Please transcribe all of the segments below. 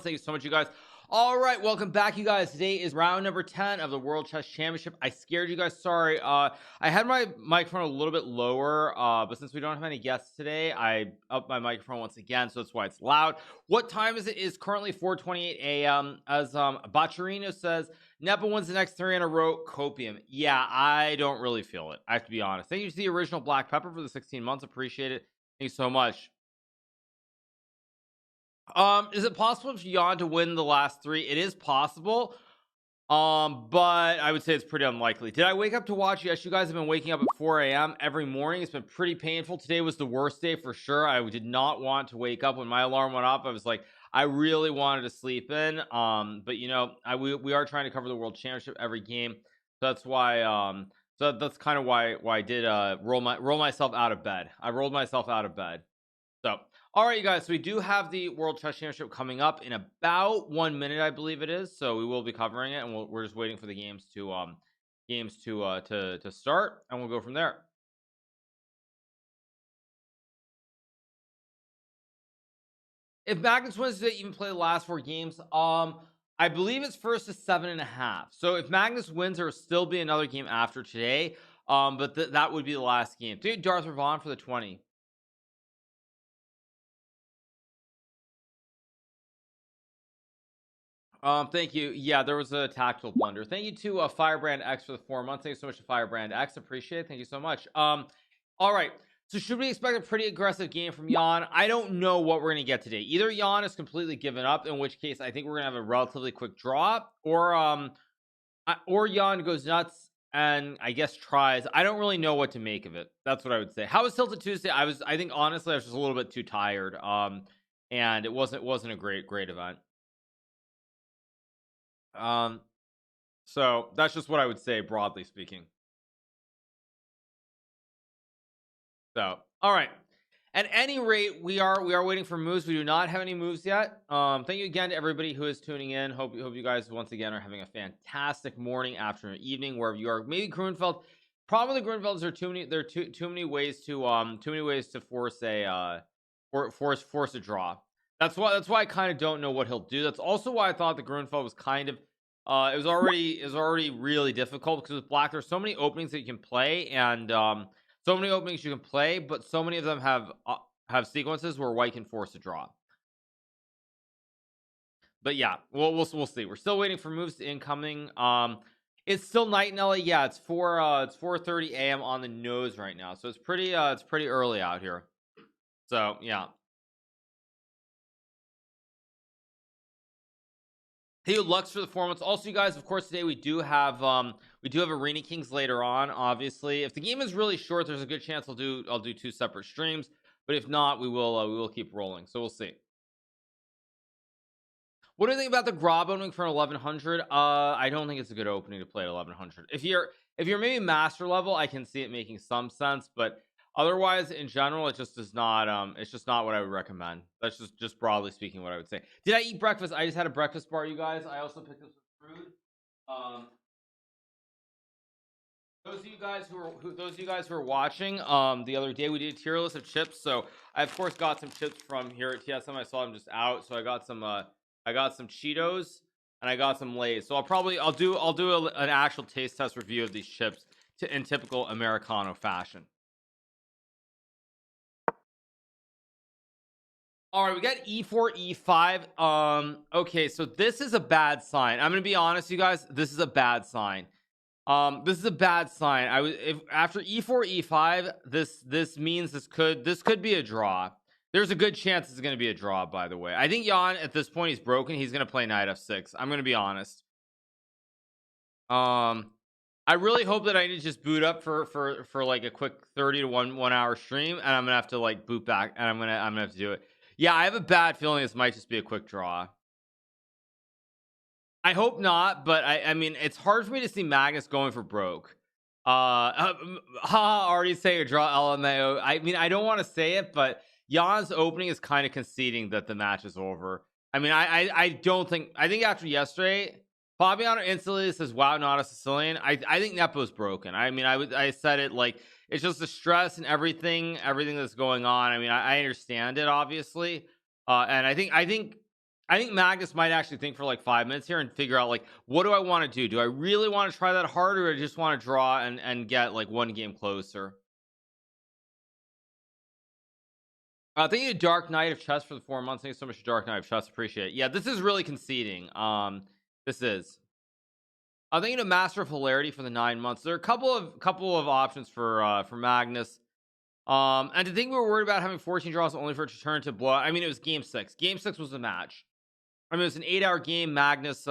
Thank you so much, you guys. All right, welcome back, you guys. Today is round number 10 of the World Chess Championship. I scared you guys, sorry. I had my microphone a little bit lower, but since we don't have any guests today, I upped my microphone once again, so that's why it's loud. What time is it? It's currently 4:28 a.m. As Bacciarino says, Nepo wins the next 3 in a row. Copium. Yeah, I don't really feel it, I have to be honest. Thank you to the original Black Pepper for the 16 months. Appreciate it. Thank you so much. Is it possible for Jan to win the last 3? It is possible. But I would say it's pretty unlikely. Did I wake up to watch? Yes, you guys have been waking up at 4 a.m. every morning. It's been pretty painful. Today was the worst day for sure. I did not want to wake up when my alarm went off. I was like, I really wanted to sleep in. But you know, we are trying to cover the World Championship every game. So that's why so that's kind of why I did roll myself out of bed. I rolled myself out of bed. So all right, you guys, so we do have the World Chess Championship coming up in about 1 minute, I believe it is. So we will be covering it, and we're just waiting for the games to start, and we'll go from there. If Magnus wins today, even play the last 4 games. I believe it's first to 7.5. So if Magnus wins, there will still be another game after today. But that would be the last game. Dude, Darth Vaughn for the 20. Thank you. Yeah, there was a tactical blunder. Thank you to Firebrand X for the 4 months. Thank you so much to Firebrand X. Appreciate it. Thank you so much. All right. So should we expect a pretty aggressive game from Jan? I don't know what we're gonna get today. Either Jan is completely given up, in which case I think we're gonna have a relatively quick draw, or Jan goes nuts and I guess tries. I don't really know what to make of it. That's what I would say. How was Tilted Tuesday? I think honestly I was just a little bit too tired. And it wasn't a great event. So that's just what I would say, broadly speaking. So all right, at any rate, we are waiting for moves. We do not have any moves yet. Thank you again to everybody who is tuning in. Hope you guys once again are having a fantastic morning, afternoon, evening, wherever you are. Maybe Grunfeld. Probably Grunfelds. There are too many ways to force a draw. That's why I kind of don't know what he'll do. That's also why I thought the Grunfeld was kind of it was already really difficult, because with black there's so many openings that you can play, and so many openings you can play, but so many of them have sequences where white can force a draw. But yeah, we'll see. We're still waiting for moves to incoming. It's still night in LA. Yeah, it's 4:30 a.m. on the nose right now, so it's pretty early out here. So yeah. Hey, Lux for the 4 months. Also, you guys, of course, today we do have Arena Kings later on. Obviously, if the game is really short, there's a good chance I'll do 2 separate streams. But if not, we will keep rolling. So we'll see. What do you think about the Grob opening for 1100? I don't think it's a good opening to play at 1100. If you're maybe master level, I can see it making some sense, but otherwise, in general, it just does not. It's just not what I would recommend. That's just broadly speaking what I would say. Did I eat breakfast? I just had a breakfast bar, you guys. I also picked up some fruit. Those of you guys who are watching, the other day we did a tier list of chips. So I of course got some chips from here at TSM. I saw them just out, so I got some Cheetos and I got some Lay's. So I'll do an actual taste test review of these chips in typical Americano fashion. All right, we got E4, E5. Okay, so this is a bad sign. I'm gonna be honest, you guys. This is a bad sign. This is a bad sign. After E4, E5, this means this could be a draw. There's a good chance it's gonna be a draw. By the way, I think Jan at this point he's broken. He's gonna play Knight F6. I'm gonna be honest. I really hope that I need to just boot up for like a quick 30 to 1 hour stream, and I'm gonna have to like boot back, and I'm gonna have to do it. Yeah, I have a bad feeling this might just be a quick draw. I hope not, but I mean, it's hard for me to see Magnus going for broke. Already say a draw LMAO. I mean, I don't want to say it, but Jan's opening is kind of conceding that the match is over. I mean, I think after yesterday, Fabiano instantly says, "Wow, not a Sicilian." I think Nepo's broken. I mean, I said it, like, it's just the stress and everything that's going on. I mean, I understand it, obviously, and I think I think Magnus might actually think for like 5 minutes here and figure out like, what do I want to do? Do I really want to try that hard, or do I just want to draw and get like one game closer? Thank you, Dark Knight of Chess, for the 4 months. Thank you so much, Dark Knight of Chess. Appreciate it. Yeah, this is really conceding. This is. Thank you to Master of Hilarity for the 9 months. There are a couple of options for Magnus. And to think we were worried about having 14 draws only for it to turn to blow. I mean, it was game 6. Game 6 was the match. I mean, it was an 8-hour game. Magnus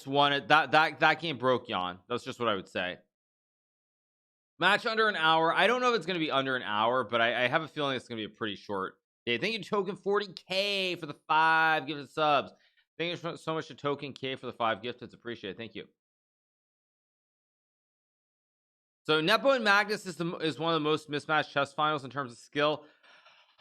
won it. That game broke Jan. That's just what I would say. Match under an hour. I don't know if it's going to be under an hour, but I have a feeling it's going to be a pretty short day. Thank you, Token 40K, for the 5 gifted subs. Thank you so much to Token K for the 5 gifted. It's appreciated. Thank you. So Nepo and Magnus is one of the most mismatched chess finals in terms of skill.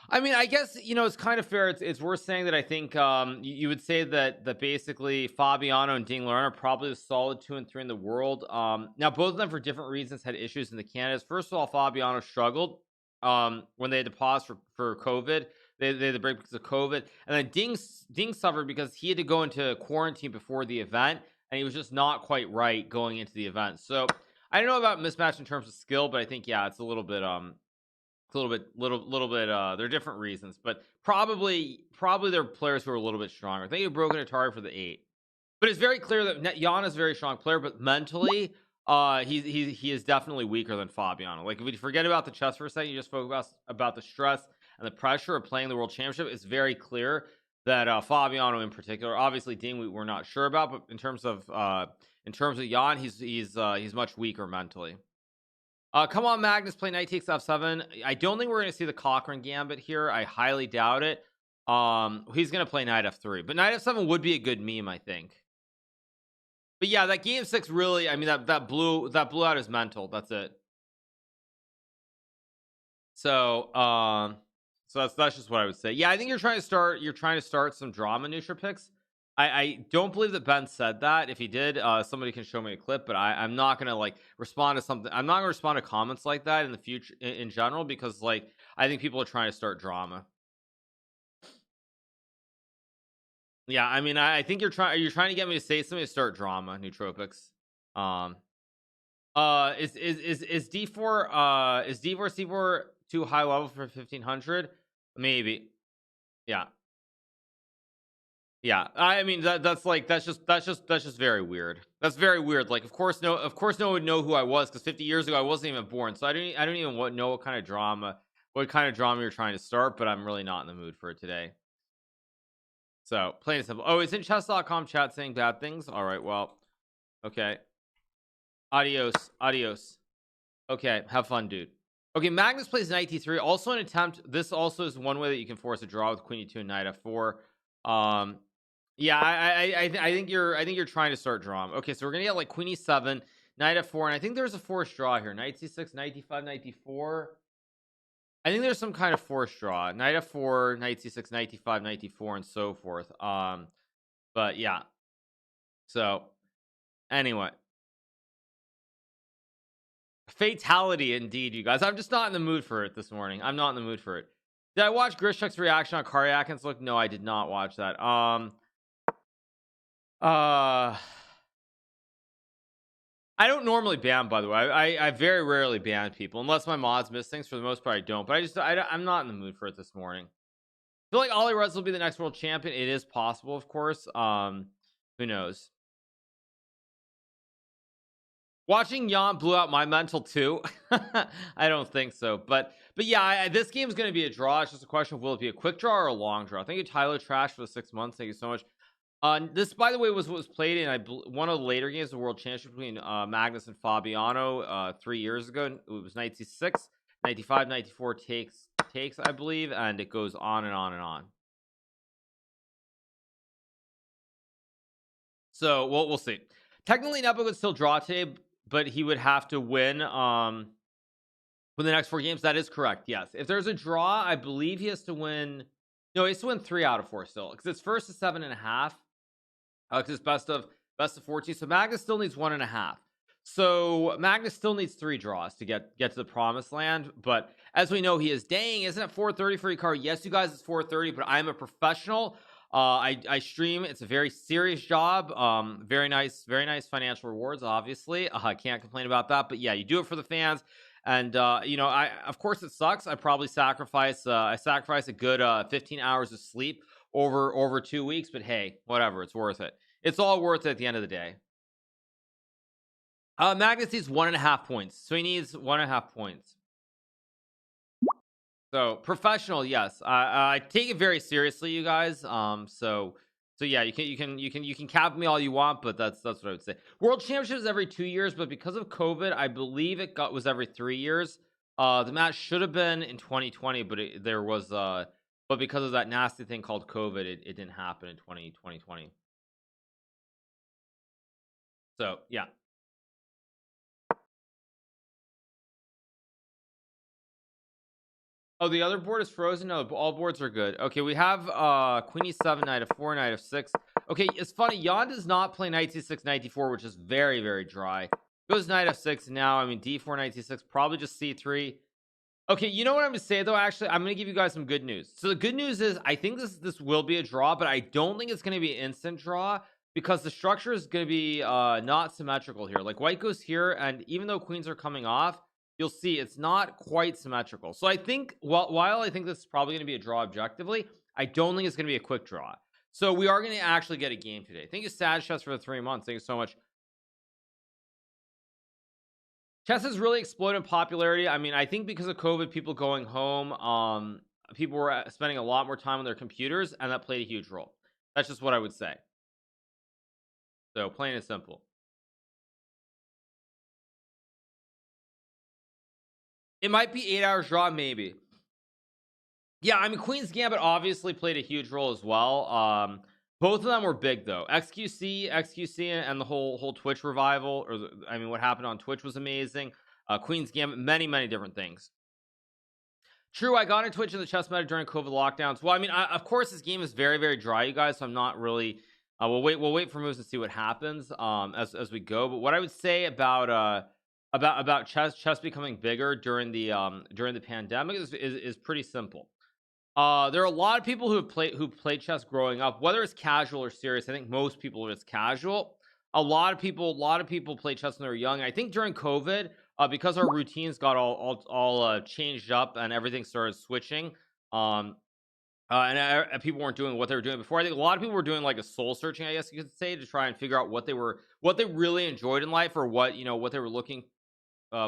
I mean, I guess, you know, it's kind of fair. It's worth saying that I think you would say that basically Fabiano and Ding Liren are probably the solid 2 and 3 in the world. Now, both of them, for different reasons, had issues in the candidates. First of all, Fabiano struggled when they had to pause for COVID. They had to break because of COVID. And then Ding suffered because he had to go into quarantine before the event, and he was just not quite right going into the event. So I don't know about mismatch in terms of skill, but I think, yeah, it's a little bit there are different reasons, but probably there are players who are a little bit stronger. Thank you, Broken Atari, for the 8. But it's very clear that Jan is a very strong player, but mentally he is definitely weaker than Fabiano. Like, if we forget about the chess for a second, you just spoke about the stress and the pressure of playing the World Championship. It's very clear that Fabiano in particular, obviously Ding we're not sure about, but in terms of Jan, he's much weaker mentally. Come on, Magnus, play knight takes f7. I don't think we're going to see the Cochrane gambit here. I highly doubt it. He's going to play knight f3, but knight f7 would be a good meme, I think. But yeah, that game 6 really, I mean, that blew out his mental. That's it. So that's just what I would say. Yeah, I think you're trying to start some drama, Neutral Picks. I don't believe that Ben said that. If he did, somebody can show me a clip, but I'm not gonna like respond to something. I'm not gonna respond to comments like that in the future in general, because like I think people are trying to start drama. Yeah, I mean, I think you're trying to get me to say something to start drama, Nootropics. Is D4 C4 too high level for 1500? Maybe. Yeah, I mean, that's just very weird. That's very weird. Like, of course no one would know who I was, because 50 years ago I wasn't even born. So I don't even know what kind of drama you're trying to start. But I'm really not in the mood for it today. So plain and simple. Oh, it's in chess.com chat saying bad things. All right, well, okay. Adios. Okay, have fun, dude. Okay, Magnus plays knight t3. Also an attempt. This also is one way that you can force a draw with queen e2 and knight f4. Yeah, I think you're trying to start drama. Okay, so we're gonna get like queen e7, knight f4, and I think there's a forced draw here. Knight c6, knight d5, knight d4. I think there's some kind of forced draw. Knight f4, knight c6, knight d5, knight d4, and so forth. But yeah. So anyway, fatality indeed, you guys. I'm just not in the mood for it this morning. I'm not in the mood for it. Did I watch Grishchuk's reaction on Karyakin's look? No, I did not watch that. I don't normally ban, by the way. I very rarely ban people unless my mods miss things. For the most part, I don't. But I'm not in the mood for it this morning. I feel like Ollie Russ will be the next world champion. It is possible, of course. Who knows? Watching Jan blew out my mental too. I don't think so, but yeah, this game is going to be a draw. It's just a question of will it be a quick draw or a long draw. Thank you, Tyler Trash, for the 6 months. Thank you so much. This, by the way, was played in one of the later games of the World Championship between Magnus and Fabiano 3 years ago. It was knight c6, knight d5, knight d4 takes, I believe, and it goes on and on and on. So we'll see. Technically, Nepo could still draw today, but he would have to win for the next 4 games. That is correct. Yes, if there's a draw, I believe he has to win. No, he has to win 3 out of 4 still, because it's first to 7.5. Because it's best of 14. So Magnus still needs 1.5. So Magnus still needs 3 draws to get to the promised land. But as we know, he is. Dang, isn't it 4:30 for Hikaru? Yes, you guys, it's 4:30, but I'm a professional. I stream. It's a very serious job. Very nice financial rewards, obviously. I can't complain about that, but yeah, you do it for the fans. And you know, I of course it sucks. I probably sacrifice a good 15 hours of sleep over 2 weeks, but hey, whatever, it's worth it. It's all worth it at the end of the day. Magnus needs 1.5 points, so he needs 1.5 points. So professional, yes. I take it very seriously, you guys. So yeah, you can cap me all you want, but that's what I would say. World Championships every 2 years, but because of COVID, I believe was every 3 years. The match should have been in 2020, but there was but because of that nasty thing called COVID, it didn't happen in 2020. So yeah. Oh, the other board is frozen. No, all boards are good. Okay, we have queen e7, knight f4, knight f6. Okay, it's funny, Jan does not play knight c6, knight d4, which is very, very dry. Goes knight f6 now. I mean, d4, knight c6, probably just c3. Okay, you know what I'm gonna say though? Actually, I'm gonna give you guys some good news. So the good news is I think this will be a draw, but I don't think it's gonna be an instant draw because the structure is gonna be not symmetrical here. Like white goes here, and even though queens are coming off, you'll see it's not quite symmetrical. So I think while I think this is probably gonna be a draw objectively, I don't think it's gonna be a quick draw. So we are gonna actually get a game today. Thank you, Sad Chess, for the 3 months. Thank you so much. Chess has really exploded in popularity. I mean, I think because of COVID, people going home, people were spending a lot more time on their computers, and that played a huge role. That's just what I would say. So plain and simple. It might be 8 hours draw, maybe. Yeah, I mean, Queen's Gambit obviously played a huge role as well. Both of them were big though. XQC, and the whole Twitch revival, or I mean, what happened on Twitch was amazing. Queen's Gambit, many different things. True, I got into Twitch in the chess meta during COVID lockdowns. Well, I mean, of course, this game is very dry, you guys. So I'm not really. We'll wait for moves and see what happens as we go. But what I would say about chess becoming bigger during the pandemic is pretty simple. There are a lot of people who played chess growing up, whether it's casual or serious. I think most people, it's casual. A lot of people play chess when they were young. I think during COVID, because our routines got all changed up and everything started switching, and people weren't doing what they were doing before. I think a lot of people were doing like a soul searching, I guess you could say, to try and figure out what they really enjoyed in life, or what they were looking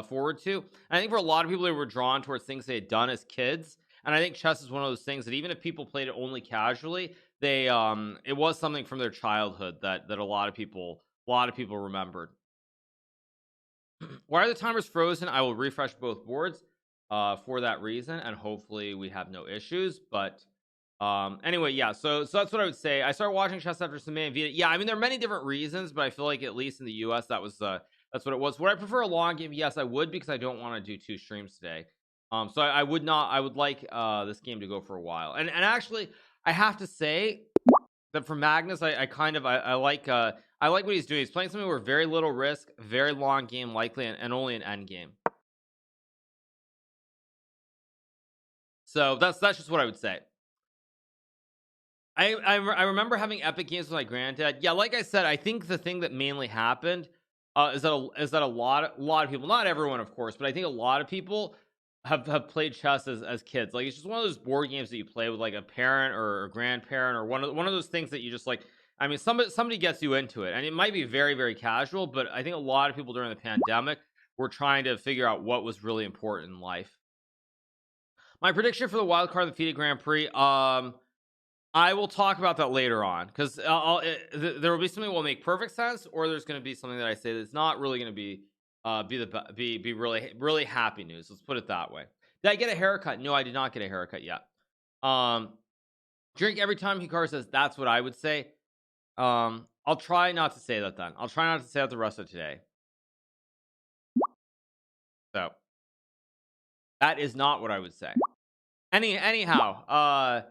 forward to. And I think for a lot of people, they were drawn towards things they had done as kids. And I think chess is one of those things that even if people played it only casually, it was something from their childhood that a lot of people remembered. Why are the timers frozen? I will refresh both boards for that reason, and hopefully we have no issues. But anyway, yeah, so that's what I would say. I started watching chess after some Vita. Yeah, I mean, there are many different reasons, but I feel like at least in the US that's what it was. Would I prefer a long game? Yes, I would, because I don't want to do 2 streams today. So I would like this game to go for a while. And actually, I have to say that for Magnus, I like what he's doing. He's playing something where very little risk, very long game likely, and only an end game. So that's just what I would say. I remember having epic games with my granddad. Yeah, like I said, I think the thing that mainly happened is that a lot of people, not everyone of course, but I think a lot of people have played chess as kids. Like, it's just one of those board games that you play with like a parent or a grandparent, or one of those things that you just like. I mean, somebody gets you into it, and it might be very casual, but I think a lot of people during the pandemic were trying to figure out what was really important in life. My prediction for the wild card of the FIDE Grand Prix, I will talk about that later on, because there will be something that will make perfect sense, or there's going to be something that I say that's not really going to be really happy news. Let's put it that way. Did I get a haircut? No, I did not get a haircut yet. Drink every time Hikaru says. That's what I would say. I'll try not to say that then. I'll try not to say that the rest of today. So that is not what I would say. Anyhow,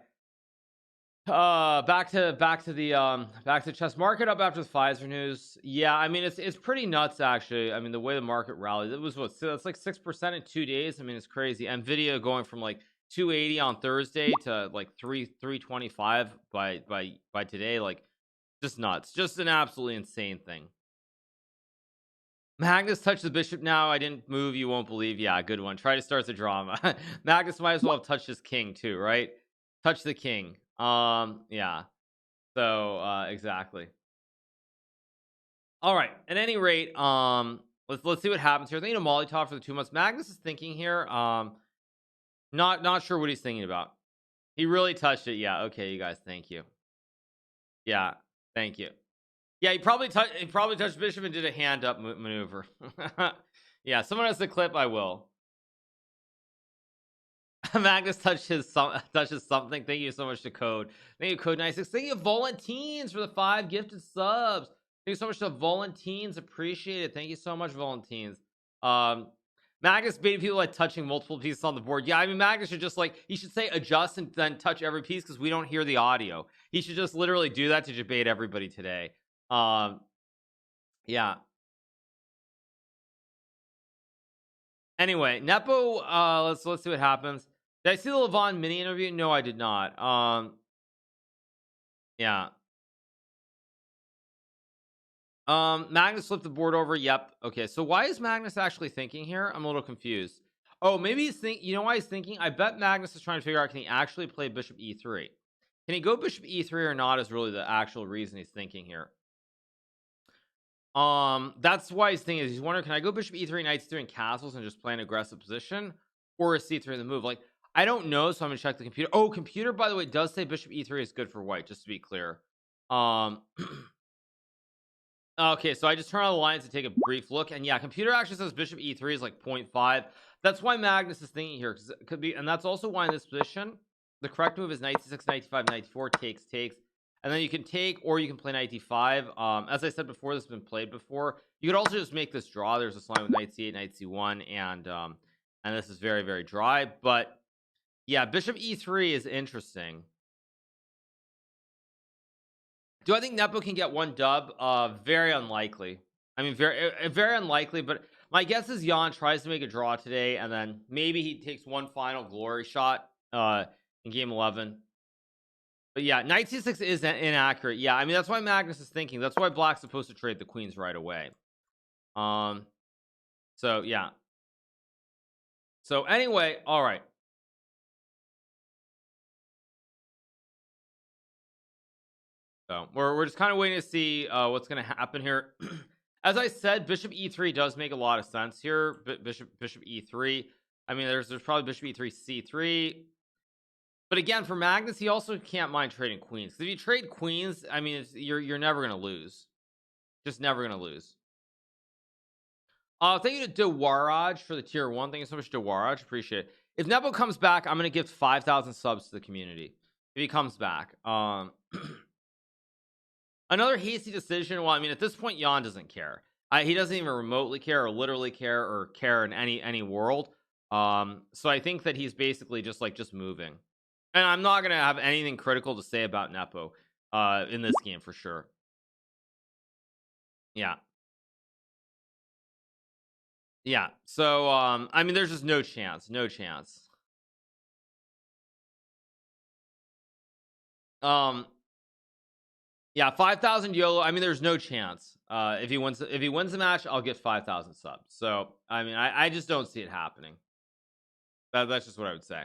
back to chess market up after the Pfizer news. Yeah, I mean, it's pretty nuts actually. I mean, the way the market rallied, it was that's like 6% in 2 days. I mean, it's crazy. Nvidia going from like 280 on Thursday to like 325 by today. Like, just nuts. Just an absolutely insane thing. Magnus touched the bishop. Now I didn't move, you won't believe. Yeah, good one. Try to start the drama. Magnus might as well have touched his king too, right? Touch the king. Yeah. So exactly. All right. At any rate, let's see what happens here. I think a Molotov for the 2 months. Magnus is thinking here. Not sure what he's thinking about. He really touched it. Yeah. Okay, you guys. Thank you. Yeah. Thank you. Yeah, he probably touched bishop and did a hand up maneuver. Yeah, someone has the clip. I will. Magnus touches something. Thank you so much to Code. Thank you, Code 96. Thank you, Volantines, for the 5 gifted subs. Thank you so much to Volantines. Appreciate it. Thank you so much, Volantines. Magnus baited people like touching multiple pieces on the board. Yeah, I mean, Magnus should just like, he should say adjust and then touch every piece because we don't hear the audio. He should just literally do that to debate everybody today. Yeah. Anyway, Nepo, let's see what happens. Did I see the Levon mini interview? No, I did not. Yeah. Magnus flipped the board over. Yep. Okay, so why is Magnus actually thinking here? I'm a little confused. Oh, maybe he's you know why he's thinking? I bet Magnus is trying to figure out, can he actually play bishop e3? Can he go bishop e3 or not is really the actual reason he's thinking here. That's why he's thinking is he's wondering, can I go bishop e3, knight c3 and castles and just play an aggressive position, or is c3 in the move? Like, I don't know, so I'm gonna check the computer. Oh, computer, by the way, does say bishop e3 is good for white, just to be clear. Okay, so I just turn on the lines to take a brief look, and yeah, computer actually says bishop e3 is like 0.5. That's why Magnus is thinking here, because it could be, and that's also why in this position the correct move is knight c6, knight d5, knight d4, takes, and then you can take, or you can play knight d5. As I said before, this has been played before. You could also just make this draw. There's this line with knight c8, knight c1, and this is very, very dry. But yeah, bishop e3 is interesting. Do I think Nepo can get one dub? Very unlikely. I mean, very unlikely. But my guess is Jan tries to make a draw today, and then maybe he takes one final glory shot in game 11. But yeah, knight c6 is inaccurate. Yeah, I mean, that's why Magnus is thinking. That's why Black's supposed to trade the queens right away. So yeah. So anyway, all right. So we're just kind of waiting to see what's going to happen here. As I said, bishop e3 does make a lot of sense here. Bishop e3. I mean, there's probably bishop e3, c3. But again, for Magnus, he also can't mind trading queens. If you trade queens, I mean, you're never going to lose. Just never going to lose. Thank you to Dewaraj for the tier 1. Thank you so much, Dewaraj. Appreciate it. If Nepo comes back, I'm going to give 5,000 subs to the community. If he comes back. Another hasty decision. Well, I mean, at this point, Jan doesn't care. He doesn't even remotely care or literally care or care in any world. So I think that he's basically just moving. And I'm not going to have anything critical to say about Nepo in this game for sure. Yeah. Yeah. So, I mean, there's just no chance. No chance. Yeah, 5,000 YOLO. I mean, there's no chance. If he wins the match, I'll get 5,000 subs. So, I mean, I just don't see it happening. That's just what I would say.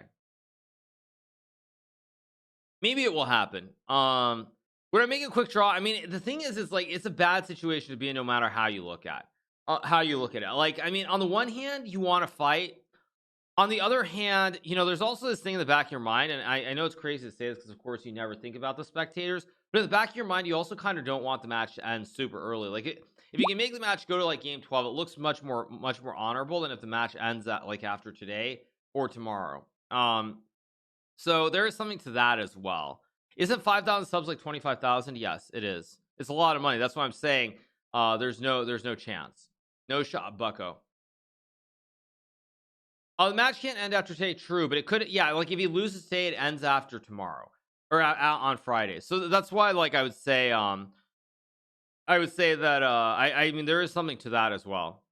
Maybe it will happen. Would I make a quick draw? I mean, the thing is, it's a bad situation to be in no matter how you look at it. Like, I mean, on the one hand, you want to fight. On the other hand, you know, there's also this thing in the back of your mind, and I know it's crazy to say this because, of course, you never think about the spectators, but in the back of your mind, you also kind of don't want the match to end super early. Like, if you can make the match go to like game 12, it looks much more honorable than if the match ends at like after today or tomorrow. So there is something to that as well. Isn't 5,000 subs like 25,000? Yes, it is. It's a lot of money. That's why I'm saying there's no chance. No shot, bucko. Oh, the match can't end after today. True, but it could. Yeah, like if he loses today, it ends after tomorrow or out on Friday. So that's why, like, I would say that I mean, there is something to that as well.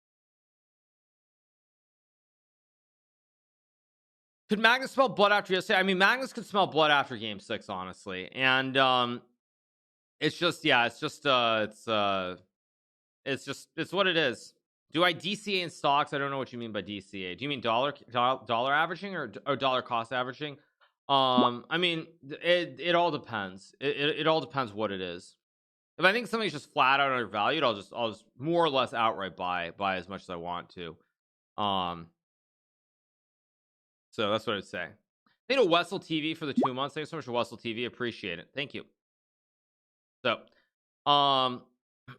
Could Magnus smell blood after yesterday? I mean, Magnus could smell blood after game 6, honestly. And it's just, yeah, it's just it's what it is. Do I DCA in stocks? I don't know what you mean by DCA. Do you mean dollar averaging or dollar cost averaging? I mean, it all depends. It all depends what it is. If I think something's just flat out undervalued, I'll just more or less outright buy as much as I want to. So that's what I'd say. Thank you to Wessel TV for the 2 months. Thanks so much for Wessel TV. Appreciate it. Thank you. So,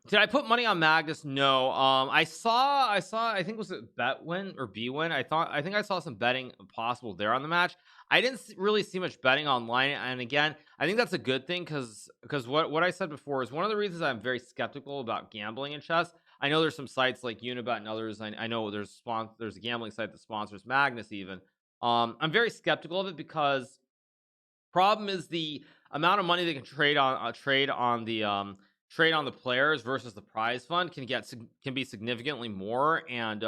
did I put money on Magnus? No. I saw. I think was it bet win or B win. I think I saw some betting possible there on the match. I didn't really see much betting online, and again, I think that's a good thing because what I said before is one of the reasons I'm very skeptical about gambling in chess. I know there's some sites like Unibet and others. I know there's a gambling site that sponsors Magnus even. I'm very skeptical of it because problem is the amount of money they can trade on the players versus the prize fund can be significantly more. And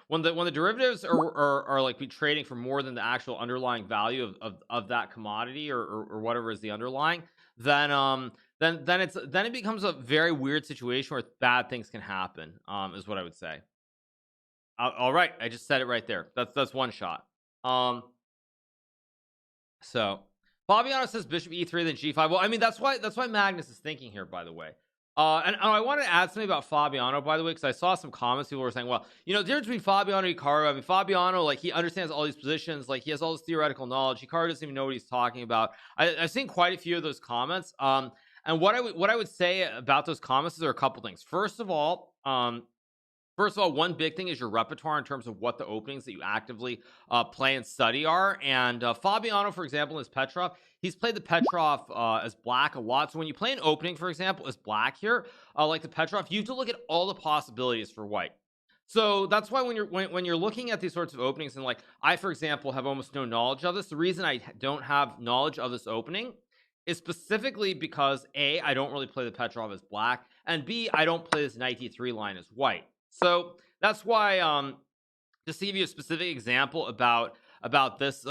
when the derivatives are like be trading for more than the actual underlying value of that commodity or whatever is the underlying, then it becomes a very weird situation where bad things can happen. Is what I would say. All right, I just said it right there. That's one shot. So Fabiano says bishop e3 then g5. Well, I mean that's why Magnus is thinking here, by the way. And I wanted to add something about Fabiano, by the way, because I saw some comments. People were saying, well, you know, the difference between Fabiano and Hikaru. I mean, Fabiano, like, he understands all these positions, like, he has all this theoretical knowledge. Hikaru doesn't even know what he's talking about. I've seen quite a few of those comments. And what I would say about those comments is there are a couple things. First of all, one big thing is your repertoire in terms of what the openings that you actively play and study are. And Fabiano, for example, is Petrov. He's played the Petrov as black a lot. So when you play an opening, for example, as black here, like the Petrov, you have to look at all the possibilities for white. So that's why when you're looking at these sorts of openings, and like I, for example, have almost no knowledge of this. The reason I don't have knowledge of this opening is specifically because A, I don't really play the Petrov as black, and B, I don't play this knight d3 line as white. So that's why just to give you a specific example about this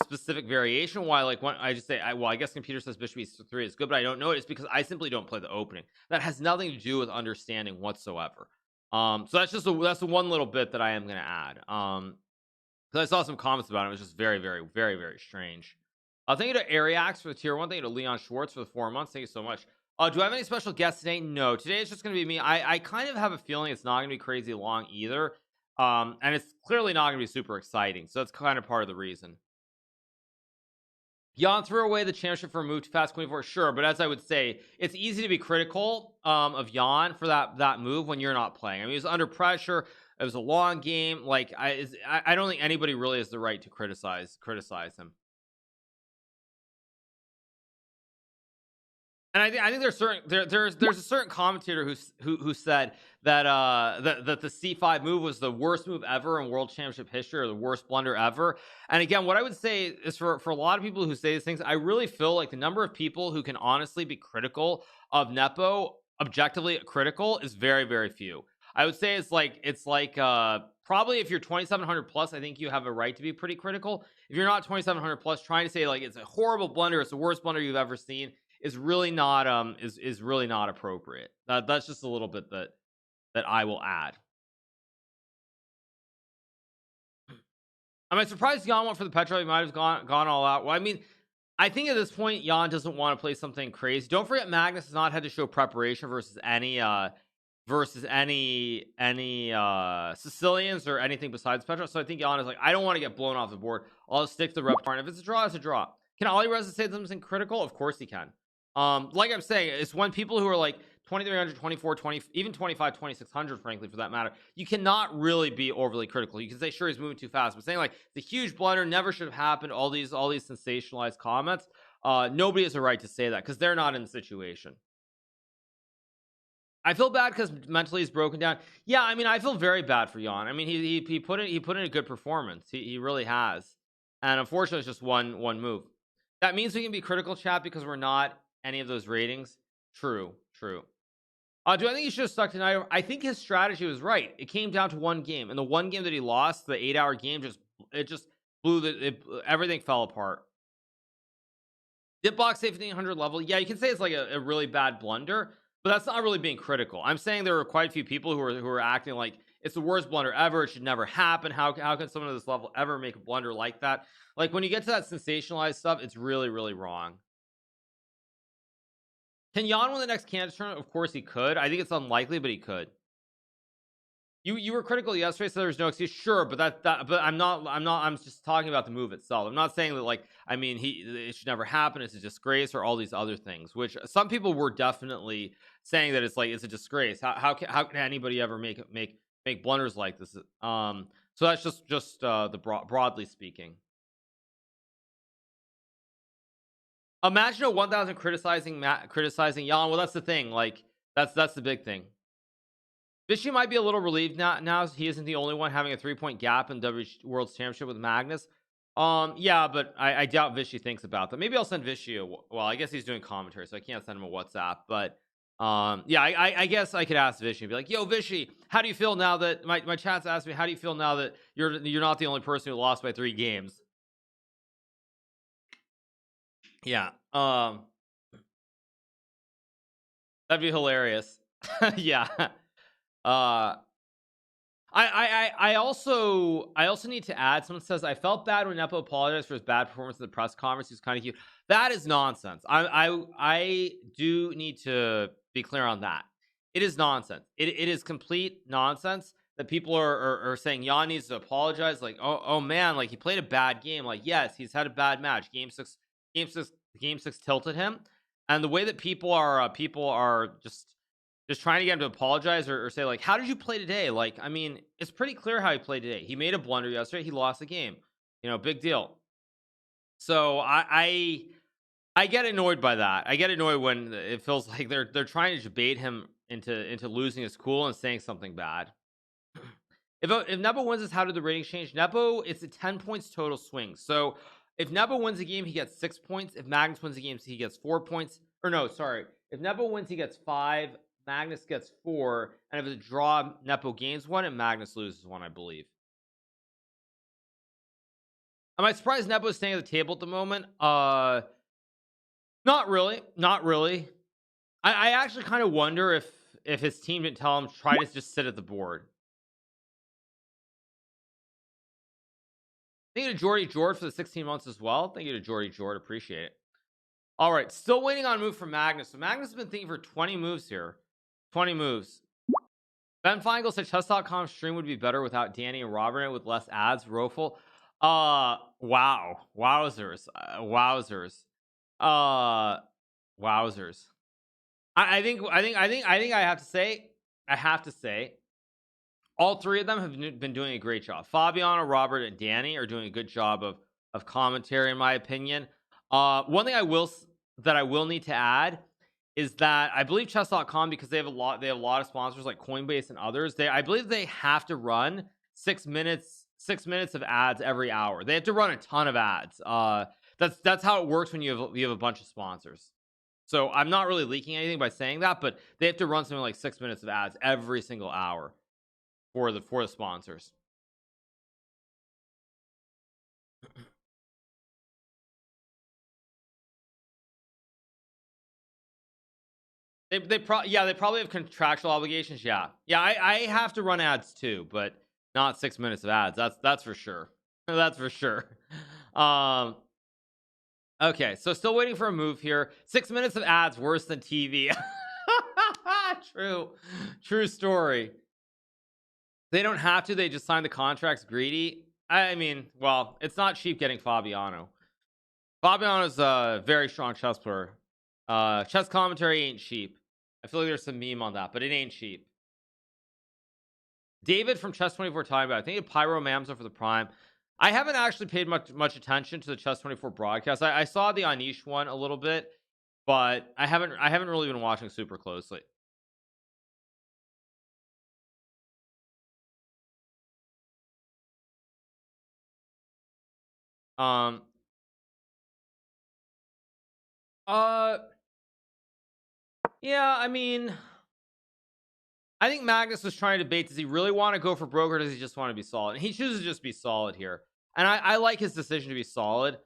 specific variation, why, like, when I just say I guess computer says bishop e3 is good, but I don't know it, is because I simply don't play the opening. That has nothing to do with understanding whatsoever. So that's the one little bit that I am going to add, because I saw some comments about it. It was just very, very, very, very strange. Thank you to Ariax for the tier 1. Thank you to Leon Schwartz for the 4 months. Thank you so much. Do I have any special guests today? No, today it's just going to be me. I kind of have a feeling it's not going to be crazy long either. And it's clearly not going to be super exciting. So that's kind of part of the reason. Jan threw away the championship for a move to fast queen 4. Sure, but as I would say, it's easy to be critical of Jan for that move when you're not playing. I mean, he was under pressure. It was a long game. Like, I don't think anybody really has the right to criticize him. And I think there's a certain commentator who said that that the c5 move was the worst move ever in World Championship history, or the worst blunder ever. And again, what I would say is for a lot of people who say these things, I really feel like the number of people who can honestly be critical of Nepo, objectively critical, is very, very few. I would say it's like probably if you're 2700 plus, I think you have a right to be pretty critical. If you're not 2700 plus, trying to say like it's a horrible blunder, it's the worst blunder you've ever seen, is really not is really not appropriate. That's just a little bit that I will add. Am I surprised Jan went for the Petrov? He might have gone all out. Well, I mean, I think at this point Jan doesn't want to play something crazy. Don't forget, Magnus has not had to show preparation versus any Sicilians or anything besides Petrov. So I think Jan is like, I don't want to get blown off the board. I'll just stick to the repertoire. And if it's a draw, it's a draw. Can Ali Reza say something critical? Of course he can. Like I'm saying, it's when people who are like 2300, 24, 20, even 25, 2600, frankly, for that matter, you cannot really be overly critical. You can say, sure, he's moving too fast, but saying like the huge blunder never should have happened, all these sensationalized comments, nobody has a right to say that because they're not in the situation. I feel bad because mentally he's broken down. Yeah, I mean, I feel very bad for Jan. I mean, he put in a good performance. He really has, and unfortunately, it's just one move. That means we can be critical, chat, because we're not any of those ratings. True. Do I think he should have stuck tonight? I think his strategy was right. It came down to one game, and the one game that he lost, the 8-hour game, just blew everything fell apart. Did block say 1500 level? Yeah, you can say it's like a really bad blunder, but that's not really being critical. I'm saying there were quite a few people who are acting like it's the worst blunder ever. It should never happen. How can someone at this level ever make a blunder like that? Like when you get to that sensationalized stuff, it's really, really wrong. Can Jan win the next Kansas tournament? Of course he could. I think it's unlikely, but he could. You were critical yesterday, so there's no excuse. Sure, but I'm just talking about the move itself. I'm not saying that, like, I mean, it should never happen, it's a disgrace, or all these other things, which some people were definitely saying that it's like it's a disgrace. How can anybody ever make blunders like this? So that's just broadly speaking. Imagine a 1000 criticizing Jan. Well, that's the thing. Like that's the big thing. Vishy might be a little relieved now he isn't the only one having a 3-point gap in W World's Championship with Magnus. Yeah, but I doubt Vishy thinks about that. Maybe I'll send Vishy well, I guess he's doing commentary, so I can't send him a WhatsApp, but yeah, I guess I could ask Vishy and be like, yo Vishy, how do you feel now that my chat's asked me, how do you feel now that you're not the only person who lost by 3 games? Yeah, that'd be hilarious. Yeah. I also need to add, someone says I felt bad when Nepo apologized for his bad performance in the press conference. He's kind of cute. That is nonsense. I do need to be clear on that. It is nonsense. It is complete nonsense that people are saying Jan needs to apologize. Like, oh man, like he played a bad game. Like, yes, he's had a bad match. Game six tilted him, and the way that people are just trying to get him to apologize or say like, how did you play today? Like, I mean, it's pretty clear how he played today. He made a blunder yesterday. He lost the game, big deal. So I get annoyed by that. I get annoyed when it feels like they're trying to debate him into losing his cool and saying something bad. If Nepo wins this, how did the ratings change? Nepo, it's a 10 points total swing. So if Nepo wins a game, he gets 6 points. If Magnus wins a game, he gets 4 points. Or no, sorry. If Nepo wins, he gets 5. Magnus gets 4, and if it's a draw, Nepo gains 1 and Magnus loses 1, I believe. Am I surprised Nepo is staying at the table at the moment? Not really. I actually kind of wonder if his team didn't tell him try to just sit at the board. Thank you to Jordy Jord for the 16 months as well. Thank you to Jordy Jord, appreciate it. All right, still waiting on a move from Magnus. So Magnus has been thinking for 20 moves here. 20 moves. Ben Feingold said chess.com stream would be better without Danny and Robert in it with less ads. Rofel. Wow. Wowzers. Wowzers. I think I have to say all 3 of them have been doing a great job. Fabiano, Robert, and Danny are doing a good job of commentary, in my opinion. One thing I will need to add is that I believe chess.com, because they have a lot of sponsors like Coinbase and others, I believe they have to run 6 minutes of ads every hour. They have to run a ton of ads. That's how it works when you have a bunch of sponsors. So I'm not really leaking anything by saying that, but they have to run something like 6 minutes of ads every single hour for the sponsors. They probably have contractual obligations. Yeah, I have to run ads too, but not 6 minutes of ads. That's for sure. That's for sure. Okay, so still waiting for a move here. 6 minutes of ads worse than TV. True story. They don't have to. They just sign the contracts greedy. I mean, well, it's not cheap getting Fabiano. Fabiano's a very strong chess player. Chess commentary ain't cheap. I feel like there's some meme on that, but it ain't cheap. David from Chess24 talking about, I think Pyro Mamza for the Prime. I haven't actually paid much attention to the Chess24 broadcast. I saw the Anish one a little bit, but I haven't really been watching super closely. Yeah, I mean, I think Magnus was trying to debate, does he really want to go for broker, or does he just want to be solid? And he chooses to just be solid here. And I like his decision to be solid.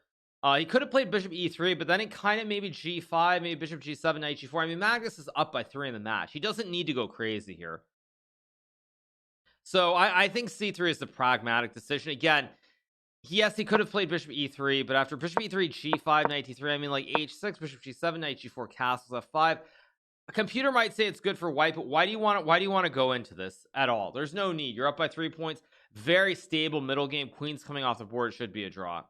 He could have played bishop e3, but then it kind of maybe g5, maybe bishop g7, knight g4. I mean, Magnus is up by 3 in the match. He doesn't need to go crazy here. So I think c3 is the pragmatic decision. Again, yes, he could have played bishop e3, but after bishop e3, g5, knight e3, I mean, like h6, bishop g7, knight g4, castles f5. A computer might say it's good for white, but why do you want to go into this at all? There's no need. You're up by 3 points. Very stable middle game. Queen's coming off the board. It should be a draw.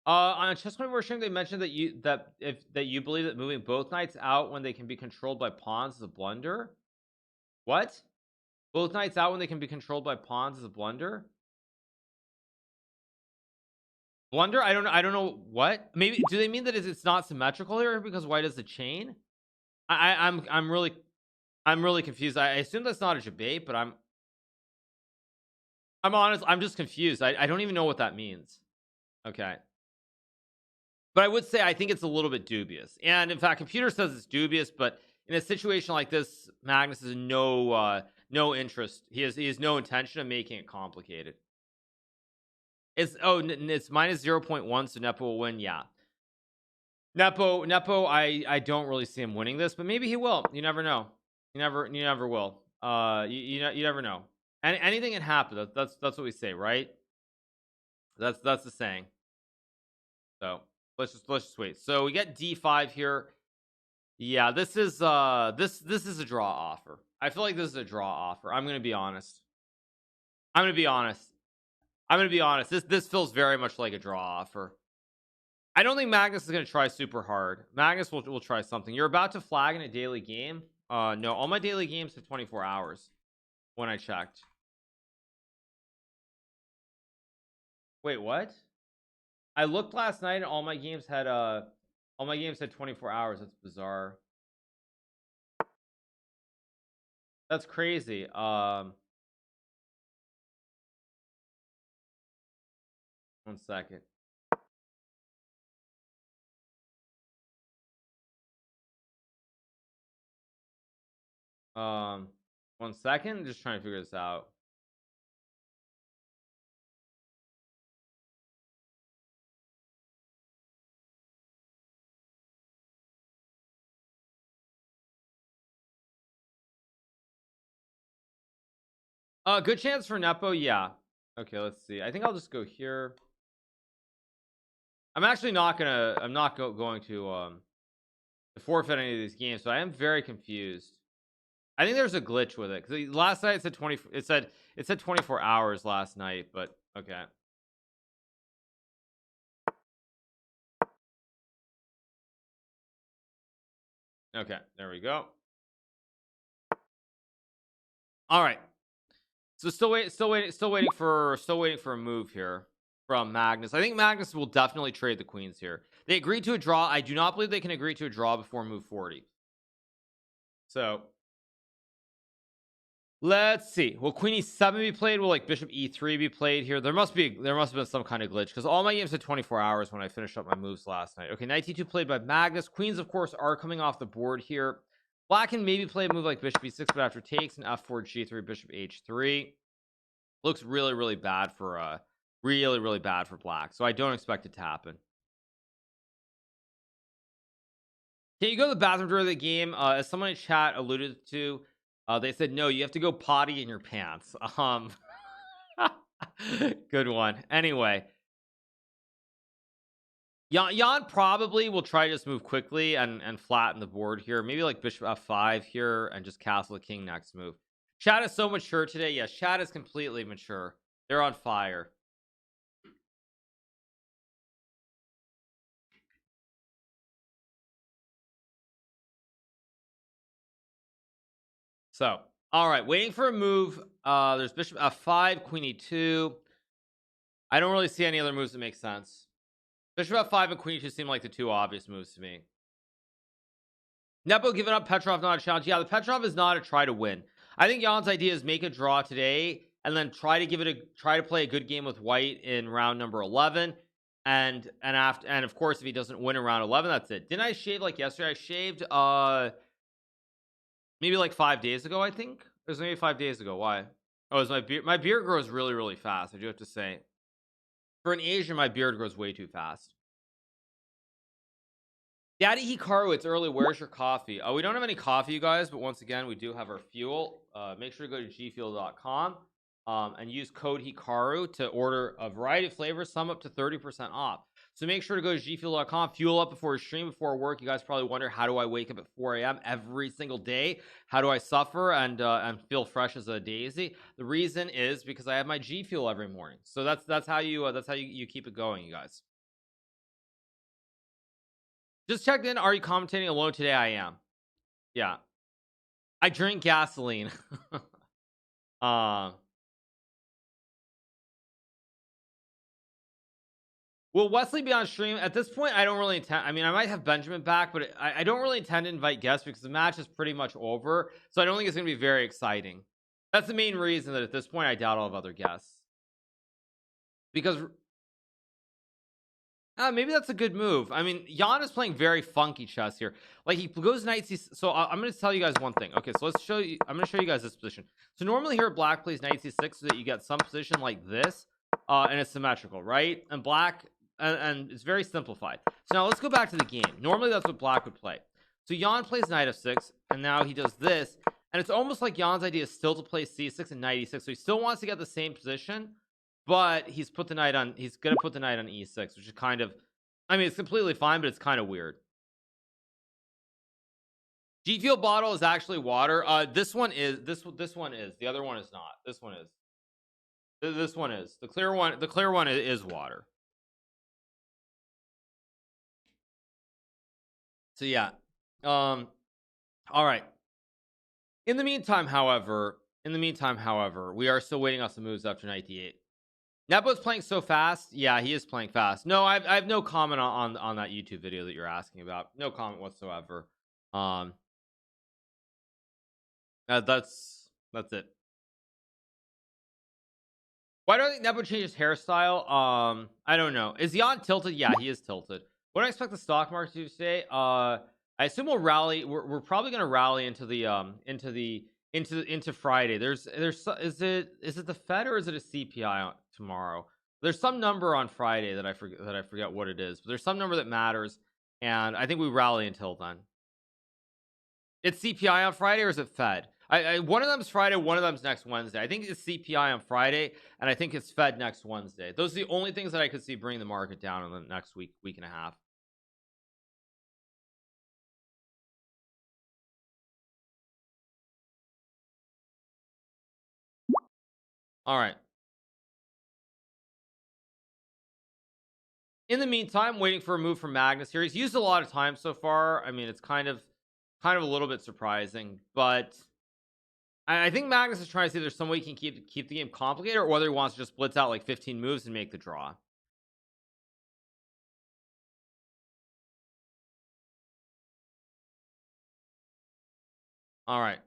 On Chess Point Worship, they mentioned that you believe that moving both knights out when they can be controlled by pawns is a blunder. What? Both knights out when they can be controlled by pawns is a blunder. Blunder? I don't know what. Maybe do they mean that it's not symmetrical here because white is a chain? I'm really confused. I assume that's not a debate, but I'm honest. I'm just confused. I don't even know what that means. Okay. But I would say I think it's a little bit dubious. And in fact, computer says it's dubious, but in a situation like this, Magnus has no interest. He has no intention of making it complicated. It's minus 0.1, so Nepo will win. Yeah. Nepo, I don't really see him winning this, but maybe he will. You never know. You never will. You never know. And anything can happen. That's what we say, right? That's the saying. So let's just wait. So we get d5 here. Yeah, this is this is a draw offer. I feel like this is a draw offer. I'm gonna be honest. This feels very much like a draw offer. I don't think Magnus is gonna try super hard. Magnus will try something. You're about to flag in a daily game. No, all my daily games have 24 hours when I checked. Wait, what? I looked last night and all my games had 24 hours. That's bizarre. That's crazy. One second. One second. Just trying to figure this out. Good chance for Nepo. Yeah. Okay, let's see. I think I'll just go here. I'm actually not gonna. I'm not going to forfeit any of these games. So I am very confused. I think there's a glitch with it because last night it said 20. It said 24 hours last night, but okay. Okay, there we go. All right. So still waiting for a move here from Magnus. I think Magnus will definitely trade the queens here. They agreed to a draw. I do not believe they can agree to a draw before move 40. So let's see. Will queen e7 be played? Will like bishop e3 be played here? There must have been some kind of glitch because all my games had 24 hours when I finished up my moves last night. Okay, knight e2 played by Magnus. Queens, of course, are coming off the board here. Black can maybe play a move like bishop e6, but after takes and f4 g3, bishop h3. Looks really bad for really bad for black. So I don't expect it to happen. Can you go to the bathroom during the game? As someone in chat alluded to, they said no, you have to go potty in your pants. Good one. Anyway, Jan probably will try to just move quickly and flatten the board here. Maybe like bishop f5 here and just castle the king next move. Chat is so mature today. Yes, chat is completely mature. They're on fire. So, all right, waiting for a move. There's bishop f5, queen e2. I don't really see any other moves that make sense. Bishop f5 and queen e2 seem like the two obvious moves to me. Nepo giving up Petrov, not a challenge. Yeah, the Petrov is not a try to win. I think Jan's idea is make a draw today and then try to play a good game with white in round number 11. And of course, if he doesn't win in round 11, that's it. Didn't I shave like yesterday? I shaved maybe like 5 days ago, I think. was maybe 5 days ago. Why? Oh, it was my beard. My beard grows really, really fast. I do have to say. For an Asian, my beard grows way too fast. Daddy Hikaru, it's early. Where's your coffee? Oh, we don't have any coffee, you guys, but once again, we do have our fuel. Make sure to go to gfuel.com and use code Hikaru to order a variety of flavors, some up to 30% off. So make sure to go to gfuel.com, fuel up before a stream, before work. You guys probably wonder, how do I wake up at 4 a.m. every single day? How do I suffer and feel fresh as a daisy? The reason is because I have my G Fuel every morning. So that's how you keep it going, you guys. Just checked in. Are you commentating alone today? I am. Yeah. I drink gasoline. Will Wesley be on stream? At this point, I don't really intend. I mean, I might have Benjamin back, but I don't really intend to invite guests because the match is pretty much over. So I don't think it's going to be very exciting. That's the main reason that at this point, I doubt I'll have other guests. Because maybe that's a good move. I mean, Jan is playing very funky chess here. Like, he goes knight c6. So I'm going to tell you guys one thing. Okay, so let's show you. I'm going to show you guys this position. So normally here, black plays knight c6 so that you get some position like this, and it's symmetrical, right? And black, and it's very simplified. So now let's go back to the game. Normally that's what black would play. So Jan plays knight f6, and now he does this, and it's almost like Jan's idea is still to play c6 and knight e6. So he still wants to get the same position, but he's put the knight on. He's gonna put the knight on e6, which is kind of, I mean, it's completely fine, but it's kind of weird. G Fuel bottle is actually water. This one is. This one is. The other one is not. This one is. This one is. The clear one. The clear one is water. So yeah. All right. In the meantime, however, we are still waiting on some moves after knight d8. Nepo's playing so fast. Yeah, he is playing fast. No, I have no comment on that YouTube video that you're asking about. No comment whatsoever. That's it. Why do I think Nepo changed his hairstyle? I don't know. Is Jan tilted? Yeah, he is tilted. What do I expect the stock market to do today? I assume we'll rally. We're probably going to rally into Friday. Is it the Fed or is it a CPI tomorrow? There's some number on Friday that I forget what it is, but there's some number that matters, and I think we rally until then. It's CPI on Friday, or is it Fed? One of them's Friday, one of them's next Wednesday. I think it's CPI on Friday, and I think it's Fed next Wednesday. Those are the only things that I could see bring the market down in the next week and a half. All right. In the meantime, waiting for a move from Magnus here. He's used a lot of time so far. I mean, it's kind of a little bit surprising, but I think Magnus is trying to see if there's some way he can keep the game complicated, or whether he wants to just blitz out like 15 moves and make the draw. All right.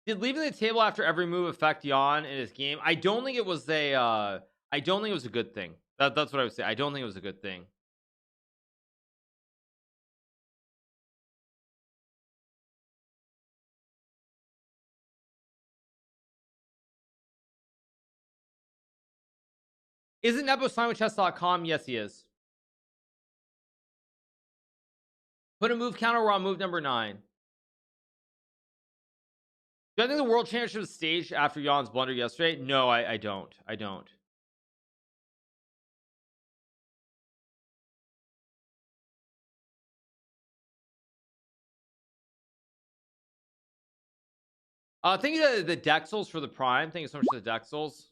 Did leaving the table after every move affect Jan in his game? I don't think it was a good thing. That's what I would say. I don't think it was a good thing. Isn't Nepo signed with chess.com? Yes, he is. Put a move counter on move number 9. Do I think the world championship is staged after Jan's blunder yesterday? No, I don't. I don't. Thank you to the Dexels for the Prime. Thank you so much for the Dexels.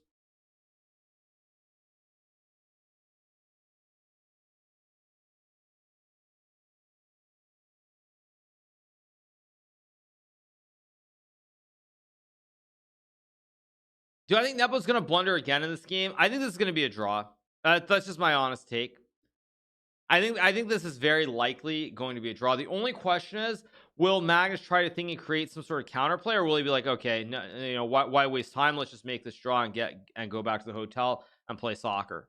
Do I think Nepo's going to blunder again in this game? I think this is going to be a draw. That's just my honest take. I think this is very likely going to be a draw. The only question is, will Magnus try to think and create some sort of counterplay, or will he be like, okay, no, you know, why waste time? Let's just make this draw and go back to the hotel and play soccer.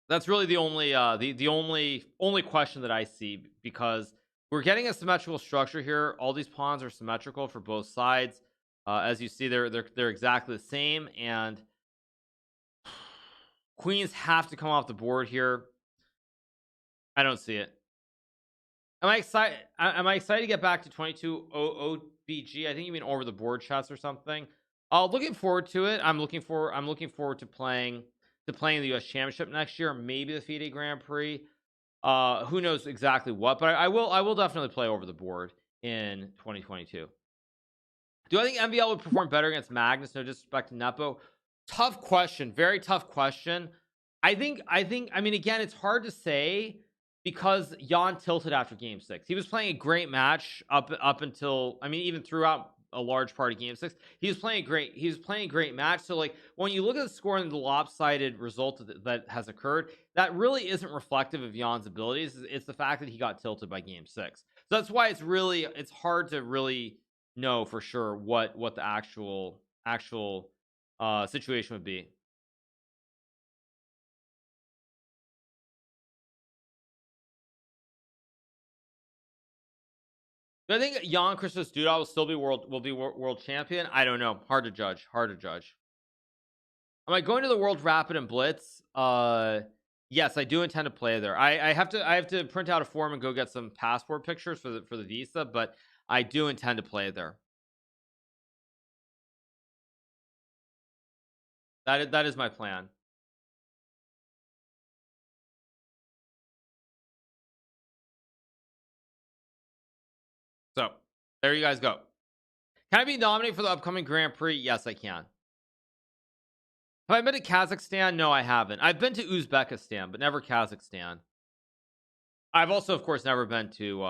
That's really the only the only question that I see, because We're getting a symmetrical structure here. All these pawns are symmetrical for both sides. As you see, they're exactly the same, and queens have to come off the board here. I don't see it. Am I excited? Am I excited to get back to 22 OBG? I think you mean over the board chess or something. Looking forward to it. I'm looking forward to playing the US Championship next year. Maybe the FIDE Grand Prix. Who knows exactly what, but I will definitely play over the board in 2022. Do I think MVL would perform better against Magnus? No disrespect to Nepo. Tough question. Very tough question. I mean, again, it's hard to say because Jan tilted after game 6. He was playing a great match up until, I mean, even throughout a large part of game 6, he was playing a great match. So like when you look at the score and the lopsided result that has occurred, that really isn't reflective of Jan's abilities. It's the fact that he got tilted by game 6. So that's why it's hard to really know for sure what the actual situation would be. Do I think Jan Christos Duda will still be world champion? I don't know. Hard to judge. Am I going to the World Rapid and Blitz? Yes, I do intend to play there. I have to print out a form and go get some passport pictures for the visa, but I do intend to play there. That is my plan. So there you guys go. Can I be nominated for the upcoming Grand Prix? Yes, I can. Have I been to Kazakhstan? No, I haven't. I've been to Uzbekistan, but never Kazakhstan. I've also, of course, never been to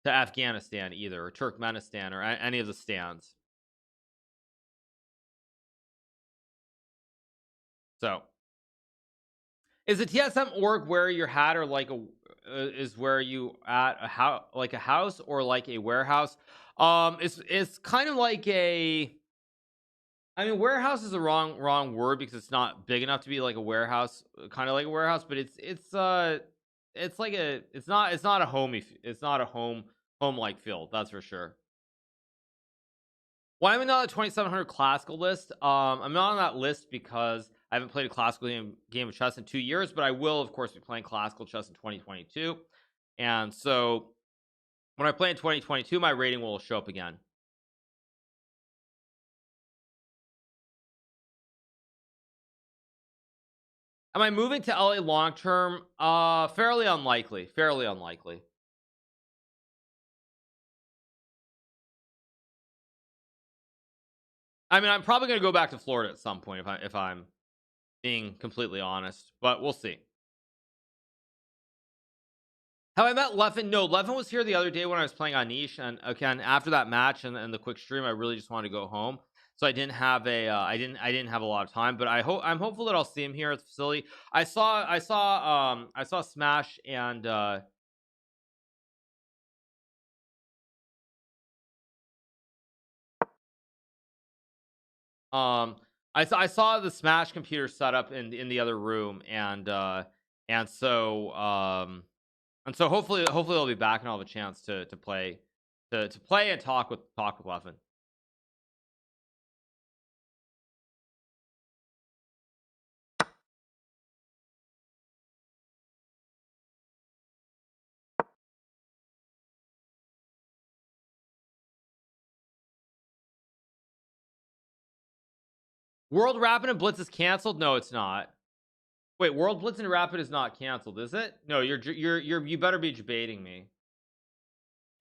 Afghanistan either, or Turkmenistan, or any of the stands. So, is the TSM org where you're at, or like is where you at a house, like a house, or like a warehouse? It's kind of like a. I mean, warehouse is the wrong word because it's not big enough to be like a warehouse, kind of like a warehouse, but it's like it's not a home like field, that's for sure. Why am I not on the 2700 classical list? I'm not on that list because I haven't played a classical game of chess in 2 years, but I will, of course, be playing classical chess in 2022, and so when I play in 2022, my rating will show up again. Am I moving to LA long term? Fairly unlikely. I mean, I'm probably gonna go back to Florida at some point if I'm being completely honest, but we'll see. Have I met Leffen? No, Leffen was here the other day when I was playing on Niche, and again after that match and the quick stream, I really just wanted to go home, so I didn't have a I didn't have a lot of time. But I'm hopeful that I'll see him here at the facility. I saw Smash and I saw the Smash computer set up in the other room, and so hopefully they'll be back and I'll have a chance to play and talk with Leffen. World Rapid and Blitz is canceled? No, it's not. Wait, World Blitz and Rapid is not canceled, is it? No, you better be debating me.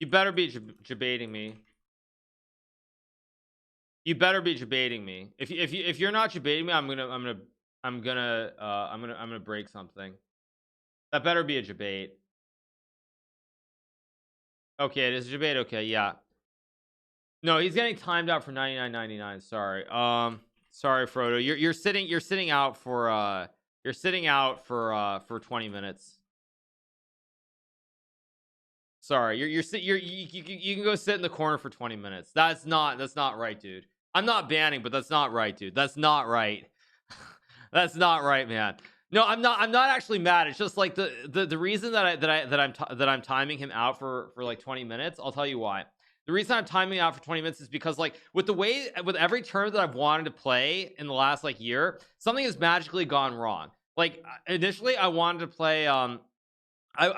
You better be debating me. You better be debating me. If you're not debating me, I'm gonna break something. That better be a debate. Okay, it is a debate. Okay, yeah. No, he's getting timed out for 99.99. Sorry. Sorry, Frodo. You're sitting out for 20 minutes. Sorry, you can go sit in the corner for 20 minutes. That's not right, dude. I'm not banning, but that's not right, dude. That's not right. That's not right, man. No, I'm not actually mad. It's just like the reason that I'm timing him out for like 20 minutes. I'll tell you why. The reason I'm timing out for 20 minutes is because, like, with the way, with every turn that I've wanted to play in the last like year, something has magically gone wrong. Like, initially I wanted to play I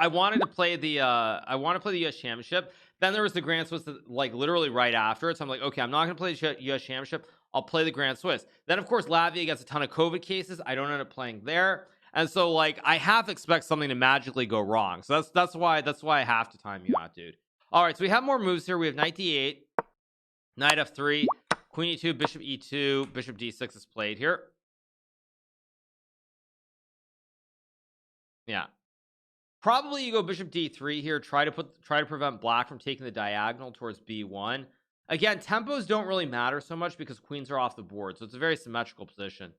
wanted to play the I want to play the US Championship. Then there was the Grand Swiss, like literally right after it. So I'm like, okay, I'm not gonna play the US Championship. I'll play the Grand Swiss. Then of course Latvia gets a ton of COVID cases. I don't end up playing there. And so, like, I half expect something to magically go wrong. So that's why I have to time you out, dude. All right, so we have more moves here. We have knight d8, knight f3, queen e2, bishop e2, bishop d6 is played here. Yeah. Probably you go bishop d3 here, try to prevent black from taking the diagonal towards b1. Again, tempos don't really matter so much because queens are off the board, so it's a very symmetrical position.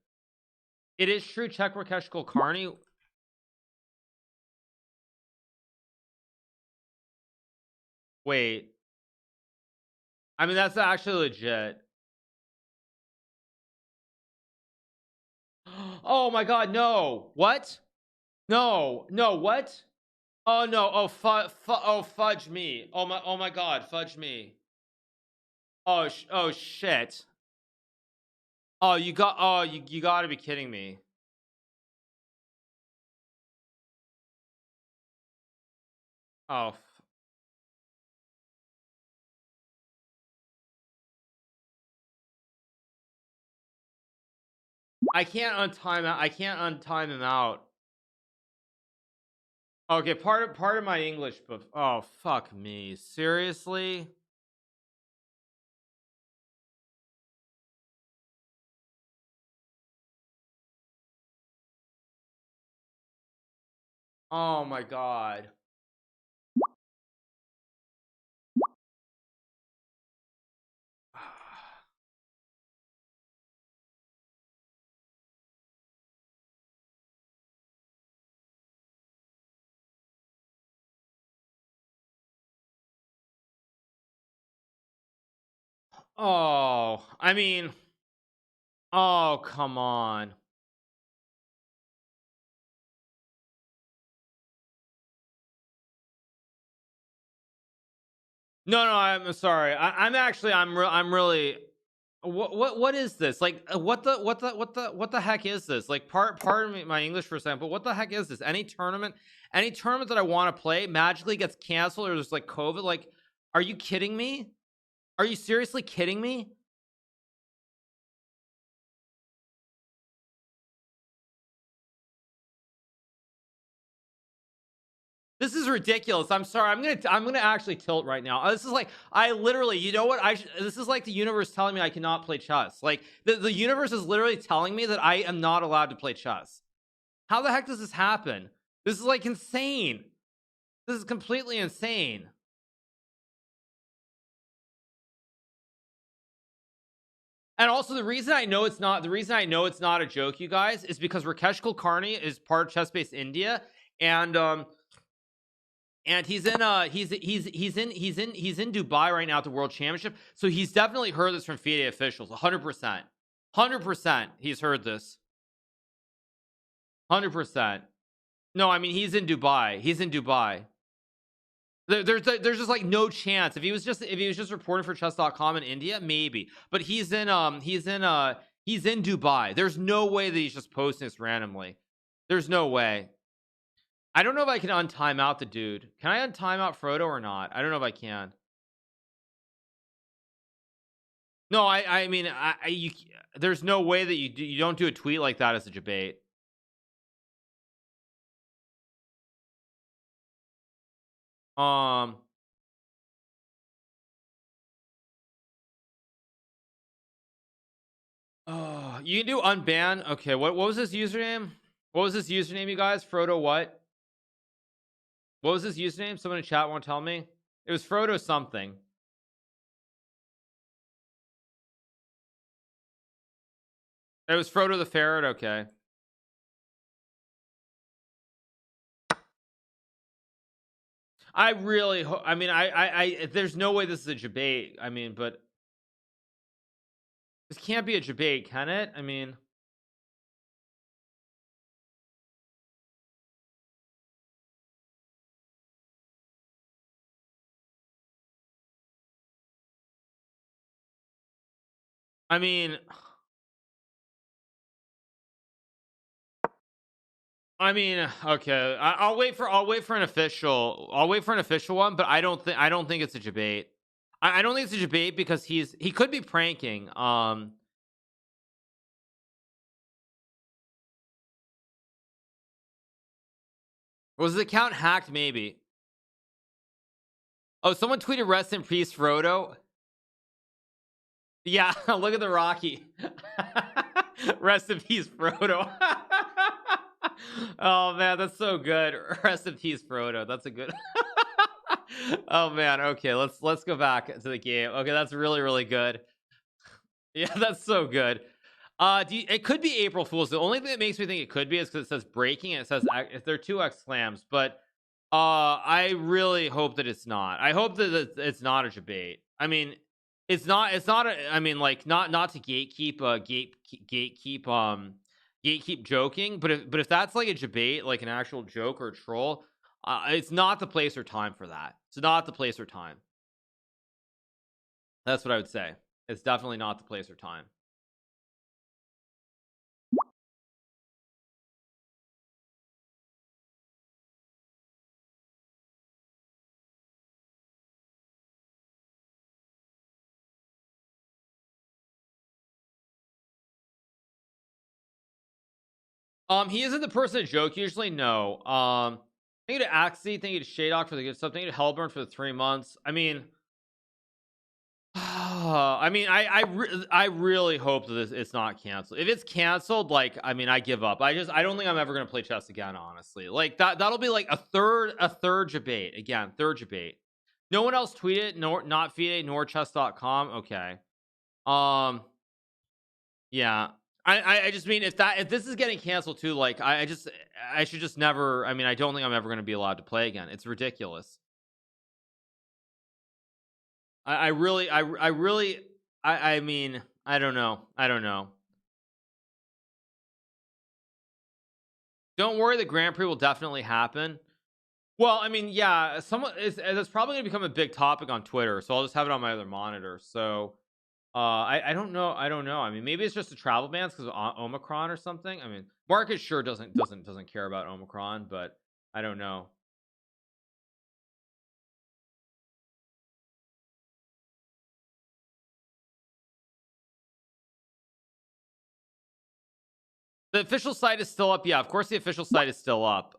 It is true, check Rakesh Kulkarni. Wait, I mean, that's actually legit. Oh my god, no. What? No, what? Oh no, oh fudge me. Oh my god, fudge me. Oh shit. Oh, you gotta be kidding me. Oh, I can't untime him out. Okay, part of my English, but oh fuck me. Seriously? Oh my god. Oh, I mean, oh, come on. No, I'm sorry. I'm really. What is this? Like, what the heck is this? Like, pardon me my English for a second, but what the heck is this? Any tournament that I want to play magically gets canceled, or there's like COVID. Like, are you kidding me? Are you seriously kidding me? This is ridiculous. I'm sorry. I'm gonna actually tilt right now. This is like, I literally, you know what? This is like the universe telling me I cannot play chess. Like, the universe is literally telling me that I am not allowed to play chess. How the heck does this happen? This is like insane. This is completely insane. And also, the reason I know it's not a joke, you guys, is because Rakesh Kulkarni is part of Chess Base India, and he's in Dubai right now at the World Championship, so he's definitely heard this from FIDE officials. 100%, he's heard this. 100%. No, I mean, he's in Dubai. There's just like no chance. If he was just reporting for chess.com in India, maybe. But he's in Dubai. There's no way that he's just posting this randomly. There's no way. I don't know if I can untime out the dude. Can I untime out Frodo or not? I don't know if I can. No, I mean, there's no way that you don't do a tweet like that as a debate. Oh, you can do unban. Okay, what was his username? What was his username, you guys? Frodo what? What was his username? Someone in chat won't tell me. It was Frodo something. It was Frodo the Ferret. Okay. I really I mean, there's no way this is a debate. I mean, but this can't be a debate, can it? I mean, I mean, okay. I'll wait for an official. I'll wait for an official one, but I don't think it's a debate. I don't think it's a debate because he could be pranking. Was the account hacked? Maybe. Oh, someone tweeted rest in peace, Frodo. Yeah, look at the Rocky. Rest in peace, Frodo. Oh man, that's so good. Rest in peace, Frodo. That's a good. Oh man, okay, let's go back to the game. Okay, that's really good. Yeah, that's so good. It could be April Fool's. The only thing that makes me think it could be is because it says breaking and it says if there are two exclams, but I really hope that it's not. I hope that it's not a debate. I mean, it's not I mean, like, not to gatekeep gatekeep joking, but if that's like a debate, like an actual joke or a troll, it's not the place or time for that. It's not the place or time. That's what I would say. It's definitely not the place or time. He isn't the person to joke usually. No. Thank you to Axie, thank you to Shadok for the good stuff, thank you to Hellburn for the 3 months. I mean, I really hope that it's not canceled. If it's canceled, like, I mean, I give up. I don't think I'm ever gonna play chess again, honestly. Like that'll be like a third debate. Again, third debate. No one else tweeted, nor not FIDE, nor chess.com. Okay. Um, yeah. I just mean, if this is getting canceled too, like, I should just never. I mean, I don't think I'm ever gonna be allowed to play again. It's ridiculous. I really, I really, I mean, I don't know. I don't know. Don't worry, the Grand Prix will definitely happen. Well, I mean, yeah, someone is that's probably gonna become a big topic on Twitter, so I'll just have it on my other monitor. So, I don't know. I don't know. I mean, maybe it's just a travel bans because of Omicron or something. I mean, Marcus sure doesn't care about Omicron, but I don't know. The official site is still up. Yeah, of course the official site is still up.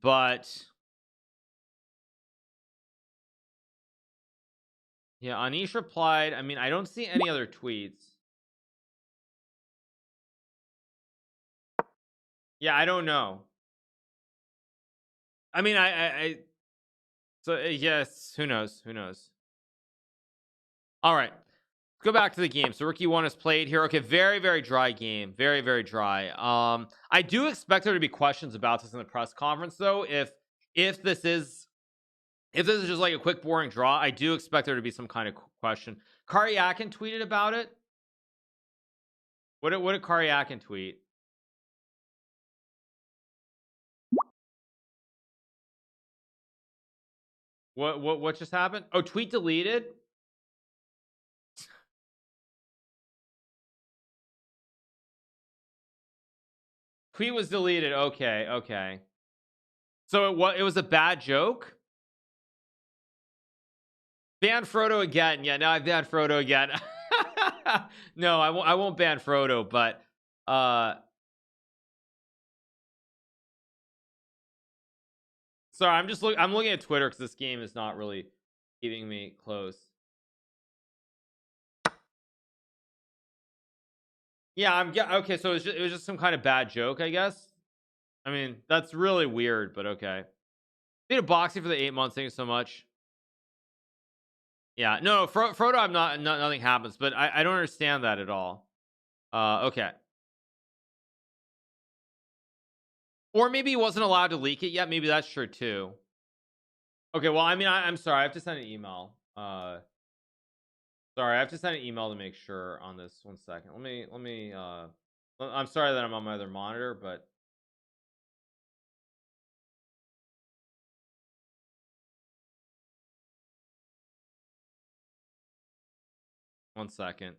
But yeah, Anish replied. I mean, I don't see any other tweets. Yeah, I don't know. I mean, I so yes, who knows? Who knows? All right. Let's go back to the game. So Rookie 1 is played here. Okay, very dry game. Very dry. I do expect there to be questions about this in the press conference though. If this is just like a quick boring draw, I do expect there to be some kind of question. Karyakin tweeted about it. What did Karyakin tweet? What just happened? Oh, tweet deleted. Tweet was deleted. Okay. So it was a bad joke. Ban Frodo again. Yeah, now I've banned Frodo again. No, I won't ban Frodo, but sorry, I'm looking at Twitter because this game is not really keeping me close. Yeah, okay, so it was just some kind of bad joke, I guess. I mean, that's really weird, but okay. Need a boxing for the 8 months. Thank you so much. Yeah, no, Frodo, nothing happens, but I don't understand that at all. Okay. Or maybe he wasn't allowed to leak it yet. Maybe that's true too. Okay, well, I mean, I'm sorry. I have to send an email. Sorry, I have to send an email to make sure on this. 1 second. Let me. I'm sorry that I'm on my other monitor, but 1 second.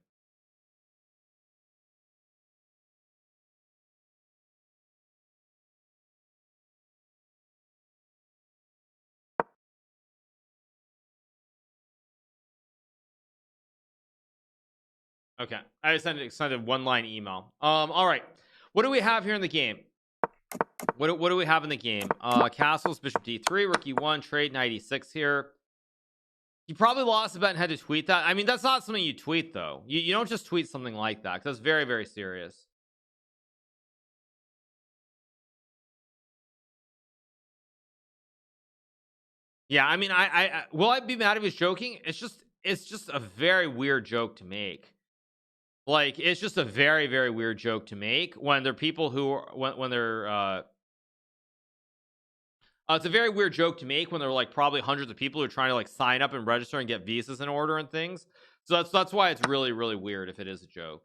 Okay, I just sent a one-line email. All right, what do we have here in the game? What do we have in the game? Castles, bishop d3, rook e1, trade 96 here. You probably lost a bet and had to tweet that. I mean, that's not something you tweet though. You don't just tweet something like that, because that's very, very serious. Yeah, I mean, I will I be mad if he's joking? It's just a very weird joke to make. Like, it's just a very, very weird joke to make when there are people who are, when they're it's a very weird joke to make when there are like probably hundreds of people who are trying to like sign up and register and get visas in order and things. So that's why it's really, really weird if it is a joke.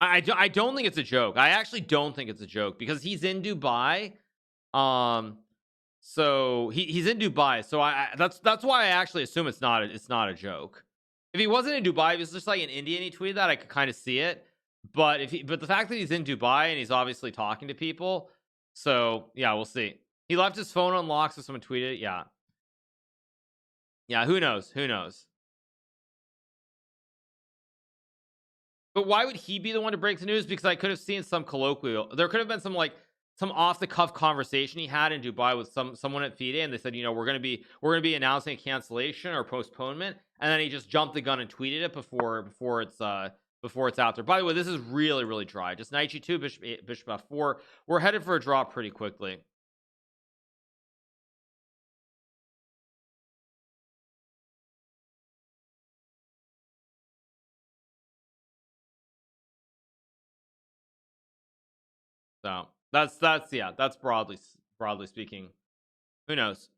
I don't think it's a joke. I actually don't think it's a joke because he's in Dubai. So he's in Dubai. So that's why I actually assume it's not a joke. If he wasn't in Dubai, if it's just like in India and he tweeted that, I could kind of see it. But but the fact that he's in Dubai and he's obviously talking to people, so yeah, we'll see. He left his phone unlocked, so someone tweeted it. Yeah, who knows? But why would he be the one to break the news? Because I could have seen some colloquial. There could have been some off the cuff conversation he had in Dubai with someone at FIDE, and they said, we're gonna be announcing a cancellation or postponement, and then he just jumped the gun and tweeted it before it's out there. By the way, this is really, really dry. Just knight g2, bishop f4. We're headed for a draw pretty quickly. So that's broadly speaking. Who knows?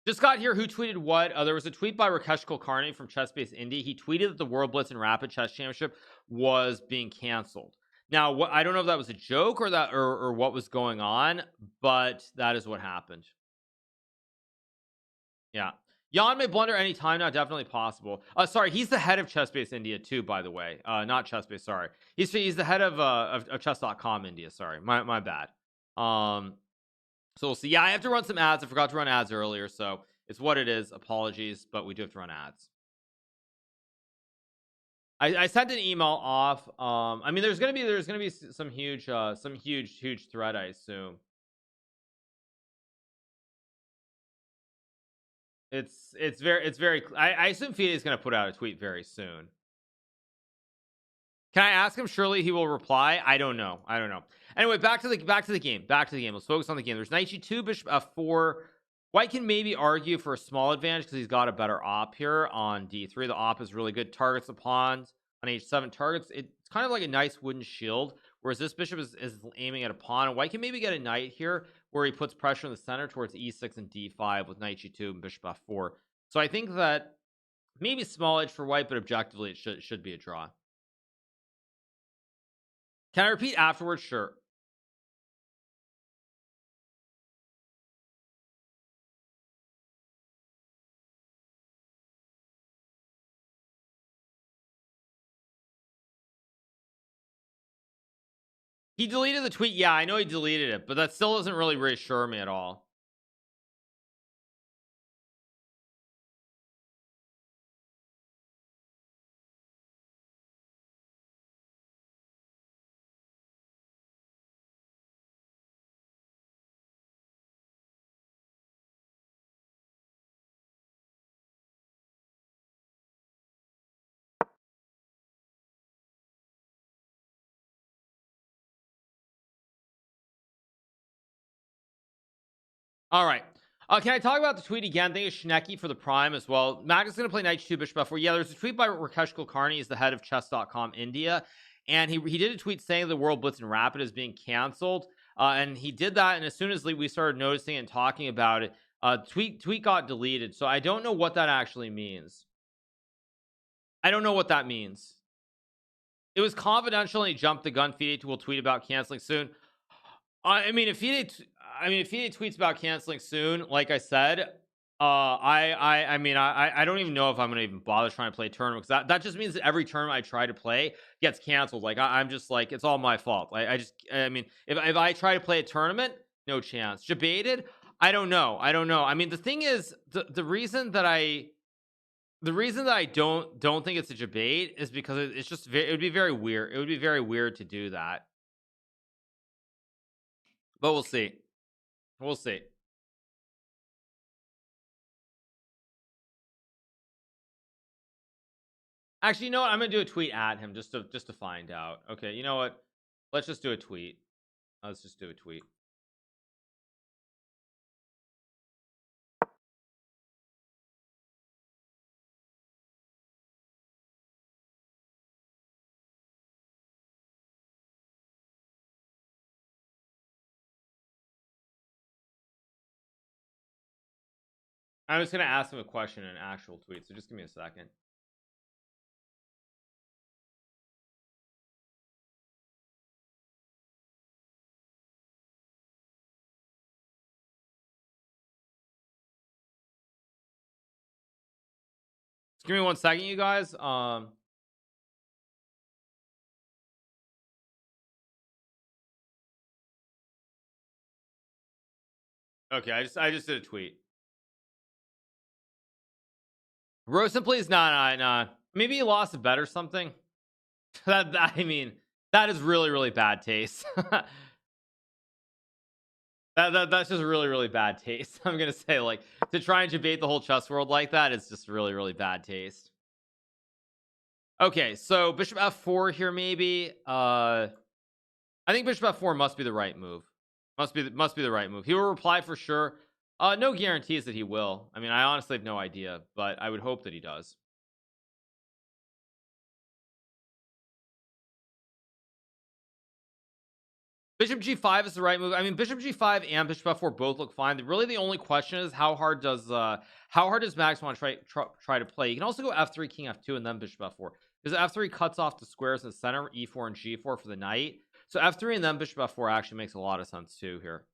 Just got here. Who tweeted what? There was a tweet by Rakesh Kulkarni from Chess-Based Indie. He tweeted that the World Blitz and Rapid Chess Championship was being canceled. Now, what I don't know if that was a joke or what was going on, but that is what happened. Yeah. Jan may blunder any time now, definitely possible. Sorry, he's the head of Chess-Based India too, by the way. Not Chess-Based, sorry. He's the head of chess.com India, sorry. My bad. So we'll see. Yeah, I have to run some ads. I forgot to run ads earlier, so it's what it is. Apologies, but we do have to run ads. I sent an email off. I mean, there's gonna be some huge thread, I assume. It's very I assume FIDE is gonna put out a tweet very soon. Can I ask him? Surely he will reply. I don't know. Anyway, back to the game. Let's focus on the game. There's knight g2, bishop f4. White can maybe argue for a small advantage because he's got a better op here on d3. The op is really good. Targets the pawns on h7. Targets. It's kind of like a nice wooden shield, whereas this bishop is aiming at a pawn. And white can maybe get a knight here where he puts pressure in the center towards e6 and d5 with knight g2 and bishop f4. So I think that maybe small edge for white, but objectively it should be a draw. Can I repeat afterwards? Sure. He deleted the tweet. Yeah, I know he deleted it, but that still doesn't really reassure me at all. All right. Can I talk about the tweet again? I think it's Schnecki for the prime as well. Magnus is going to play knight 2 bishop f4. Yeah, there's a tweet by Rakesh Kulkarni. He's the head of chess.com India. And he did a tweet saying the World Blitz and Rapid is being canceled. And he did that. And as soon as we started noticing and talking about it, tweet got deleted. So I don't know what that actually means. I don't know what that means. It was confidential and he jumped the gun. FIDE will tweet about canceling soon. I mean, if FIDE tweets about canceling soon, like I said, I mean, I don't even know if I'm gonna even bother trying to play a tournament, because that just means that every tournament I try to play gets canceled. Like I'm just like, it's all my fault. I mean, if I try to play a tournament, no chance. Debated, I don't know. I mean, the thing is, the reason that I don't think it's a debate is because it's just it would be very weird. It would be very weird to do that. But we'll see. We'll see. Actually, you know what? I'm gonna do a tweet at him just to find out. Okay, you know what? Let's just do a tweet. Let's just do a tweet. I was gonna ask him a question in an actual tweet, so just give me a second. Just give me 1 second, you guys. Okay, I just did a tweet. Rosen, please. Nah. Maybe he lost a bet or something. that I mean, that is really bad taste. That's just really bad taste. I'm gonna say, like, to try and debate the whole chess world like that is just really bad taste. Okay, so bishop f4 here, maybe. I think bishop f4 must be the right move. Must be the right move. He will reply for sure. No guarantees that he will. I mean, I honestly have no idea, but I would hope that he does. Bishop g5 is the right move. I mean, bishop g5 and bishop f4 both look fine. Really, the only question is how hard does Max want to try to play? You can also go f3, king f2, and then bishop f4, because f3 cuts off the squares in the center, e4 and g4 for the knight. So f3 and then bishop f4 actually makes a lot of sense too here.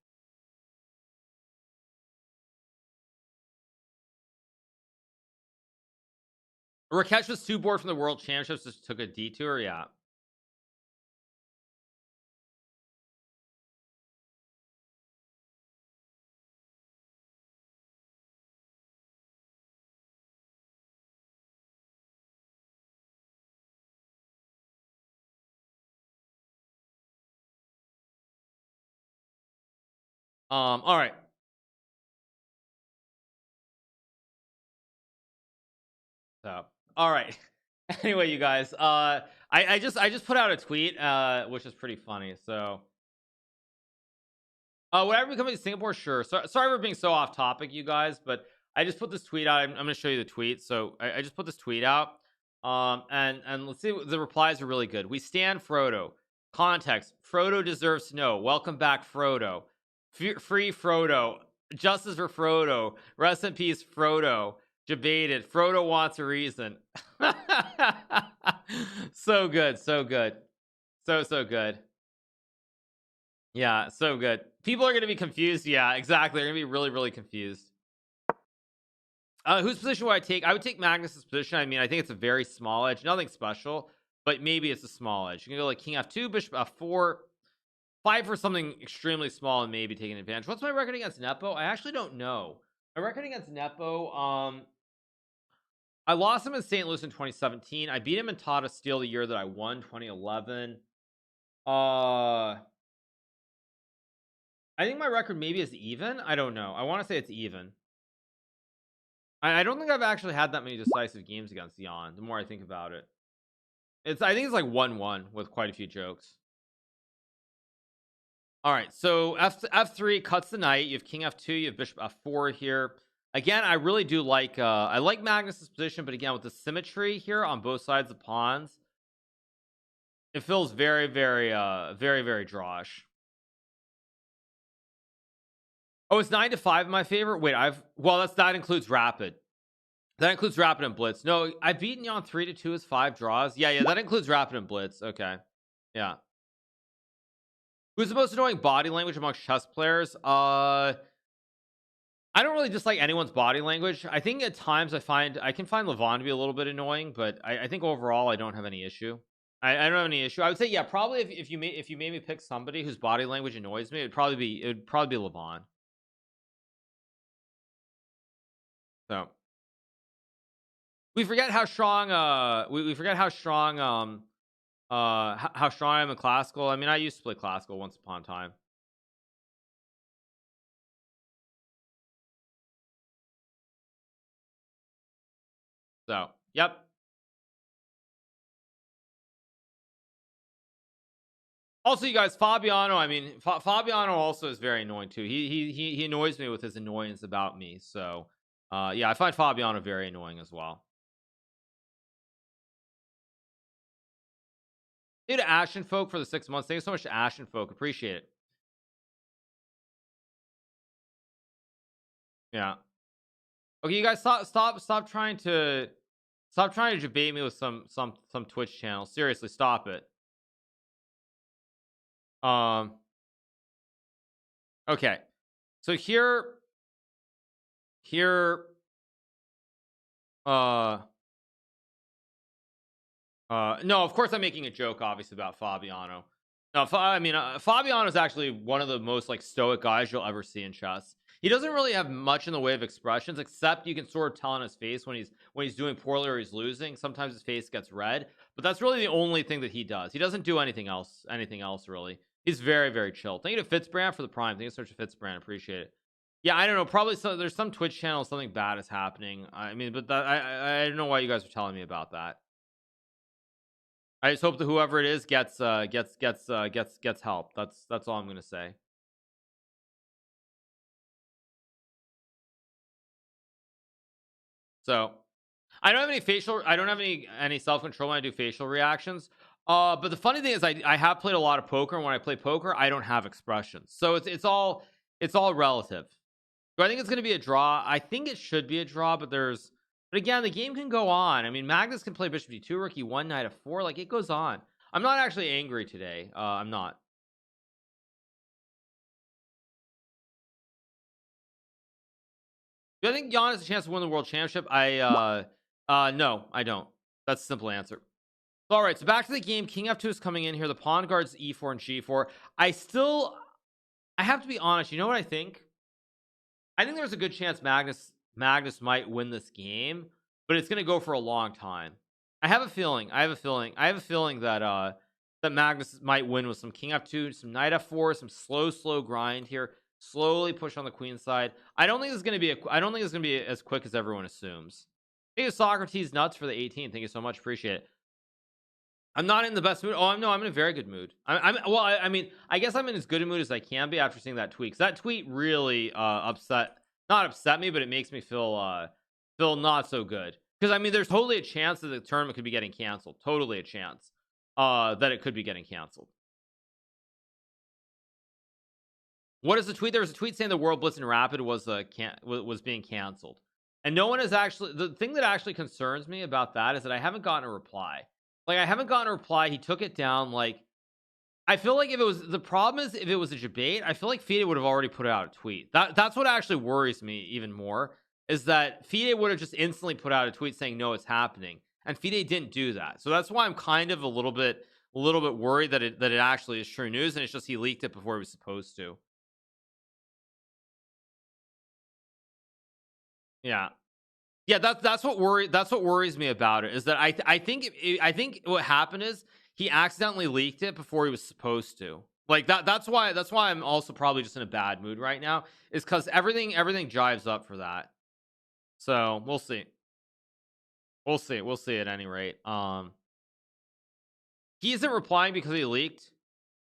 Rakesh was 2 board from the World Championships, just took a detour. Yeah. All right. So, all right. Anyway, you guys, I just put out a tweet, which is pretty funny. So, would I ever become to Singapore? Sure. Sorry for being so off topic, you guys, but I just put this tweet out. I'm gonna show you the tweet. So I just put this tweet out. And let's see. The replies are really good. We stand Frodo. Context: Frodo deserves to know. Welcome back, Frodo. Free Frodo. Justice for Frodo. Rest in peace, Frodo. Debated. Frodo wants a reason. So good. So good. So good. Yeah, so good. People are gonna be confused. Yeah, exactly. They're gonna be really confused. Whose position would I take? I would take Magnus's position. I mean, I think it's a very small edge, nothing special, but maybe it's a small edge. You can go like king f2, bishop f4, fight for something extremely small and maybe take an advantage. What's my record against Nepo? I actually don't know. My record against Nepo, I lost him in St. Louis in 2017. I beat him in Tata Steel the year that I won, 2011. I think my record maybe is even. I don't know. I want to say it's even. I don't think I've actually had that many decisive games against Jan. The more I think about it, I think it's like 1-1 with quite a few jokes. All right, so f3 cuts the knight. You have king f2. You have bishop f4 here. Again, I really do like I like Magnus's position, but again, with the symmetry here on both sides of pawns, it feels very drawish. Oh, it's 9-5 my favorite. Wait, that includes rapid. That includes rapid and blitz. No, I've beaten you on 3-2 as 5 draws. Yeah, that includes rapid and blitz. Okay. Yeah. Who's the most annoying body language amongst chess players? I don't really dislike anyone's body language. I think at times I can find Levon to be a little bit annoying, but I think overall I don't have any issue. I don't have any issue. I would say, yeah, probably if you made me pick somebody whose body language annoys me, it would probably be Levon. So we forget how strong we forget how strong how strong I am in classical. I mean, I used to play classical once upon a time. So yep. Also, you guys, Fabiano. I mean, Fabiano also is very annoying too. He annoys me with his annoyance about me. So, yeah, I find Fabiano very annoying as well. Thank you to Ashen Folk for the 6 months. Thank you so much to Ashen Folk. Appreciate it. Yeah. Okay, you guys, stop trying to debate me with some Twitch channel. Seriously, stop it. Um. Okay. So here, uh no, of course I'm making a joke, obviously, about Fabiano. No, I mean, Fabiano is actually one of the most like stoic guys you'll ever see in chess. He doesn't really have much in the way of expressions, except you can sort of tell on his face when he's doing poorly or he's losing. Sometimes his face gets red, but that's really the only thing that he does. He doesn't do anything else. Anything else really. He's very, very chill. Thank you to Fitzbrand for the prime. Thank you so much to Fitzbrand. Appreciate it. Yeah, I don't know. Probably there's some Twitch channel, something bad is happening. I mean, but I don't know why you guys are telling me about that. I just hope that whoever it is gets help. That's all I'm gonna say. So I don't have any self-control when I do facial reactions. But the funny thing is I have played a lot of poker, and when I play poker, I don't have expressions. So it's all relative. Do I think it's gonna be a draw? I think it should be a draw, but again, the game can go on. I mean, Magnus can play Bishop D2, Rook E1, Knight F4, like it goes on. I'm not actually angry today. I'm not. Do I think Giannis has a chance to win the world championship? No, I don't. That's the simple answer. All right, so back to the game. King F2 is coming in here. The pawn guards E4 and G4. I have to be honest. You know what I think? I think there's a good chance Magnus might win this game, but it's going to go for a long time. I have a feeling that that Magnus might win with some King F2, some Knight F4, some slow grind here. Slowly push on the queen side. I don't think it's going to be as quick as everyone assumes. Thank you, Socrates Nuts, for the 18. Thank you so much. Appreciate it. I'm not in the best mood. Oh, I'm in a very good mood. I mean, I guess I'm in as good a mood as I can be after seeing that tweet. 'Cause that tweet really not upset me, but it makes me feel not so good. Because I mean, there's totally a chance that the tournament could be getting canceled. Totally a chance that it could be getting canceled. What is the tweet? There was a tweet saying the World Blitz and Rapid was being canceled, and no one has actually. The thing that actually concerns me about that is that I haven't gotten a reply. Like, I haven't gotten a reply. He took it down. Like, I feel like if it was a debate, I feel like FIDE would have already put out a tweet. That's what actually worries me even more, is that FIDE would have just instantly put out a tweet saying no, it's happening, and FIDE didn't do that. So that's why I'm kind of a little bit worried that it actually is true news, and it's just he leaked it before he was supposed to. Yeah. Yeah, that's what worries me about it, is that I think what happened is he accidentally leaked it before he was supposed to. Like that's why I'm also probably just in a bad mood right now, is because everything jives up for that. So we'll see. We'll see at any rate. He isn't replying because he leaked.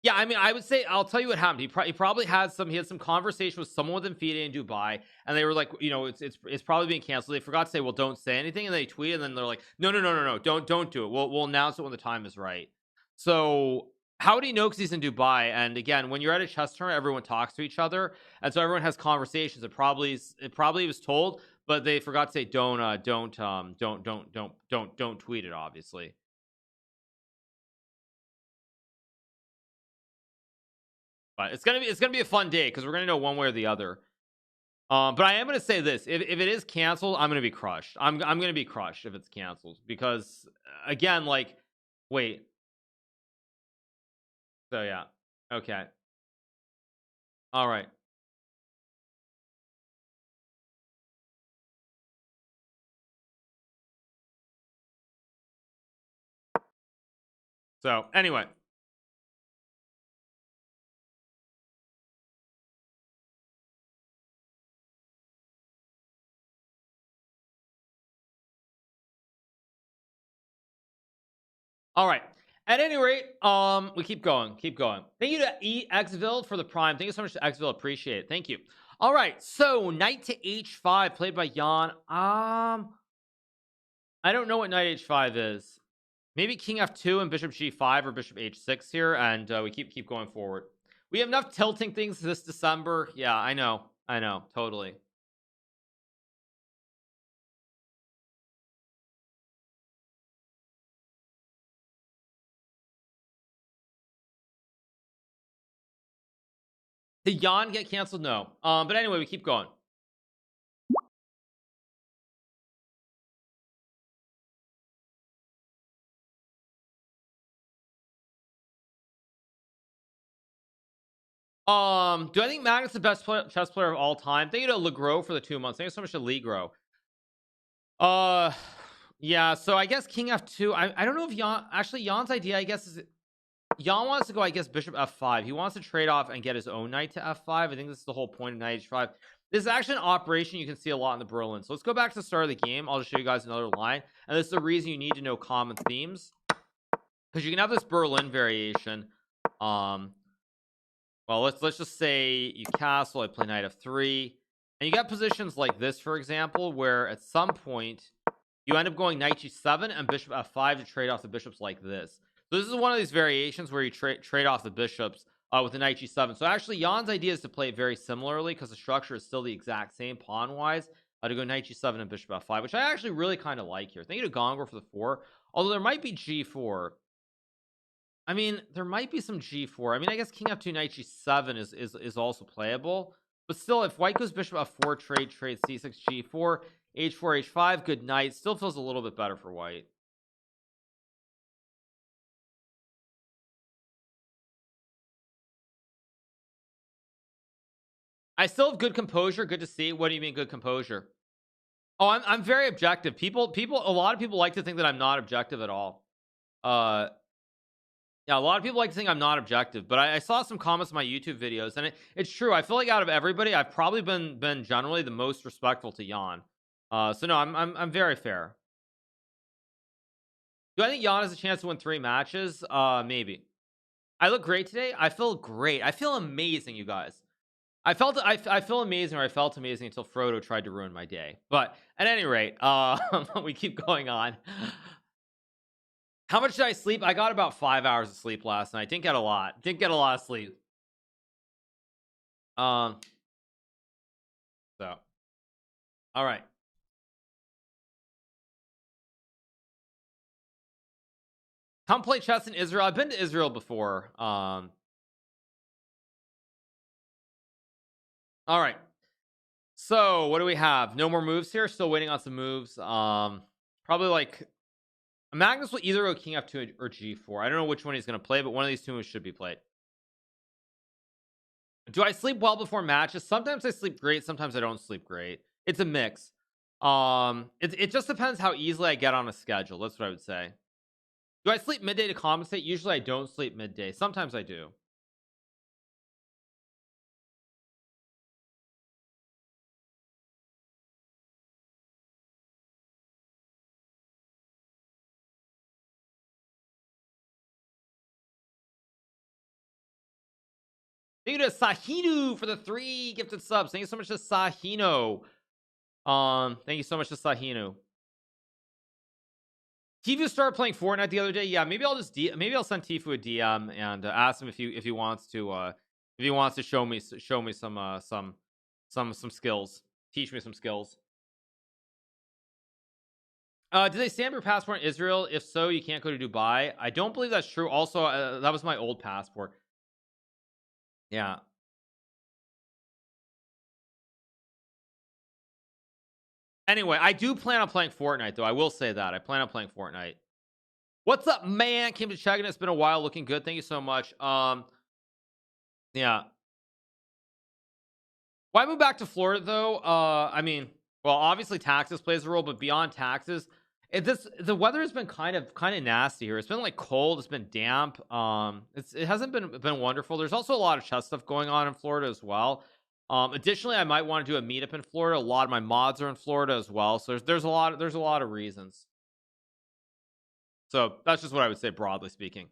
Yeah, I mean, I would say, I'll tell you what happened. He probably had some conversation with someone within FIDE in Dubai, and they were like, you know, it's probably being canceled. They forgot to say, well, don't say anything, and they tweeted, and then they're like, no, don't do it. We'll announce it when the time is right. So how would he know? Because he's in Dubai, and again, when you're at a chess tournament, everyone talks to each other, and so everyone has conversations. It probably was told, but they forgot to say, don't tweet it, obviously. But it's gonna be a fun day, because we're gonna know one way or the other. But I am gonna say this: if it is canceled, I'm gonna be crushed. I'm gonna be crushed if it's canceled, because again, like, wait. So yeah, okay, all right. So anyway, all right. At any rate, we keep going. Thank you to EXville for the prime. Thank you so much to EXville. Appreciate it. Thank you. All right. So knight to h5 played by Jan. I don't know what knight h5 is. Maybe king f2 and bishop g5 or bishop h6 here, and we keep going forward. We have enough tilting things this December. Yeah, I know, totally. Did Jan get canceled? No. But anyway, we keep going. Do I think Magnus is the best chess player of all time? Thank you to Legros for the 2 months. Thank you so much to Legros. Yeah, so I guess king f2. I don't know if Jan's idea, I guess, is Jan wants to go, I guess, bishop f5. He wants to trade off and get his own knight to f5. I think this is the whole point of knight h5. This is actually an operation you can see a lot in the Berlin. So let's go back to the start of the game. I'll just show you guys another line, and this is the reason you need to know common themes, because you can have this Berlin variation. Well, let's just say you castle, I play knight f3, and you got positions like this, for example, where at some point you end up going knight g7 and bishop f5 to trade off the bishops like this. So this is one of these variations where you trade off the bishops with the knight g7. So actually, Jan's idea is to play it very similarly, because the structure is still the exact same pawn-wise, to go knight g7 and bishop f5, which I actually really kind of like here. Thank you to Gongor for the 4. Although there might be g4. I mean, there might be some g4. I mean, I guess king f2 knight g7 is also playable, but still, if white goes bishop f4, trade c6 g4, h4 h5, good knight, still feels a little bit better for white. I still have good composure. Good to see. What do you mean good composure? Oh, I'm very objective. A lot of people like to think that I'm not objective at all. Yeah, a lot of people like to think I'm not objective, but I saw some comments on my YouTube videos, and it's true. I feel like out of everybody, I've probably been generally the most respectful to Jan. So no, I'm very fair. Do I think Jan has a chance to win 3 matches? Maybe. I look great today. I feel great. I feel amazing, you guys. I feel amazing, or I felt amazing until Frodo tried to ruin my day. But at any rate, we keep going on. How much did I sleep? I got about 5 hours of sleep last night. Didn't get a lot of sleep. So all right. Come play chess in Israel. I've been to Israel before. All right. So what do we have? No more moves here. Still waiting on some moves. Probably like Magnus will either go king f2 or g4. I don't know which one he's going to play, but one of these two moves should be played. Do I sleep well before matches? Sometimes I sleep great. Sometimes I don't sleep great. It's a mix. It just depends how easily I get on a schedule. That's what I would say. Do I sleep midday to compensate? Usually I don't sleep midday. Sometimes I do. Thank you to Sahino for the 3 gifted subs. Thank you so much to Sahino. Thank you so much to Sahino. Tifu started playing Fortnite the other day. Yeah, maybe I'll just maybe I'll send Tifu a DM and ask him if he wants to show me some skills, teach me some skills. Did they stamp your passport in Israel? If so, you can't go to Dubai. I don't believe that's true. Also, that was my old passport. Yeah. Anyway, I do plan on playing Fortnite, though. I will say that. I plan on playing Fortnite. What's up, man? Came to check in. It's been a while. Looking good. Thank you so much. Yeah. Why move back to Florida, though? I mean, well, obviously taxes plays a role, but beyond taxes, The weather has been kind of nasty here. It's been like cold, it's been damp. It hasn't been wonderful. There's also a lot of chess stuff going on in Florida as well. Additionally, I might want to do a meetup in Florida. A lot of my mods are in Florida as well, so there's a lot of reasons. So that's just what I would say, broadly speaking.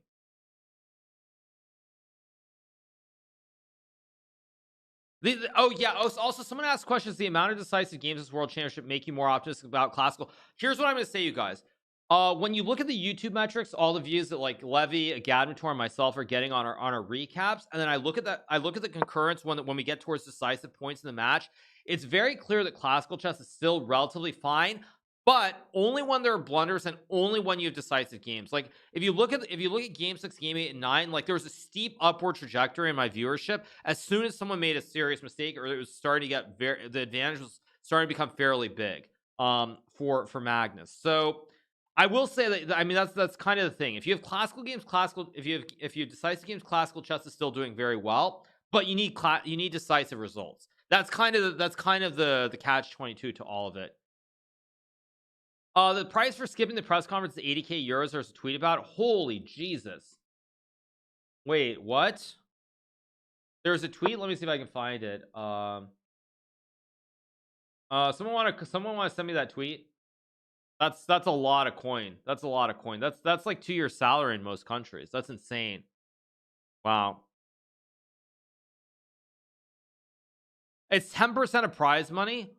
Oh yeah. Also, someone asked questions. The amount of decisive games this World Championship make you more optimistic about classical? Here's what I'm going to say, you guys. When you look at the YouTube metrics, all the views that like Levy, Gadmator, and myself are getting on our recaps, and then I look at the concurrence when we get towards decisive points in the match, it's very clear that classical chess is still relatively fine, but only when there are blunders and only when you have decisive games. Like if you look at game 6, game 8, and 9, like there was a steep upward trajectory in my viewership as soon as someone made a serious mistake, or it was starting to get the advantage was starting to become fairly big for Magnus. So I will say that, I mean, that's kind of the thing. If you have classical games, if you have decisive games, classical chess is still doing very well, but you need decisive results. That's kind of the catch-22 to all of it. The price for skipping the press conference is 80k euros. There's a tweet about it. Holy Jesus. Wait, what? There's a tweet. Let me see if I can find it. Someone want to send me that tweet? That's a lot of coin. That's a lot of coin. That's like 2 years salary in most countries. That's insane. Wow. It's 10% of prize money.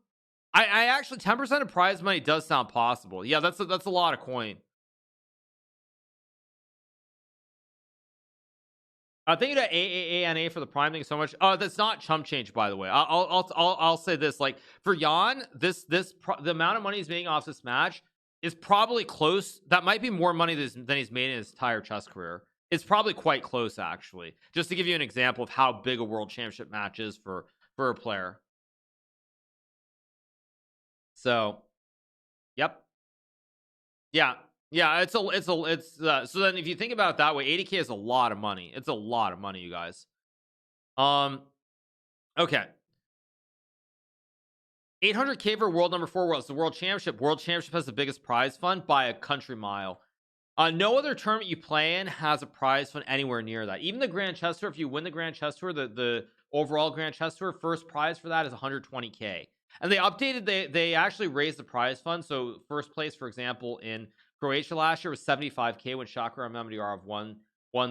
I actually, 10% of prize money does sound possible. Yeah, that's a lot of coin. Thank you to AAANA for the prime. Thank you so much. That's not chump change, by the way. I'll say this, like for Jan, the amount of money he's making off this match is probably close. That might be more money than he's made in his entire chess career. It's probably quite close, actually. Just to give you an example of how big a world championship match is for a player. So, yep, yeah. So then if you think about it that way, 80k is a lot of money. It's a lot of money, you guys. Okay. 800k for world number 4 worlds. The world championship. World championship has the biggest prize fund by a country mile. No other tournament you play in has a prize fund anywhere near that. Even the Grand Chess Tour, if you win the Grand Chess Tour, the overall Grand Chess Tour, first prize for that is 120k. And they actually raised the prize fund. So first place, for example, in Croatia last year was 75k when Shakar Mamedov won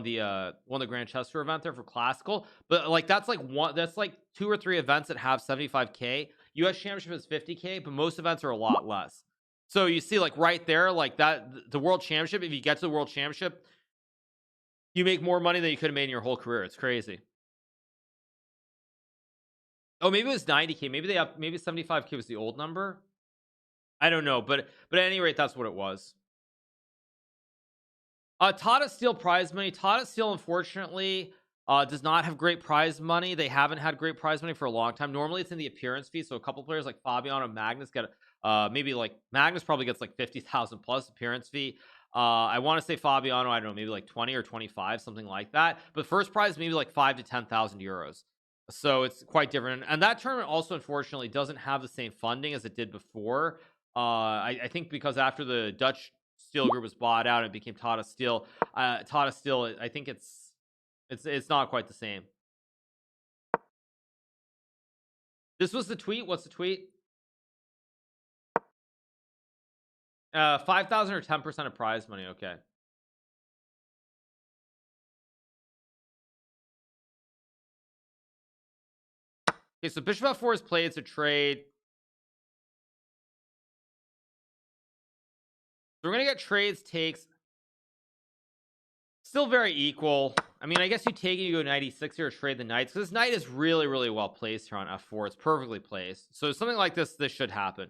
the Grand Chess Tour event there for classical. But like that's like 2 or 3 events that have 75k. US Championship is 50k, but most events are a lot less. So you see, like right there, like that, the World Championship, if you get to the World Championship, you make more money than you could have made in your whole career. It's crazy. Oh, maybe it was 90k. Maybe 75k was the old number. I don't know, but at any rate, that's what it was. Tata Steel prize money. Tata Steel, unfortunately, does not have great prize money. They haven't had great prize money for a long time. Normally, it's in the appearance fee. So a couple players like Fabiano and Magnus get maybe like Magnus probably gets like 50,000 plus appearance fee. I want to say Fabiano, I don't know, maybe like 20 or 25, something like that. But first prize maybe like 5 to 10,000 euros. So it's quite different. And that tournament also, unfortunately, doesn't have the same funding as it did before. I think because after the Dutch Steel Group was bought out and it became Tata Steel, I think it's not quite the same. This was the tweet. What's the tweet? 5,000 or 10% of prize money. Okay. Okay, so Bishop F4 is played. It's a trade. So we're gonna get trades, takes. Still very equal. I mean, I guess you take it, you go 96 here, trade the knights. Because this knight is really, really well placed here on F4. It's perfectly placed. So something like this should happen.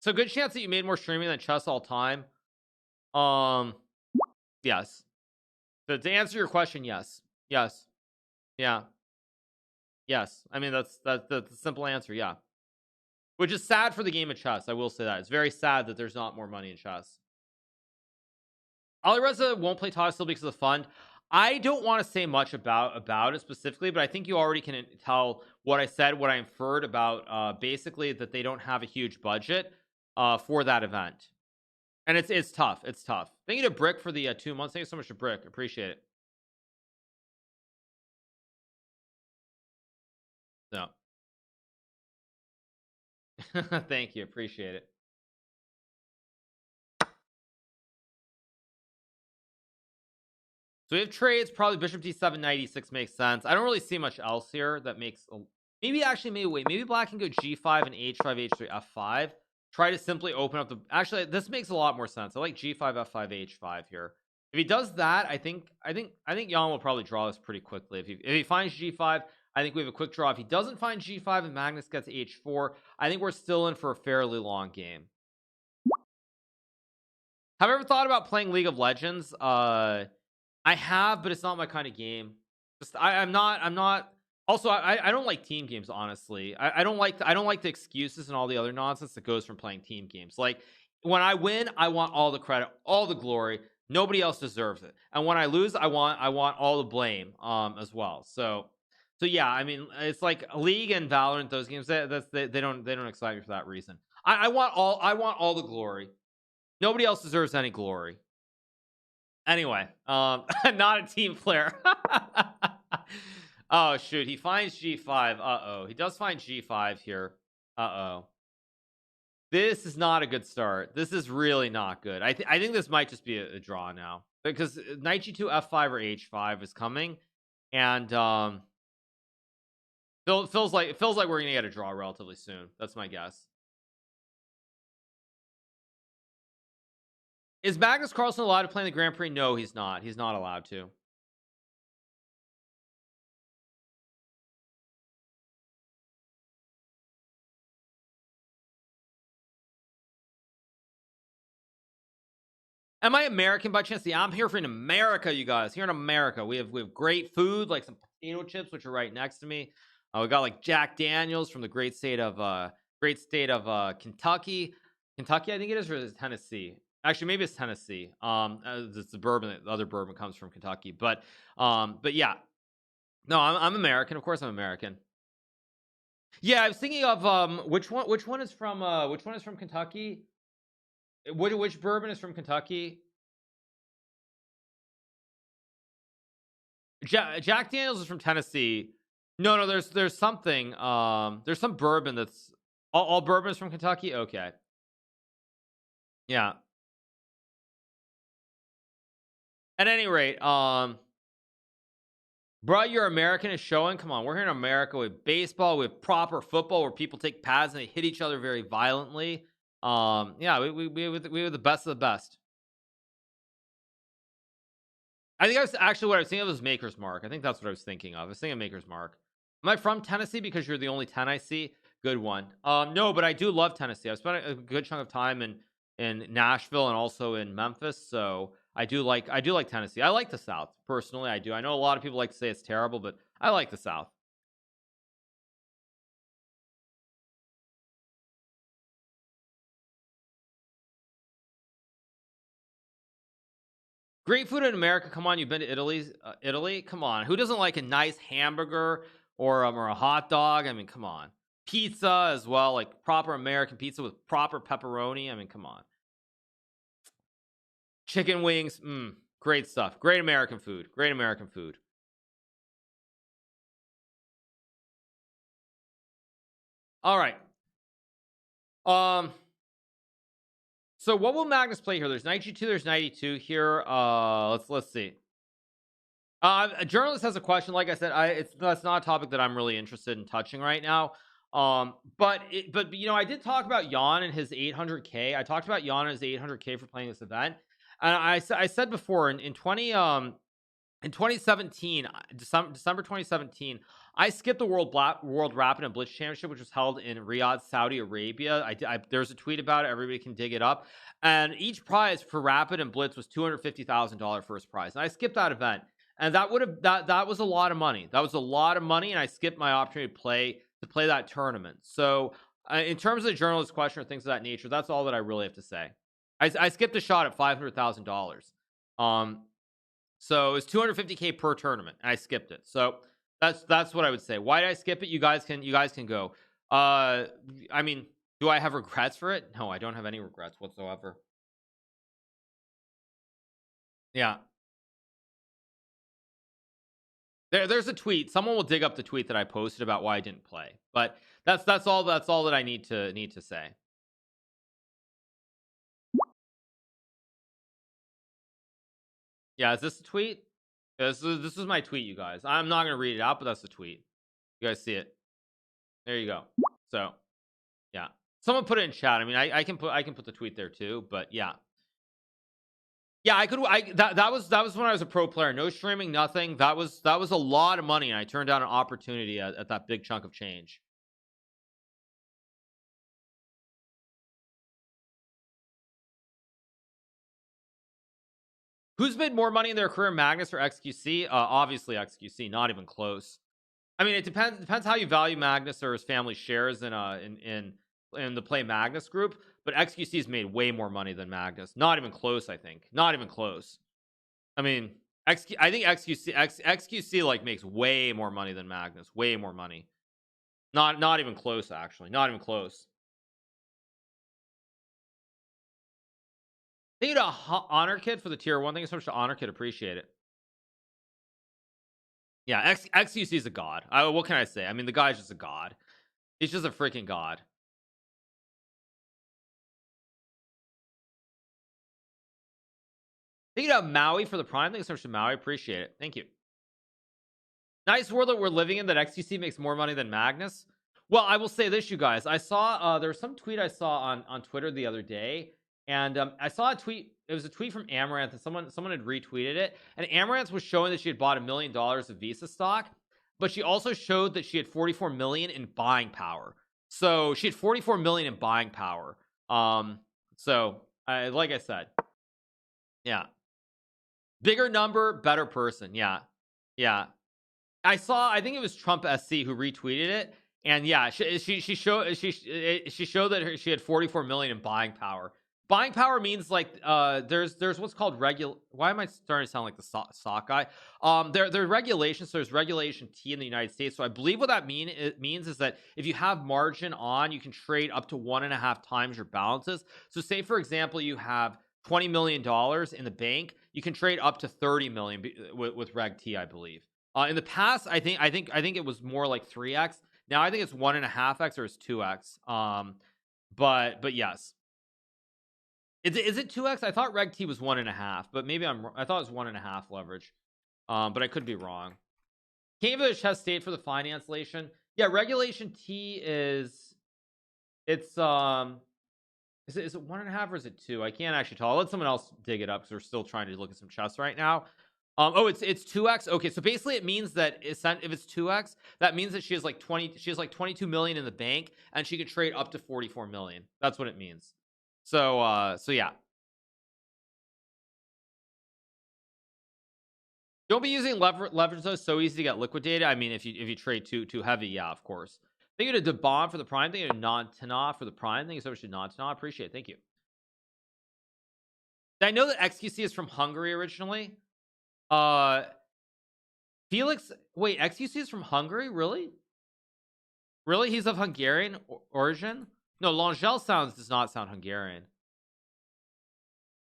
So good chance that you made more streaming than chess all time. Yes. So to answer your question, yes. Yes. Yeah. Yes. I mean, that's the simple answer. Yeah. Which is sad for the game of chess. I will say that. It's very sad that there's not more money in chess. Alireza won't play Tata Steel because of the fund. I don't want to say much about it specifically, but I think you already can tell what I said, what I inferred about basically that they don't have a huge budget for that event. And it's tough. It's tough. Thank you to Brick for the 2 months. Thank you so much to Brick. Appreciate it. No. Thank you. Appreciate it. So we have trades. Probably Bishop D7 96 makes sense. I don't really see much else here that makes maybe actually maybe Black can go G5 and H5 H3 F5. Try to simply open up the actually this makes a lot more sense. I like G5 F5 H5 here. If he does that, I think Jan will probably draw this pretty quickly. If he finds G5, I think we have a quick draw. If he doesn't find G5 and Magnus gets H4, I think we're still in for a fairly long game. Have I ever thought about playing League of Legends? I have, but it's not my kind of game. Just I'm not. Also, I don't like team games. Honestly, I don't like the excuses and all the other nonsense that goes from playing team games. Like when I win, I want all the credit, all the glory. Nobody else deserves it. And when I lose, I want all the blame as well. So yeah, I mean, it's like League and Valorant. Those games they don't excite me for that reason. I want all the glory. Nobody else deserves any glory. Anyway, not a team player. Oh shoot, he finds G5. Uh-oh, he does find G5 here. Uh-oh, this is not a good start. This is really not good. I think this might just be a draw now, because knight G2 F5 or H5 is coming, and feels like we're gonna get a draw relatively soon. That's my guess. Is Magnus Carlsen allowed to play in the Grand Prix? No, he's not. He's not allowed to. Am I American by chance? Yeah, I'm here for in America, you guys. Here in America, we have great food, like some potato chips, which are right next to me. We got like Jack Daniels from the great state of Kentucky. Kentucky, I think it is, or is it Tennessee? Actually, maybe it's Tennessee. It's the bourbon. The other bourbon comes from Kentucky, but yeah. No, I'm American. Of course, I'm American. Yeah, I was thinking of which one is from Kentucky? Which bourbon is from Kentucky? Jack Daniels is from Tennessee. No, there's something. There's some bourbon that's all bourbon is from Kentucky. Okay, yeah. At any rate, bro, your American is showing. Come on, we're here in America with baseball, with proper football, where people take pads and they hit each other very violently. Yeah, we were the best of the best. I think I was actually what I was thinking of was Maker's Mark. I think that's what I was thinking of. I was thinking of Maker's Mark. Am I from Tennessee? Because you're the only 10 I see. Good one. No, but I do love Tennessee. I've spent a good chunk of time in Nashville and also in Memphis, so I do like Tennessee. I like the South personally. I do. I know a lot of people like to say it's terrible, but I like the South. Great food in America. Come on, you've been to Italy. Italy, come on. Who doesn't like a nice hamburger or a hot dog? I mean, come on. Pizza as well, like proper American pizza with proper pepperoni. I mean, come on. Chicken wings, great stuff. Great American food. Great American food. All right. So what will Magnus play here? There's knight g2, there's knight e2 here. Let's see. A journalist has a question. Like I said, that's not a topic that I'm really interested in touching right now. But you know, I did talk about Jan and his 800k. I talked about Jan and his 800k for playing this event, and I said before in 2017, December 2017, I skipped the World Rapid and Blitz Championship, which was held in Riyadh, Saudi Arabia. There's a tweet about it. Everybody can dig it up. And each prize for Rapid and Blitz was $250,000 first prize. And I skipped that event. And that was a lot of money. That was a lot of money. And I skipped my opportunity to play that tournament. So in terms of the journalist question or things of that nature, that's all that I really have to say. I skipped a shot at $500,000. So it's 250K per tournament, and I skipped it. So that's what I would say. Why did I skip it? You guys can go. I mean, do I have regrets for it? No, I don't have any regrets whatsoever. Yeah. There's a tweet. Someone will dig up the tweet that I posted about why I didn't play. But that's all that I need to say. Yeah, is this a tweet? Yeah, this is my tweet, you guys. I'm not gonna read it out, but that's the tweet. You guys see it? There you go. So yeah. Someone put it in chat. I mean, I can put the tweet there too, but yeah. Yeah, I could. That was when I was a pro player. No streaming, nothing. That was a lot of money, and I turned down an opportunity at that big chunk of change. Who's made more money in their career, Magnus or XQC? Obviously XQC, not even close. I mean, it depends how you value Magnus or his family shares in the Play Magnus group, but XQC's made way more money than Magnus. Not even close, I think. Not even close. I mean, I think XQC like makes way more money than Magnus. Way more money. Not even close, actually. Not even close. Thank you to Honor Kid for the tier 1. Thank you so much to Honor Kid. Appreciate it. Yeah, XQC is a god. What can I say? I mean, the guy's just a god. He's just a freaking god. Thank you to Maui for the prime. Thank you so much to Maui. Appreciate it. Thank you. Nice world that we're living in that XQC makes more money than Magnus. Well, I will say this, you guys. I saw there was some tweet I saw on Twitter the other day, and I saw a tweet. It was a tweet from Amaranth, and someone had retweeted it. And Amaranth was showing that she had bought $1 million of Visa stock, but she also showed that she had 44 million in buying power. So she had 44 million in buying power. So like I said, yeah, bigger number, better person. Yeah, yeah. I think it was Trump SC who retweeted it, and yeah, she showed that she had 44 million in buying power. Buying power means like there's what's called why am I starting to sound like the sock guy? There are regulations. So there's regulation T in the United States. So I believe what that means is that if you have margin on, you can trade up to 1.5 times your balances. So say for example you have $20 million in the bank, you can trade up to 30 million with Reg T, I believe. In the past, I think it was more like 3x. Now I think it's 1.5x or it's 2x. But yes, is it 2x? I thought Reg T was 1.5, but maybe I thought it was 1.5 leverage. But I could be wrong. Cambridge has state for the financellation. Yeah, regulation T is it's is it 1.5 or is it 2? I can't actually tell. I'll let someone else dig it up because we're still trying to look at some chests right now. Oh, it's 2x. Okay, so basically it means that if it's 2x, that means that she has like 22 million in the bank, and she could trade up to 44 million. That's what it means. So yeah. Don't be using leverage though. So easy to get liquidated. I mean, if you trade too heavy, yeah, of course. Thank you to Debon for the prime. Thank you to Non-Tana for the prime. Thank you so much to Non-Tana. Appreciate it. Thank you. I know that XQC is from Hungary originally. Felix, wait, XQC is from Hungary? Really? Really? He's of Hungarian origin? No, Langell does not sound Hungarian.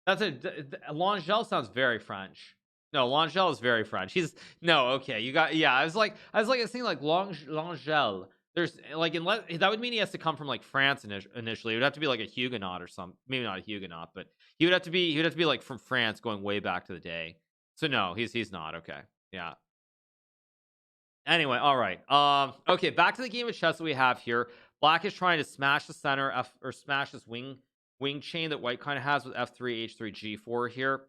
Langell sounds very French. No, Langell is very French. Okay, you got, yeah, I was like thinking like Langell. There's like, unless that would mean he has to come from like France initially. It would have to be like a Huguenot or something. Maybe not a Huguenot, but he would have to be like from France going way back to the day. So no, he's not. Okay. Yeah. Anyway, all right. Okay, back to the game of chess that we have here. Black is trying to smash the center or smash this wing chain that white kind of has with F3, H3, G4 here.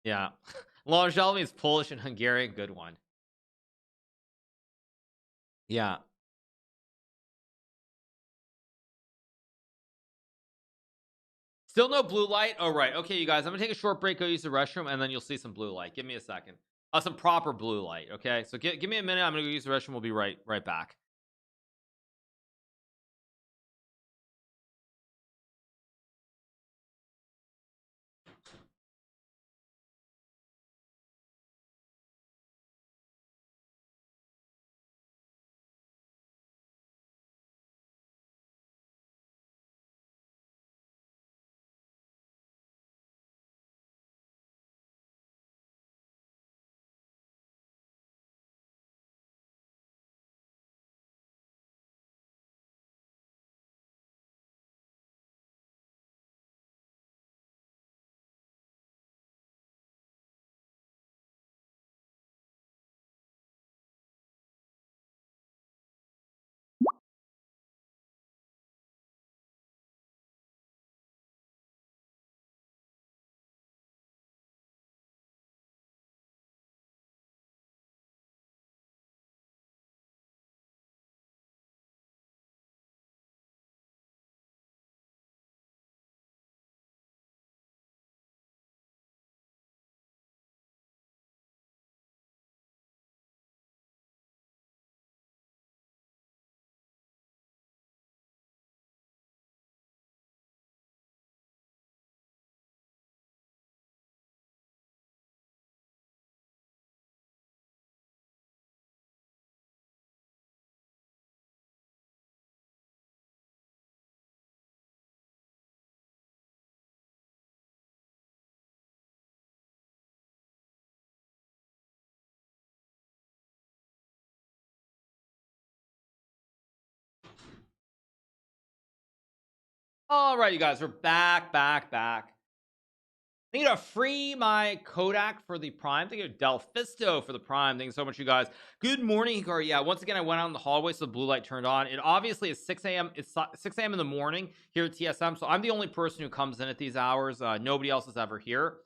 Yeah. Langell means Polish and Hungarian. Good one. Yeah. Still no blue light. Oh, right. Okay, you guys, I'm gonna take a short break, go use the restroom, and then you'll see some blue light. Give me a second. Some proper blue light. Okay, so give me a minute. I'm gonna go use the restroom. We'll be right back. All right, you guys, we're back. Thank you to Free My Kodak for the Prime. Thank you to Delfisto for the Prime. Thank you so much, you guys. Good morning, Hikaru. Yeah, once again, I went out in the hallway, so the blue light turned on. It obviously is 6 a.m. It's 6 a.m. in the morning here at TSM, so I'm the only person who comes in at these hours. Nobody else is ever here,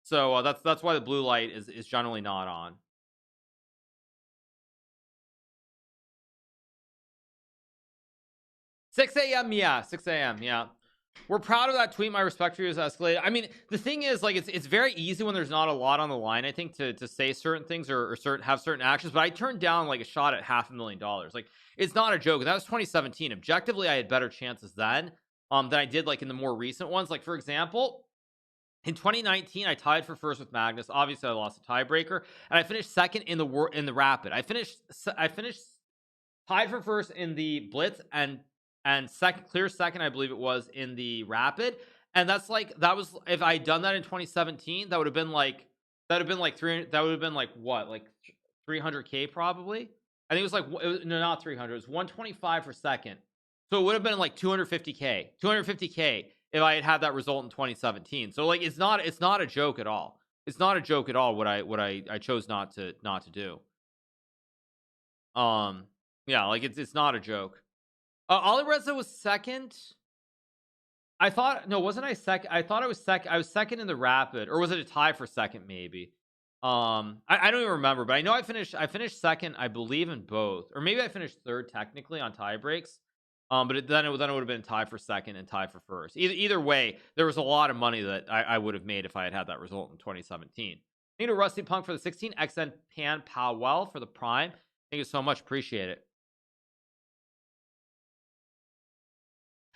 so that's why the blue light is generally not on. Six a.m. Yeah, 6 a.m. Yeah. We're proud of that tweet. My respect for you has escalated. I mean, the thing is, like, it's very easy when there's not a lot on the line, I think, to say certain things or have certain actions. But I turned down like a shot at $500,000. Like, it's not a joke. That was 2017. Objectively, I had better chances then than I did like in the more recent ones. Like, for example, in 2019, I tied for first with Magnus. Obviously, I lost a tiebreaker, and I finished second in the Rapid. I finished tied for first in the Blitz and clear second, I believe it was, in the Rapid. And that was, if I had done that in 2017, that would have been like 300. That would have been like what, like 300k probably. I think it was like, no, not 300. It was 125 for second. So it would have been like 250k if I had that result in 2017. So like, it's not a joke at all. It's not a joke at all what I chose not to do. Yeah, like it's not a joke. Ollie Reza was second. I thought, no, wasn't I second? I thought I was second. I was second in the Rapid, or was it a tie for second? Maybe. I don't even remember, but I know I finished second, I believe, in both, or maybe I finished third technically on tie breaks. But then it would have been tie for second and tie for first. Either way, there was a lot of money that I would have made if I had that result in 2017. Thank you to Rusty Punk for the 16, XN Pan Powell for the Prime. Thank you so much, appreciate it.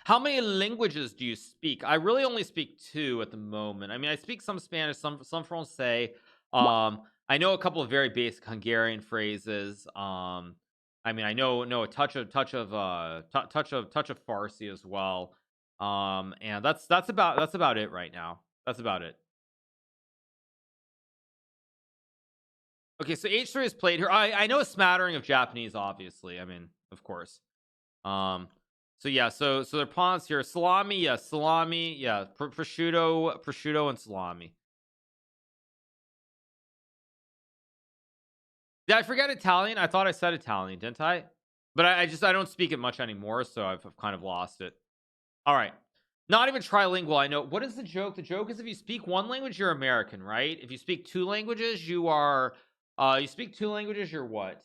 How many languages do you speak? I really only speak 2 at the moment. I mean, I speak some Spanish, some Francais. I know a couple of very basic Hungarian phrases. I mean, I know a touch of Farsi as well. And that's about it right now. That's about it. Okay, so H3 is played here. I know a smattering of Japanese, obviously. I mean, of course. So yeah, so their pawns here: salami, yeah, prosciutto, and salami. Did I forget Italian? I thought I said Italian, didn't I? But I don't speak it much anymore, so I've kind of lost it. All right, not even trilingual. I know. What is the joke? The joke is if you speak one language, you're American, right? If you speak 2 languages, you are. You speak 2 languages, you're what?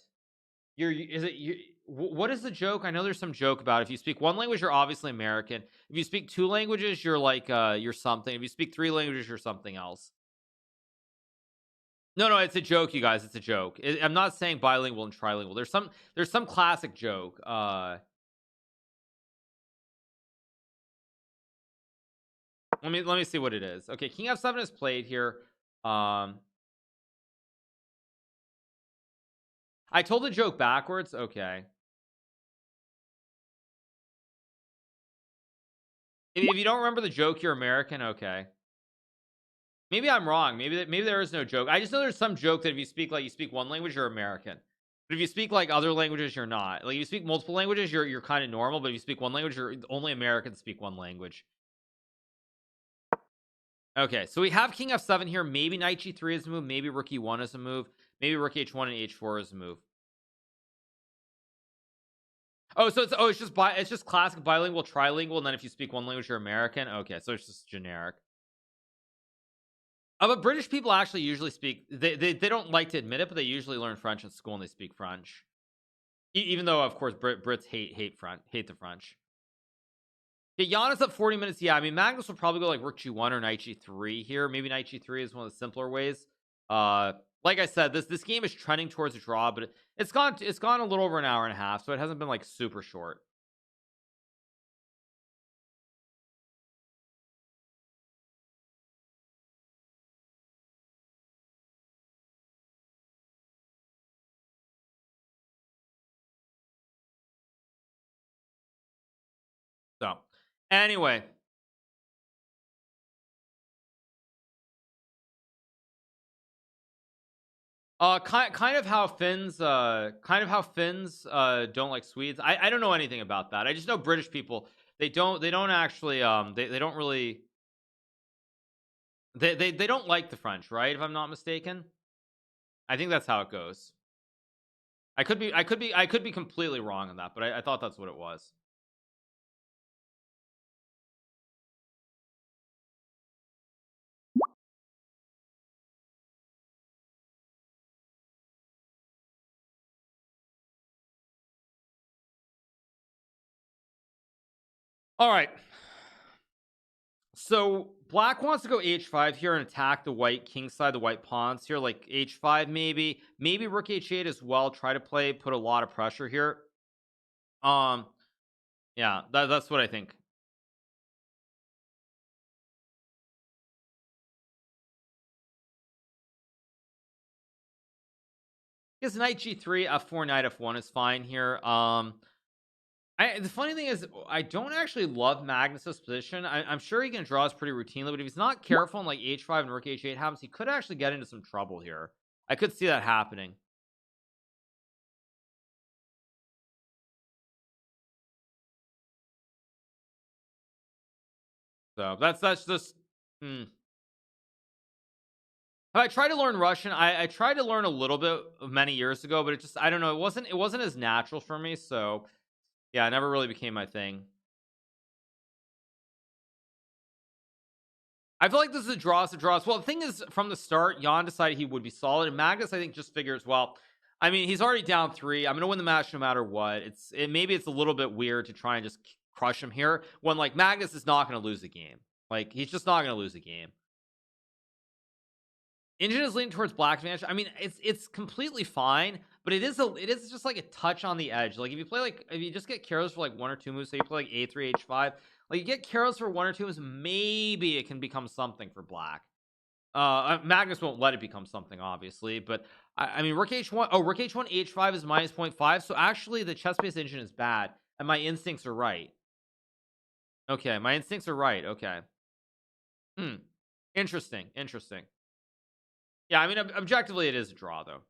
What is the joke? I know there's some joke about it. If you speak 1 language, you're obviously American. If you speak 2 languages, you're like you're something. If you speak 3 languages, you're something else. No, it's a joke, you guys. It's a joke. I'm not saying bilingual and trilingual. There's some classic joke. Let me see what it is. Okay, King F7 is played here. I told the joke backwards. Okay. If you don't remember the joke, you're American. Okay. Maybe I'm wrong. Maybe there is no joke. I just know there's some joke that if you speak 1 language, you're American. But if you speak like other languages, you're not. Like if you speak multiple languages, you're kind of normal. But if you speak 1 language, you're only Americans speak 1 language. Okay, so we have King F7 here. Maybe Knight G3 is a move. Maybe Rook E1 is a move. Maybe Rook H1 and H4 is a move. Oh, so it's just classic bilingual, trilingual, and then if you speak 1 language, you're American. Okay, so it's just generic. But British people actually usually speak. They don't like to admit it, but they usually learn French in school and they speak French. Even though, of course, Brits hate the French. Yeah, Jan is up 40 minutes. Yeah, I mean Magnus will probably go like Rook G1 or Knight G3 here. Maybe Knight G3 is one of the simpler ways. Like I said, this game is trending towards a draw, but it's gone a little over an hour and a half, so it hasn't been like super short. So, anyway, kind of how Finns don't like Swedes. I don't know anything about that. I just know British people, They don't actually they don't really they don't like the French, right? If I'm not mistaken. I think that's how it goes. I could be completely wrong on that, but I thought that's what it was. All right. So black wants to go h5 here and attack the white king side, the white pawns here, like h5 maybe rook h8 as well. Try to put a lot of pressure here. Yeah, that's what I think. Because knight g3, f4, knight f1 is fine here. The funny thing is, I don't actually love Magnus's position. I'm sure he can draw us pretty routinely, but if he's not careful and like h5 and rook h8 happens, he could actually get into some trouble here. I could see that happening. So that's just. I tried to learn Russian. I tried to learn a little bit many years ago, but it just, I don't know. It wasn't as natural for me. So yeah, it never really became my thing. I feel like this is a draw. It's a draw. Well, the thing is, from the start, Jan decided he would be solid, and Magnus, I think, just figures, well, I mean, he's already down 3. I'm gonna win the match no matter what. Maybe it's a little bit weird to try and just crush him here when like Magnus is not gonna lose the game. Like he's just not gonna lose the game. Engine is leaning towards black advantage. I mean, it's completely fine, but it is just like a touch on the edge. Like if you just get careless for like 1 or 2 moves, so you play like a3, h5, like you get careless for 1 or 2 moves, maybe it can become something for black. Magnus won't let it become something, obviously, but I mean, rook h1. Oh, rook h1, h5 is minus 0.5. So actually, the chess-based engine is bad, and my instincts are right. Okay, my instincts are right. Okay. Interesting. Yeah, I mean, objectively, it is a draw, though.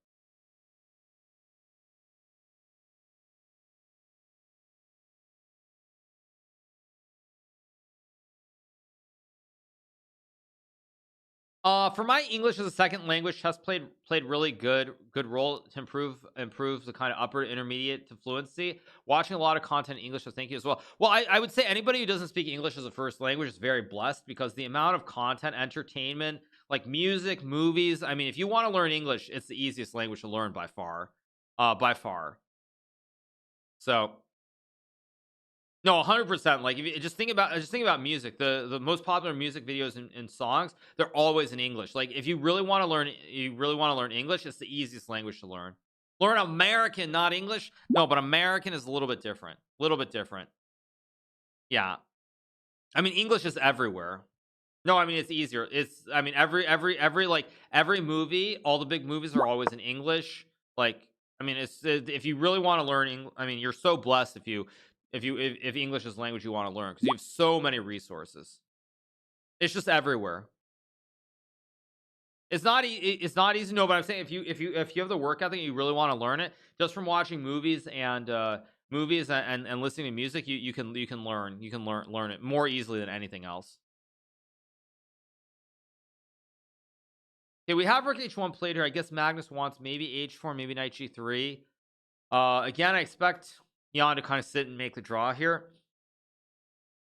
For my English as a second language, chess played really good role to improve the kind of upper intermediate to fluency. Watching a lot of content in English, so thank you as well. Well, I would say anybody who doesn't speak English as a first language is very blessed, because the amount of content, entertainment, like music, movies. I mean, if you want to learn English, it's the easiest language to learn by far, by far. So no, 100%. Like if you just think about music, the most popular music videos and songs, they're always in English. Like if you really want to learn English, it's the easiest language to learn. Learn American, not English. No, but American is a little bit different. A little bit different. Yeah. I mean, English is everywhere. No, I mean it's easier. I mean every movie, all the big movies are always in English. Like I mean, if you really want to learn I mean, you're so blessed if English is language you want to learn, because you have so many resources. It's just everywhere. It's not easy. No, but I'm saying if you have the work ethic, you really want to learn it, just from watching movies and listening to music, you can learn it more easily than anything else. Okay, we have rook h1 played here. I guess Magnus wants maybe h4, maybe knight g3. Again, I expect Jan to kind of sit and make the draw here.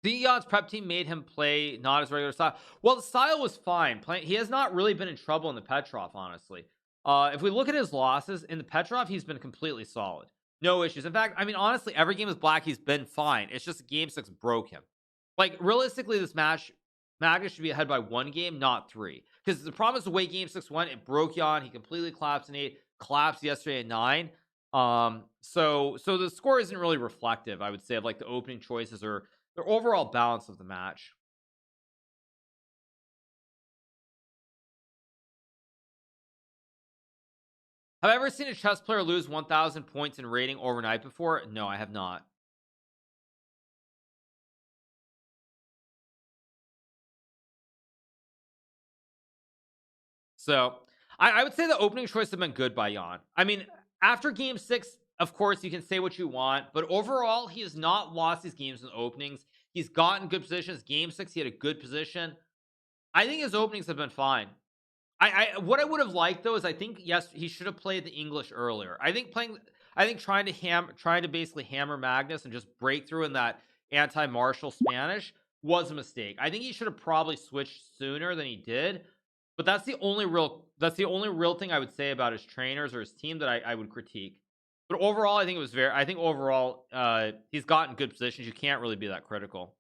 The Jan's prep team made him play not his regular style. Well, the style was fine. He has not really been in trouble in the Petrov, honestly. If we look at his losses in the Petrov, he's been completely solid. No issues. In fact, I mean, honestly, every game with black, he's been fine. It's just game 6 broke him. Like, realistically, this match, Magnus should be ahead by 1 game, not 3. Because the problem is the way game 6 went, it broke Jan. He completely collapsed in 8, collapsed yesterday at 9. So the score isn't really reflective, I would say, of like the opening choices or the overall balance of the match. Have I ever seen a chess player lose 1,000 points in rating overnight before? No, I have not. So I would say the opening choice have been good by Jan. I mean, after game 6, of course, you can say what you want, but overall, he has not lost these games in openings. He's gotten good positions. Game 6, he had a good position. I think his openings have been fine. What I would have liked though is I think yes, he should have played the English earlier. I think trying to basically hammer Magnus and just break through in that anti-martial Spanish was a mistake. I think he should have probably switched sooner than he did. But that's the only real thing I would say about his trainers or his team that I would critique. But overall, I think overall he's gotten good positions. You can't really be that critical.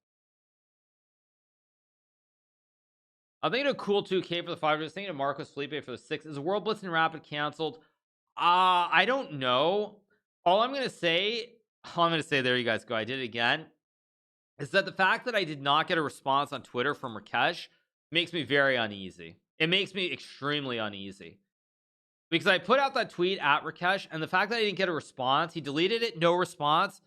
I'm thinking of cool 2K for the 5. I was thinking of Marcos Felipe for the 6. Is World Blitz and Rapid canceled? I don't know. All I'm gonna say, there you guys go. I did it again. Is that the fact that I did not get a response on Twitter from Rakesh makes me very uneasy. It makes me extremely uneasy. Because I put out that tweet at Rakesh, and the fact that I didn't get a response, he deleted it, no response,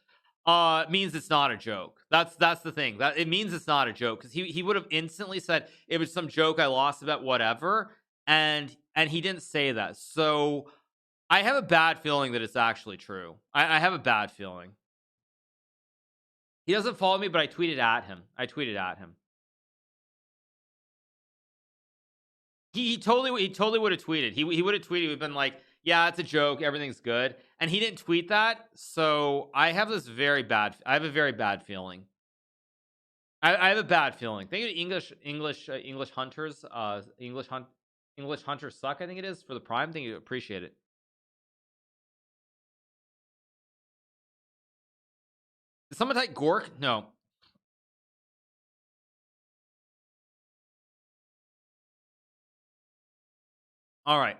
means it's not a joke. That's the thing. That it means it's not a joke, because he would have instantly said it was some joke, I lost a bet, whatever, and he didn't say that. So I have a bad feeling that it's actually true. I have a bad feeling. He doesn't follow me, but I tweeted at him. He totally would have tweeted. He would have tweeted. We've been like, yeah, it's a joke. Everything's good. And he didn't tweet that. So I have a very bad feeling. I have a bad feeling. Think of English hunters. English hunters suck. I think it is for the Prime. I think you appreciate it. Did someone type Gork? No. All right.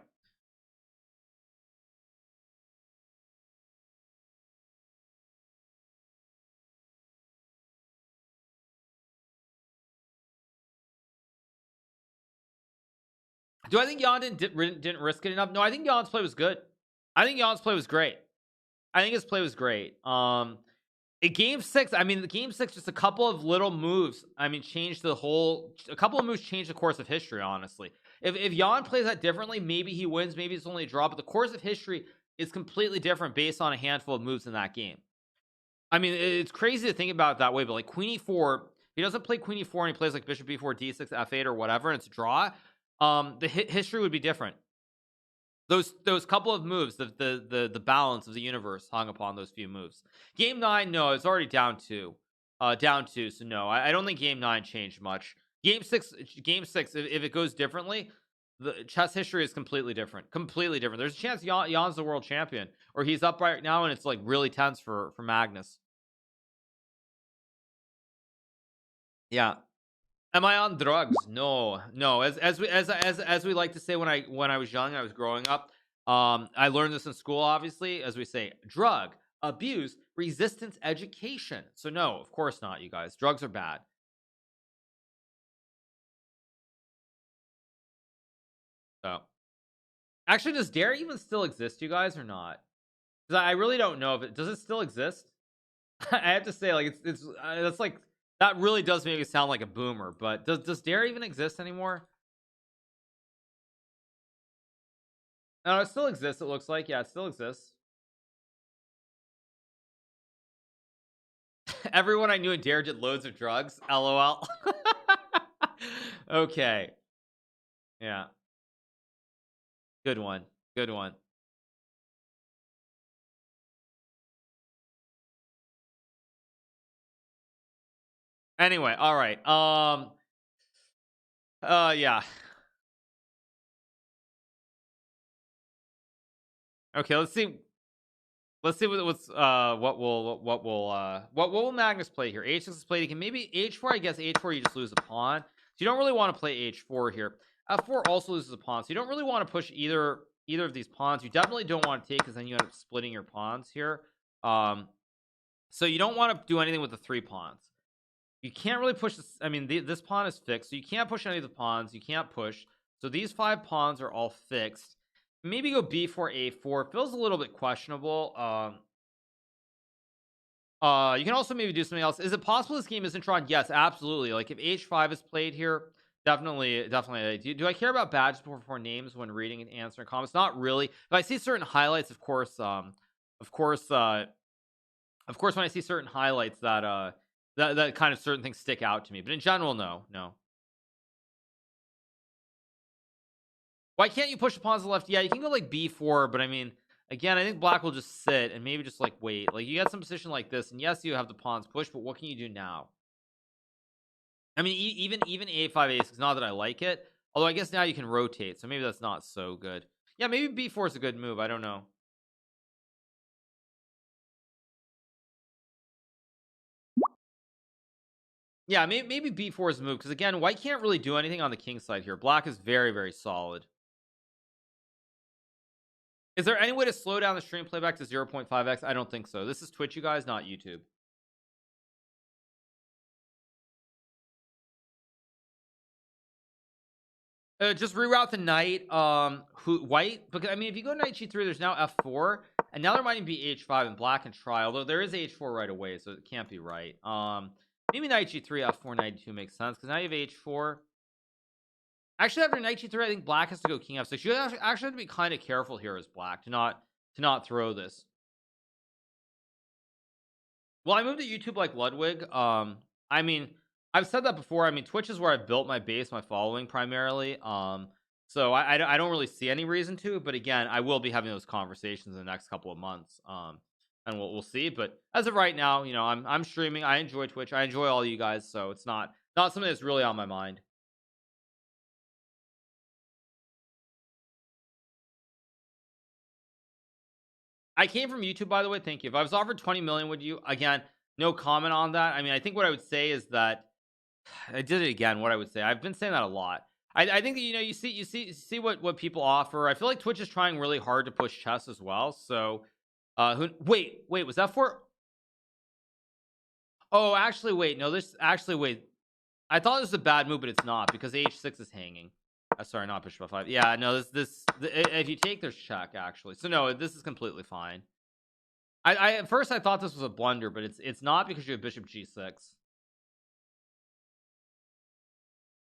Do I think Jan didn't risk it enough? No, I think Jan's play was good. I think Jan's play was great. I think his play was great. In game 6, I mean, the game 6, just a couple of little moves, I mean, a couple of moves changed the course of history, honestly. If Jan plays that differently, maybe he wins, maybe it's only a draw, but the course of history is completely different based on a handful of moves in that game. I mean, it's crazy to think about it that way, but like Queen E4, if he doesn't play Queen E4 and he plays like Bishop B4, D6, F8 or whatever, and it's a draw, the history would be different. Those couple of moves, the balance of the universe hung upon those few moves. Game 9, no, it's already down 2. So no, I don't think game 9 changed much. Game 6, if it goes differently, the chess history is completely different. There's a chance Jan's the world champion, or he's up right now and it's like really tense for Magnus. Yeah. Am I on drugs? No. As we like to say when I was young, I was growing up. I learned this in school, obviously, as we say, drug abuse resistance education. So no, of course not, you guys. Drugs are bad. So actually, does Dare even still exist, you guys, or not? Because I really don't know if it does. It still exist? I have to say, like, it's like, that really does make it sound like a boomer, but does Dare even exist anymore? No, it still exists, it looks like. Yeah, it still exists. Everyone I knew in Dare did loads of drugs. LOL. Okay. Yeah. Good one. Anyway, all right. Yeah. Okay, let's see what will Magnus play here. H6 is played. He can maybe H4. I guess H4 you just lose a pawn, so you don't really want to play H4 here. F4 also loses a pawn, so you don't really want to push either of these pawns. You definitely don't want to take, because then you end up splitting your pawns here. So you don't want to do anything with the 3 pawns. You can't really push this. I mean, this pawn is fixed, so you can't push any of the pawns. You can't push. So these 5 pawns are all fixed. Maybe go B4, A4. Feels a little bit questionable. You can also maybe do something else. Is it possible this game isn't drawn? Yes, absolutely. Like if H5 is played here, definitely. Do I care about badges before names when reading and answering comments? Not really. If I see certain highlights, of course, when I see certain highlights that that kind of certain things stick out to me, but in general, no. Why can't you push the pawns to the left? Yeah, you can go like b4, but I mean, again, I think black will just sit and maybe just like wait. Like, you got some position like this, and yes, you have the pawns push, but what can you do now? I mean, even a5 a6, not that I like it, although I guess now you can rotate, so maybe that's not so good. Yeah, maybe b4 is a good move. I don't know. Yeah, maybe b4 is a move, because again, white can't really do anything on the king side here. Black is very, very solid. Is there any way to slow down the stream playback to 0.5x? I don't think so. This is Twitch, you guys, not YouTube. Just reroute the knight. White, because I mean, if you go knight g3, there's now f4, and now there might even be h5, and black can try. Although there is h4 right away, so it can't be right. Maybe knight g3, f4, knight d2 makes sense, because now you have h4. Actually, after knight g3, I think black has to go king f6. You actually have to be kind of careful here as black to not throw this. Well, I moved to YouTube like Ludwig. I mean, I've said that before. I mean, Twitch is where I built my base, my following primarily. So I don't really see any reason to. But again, I will be having those conversations in the next couple of months. And we'll see. But as of right now, you know, I'm streaming. I enjoy Twitch. I enjoy all you guys. So it's not something that's really on my mind. I came from YouTube, by the way. Thank you. If I was offered 20 million, would you? Again, no comment on that. I mean, I think what I would say is that I did it again. What I would say, I've been saying that a lot. I think that, you know, you see what people offer. I feel like Twitch is trying really hard to push chess as well. So, wait, was that for? Oh, actually, wait. No, this actually wait. I thought this was a bad move, but it's not, because h6 is hanging. Sorry, not bishop f5. Yeah, no, if you take, there's check actually. So no, this is completely fine. I at first I thought this was a blunder, but it's not, because you have bishop g6.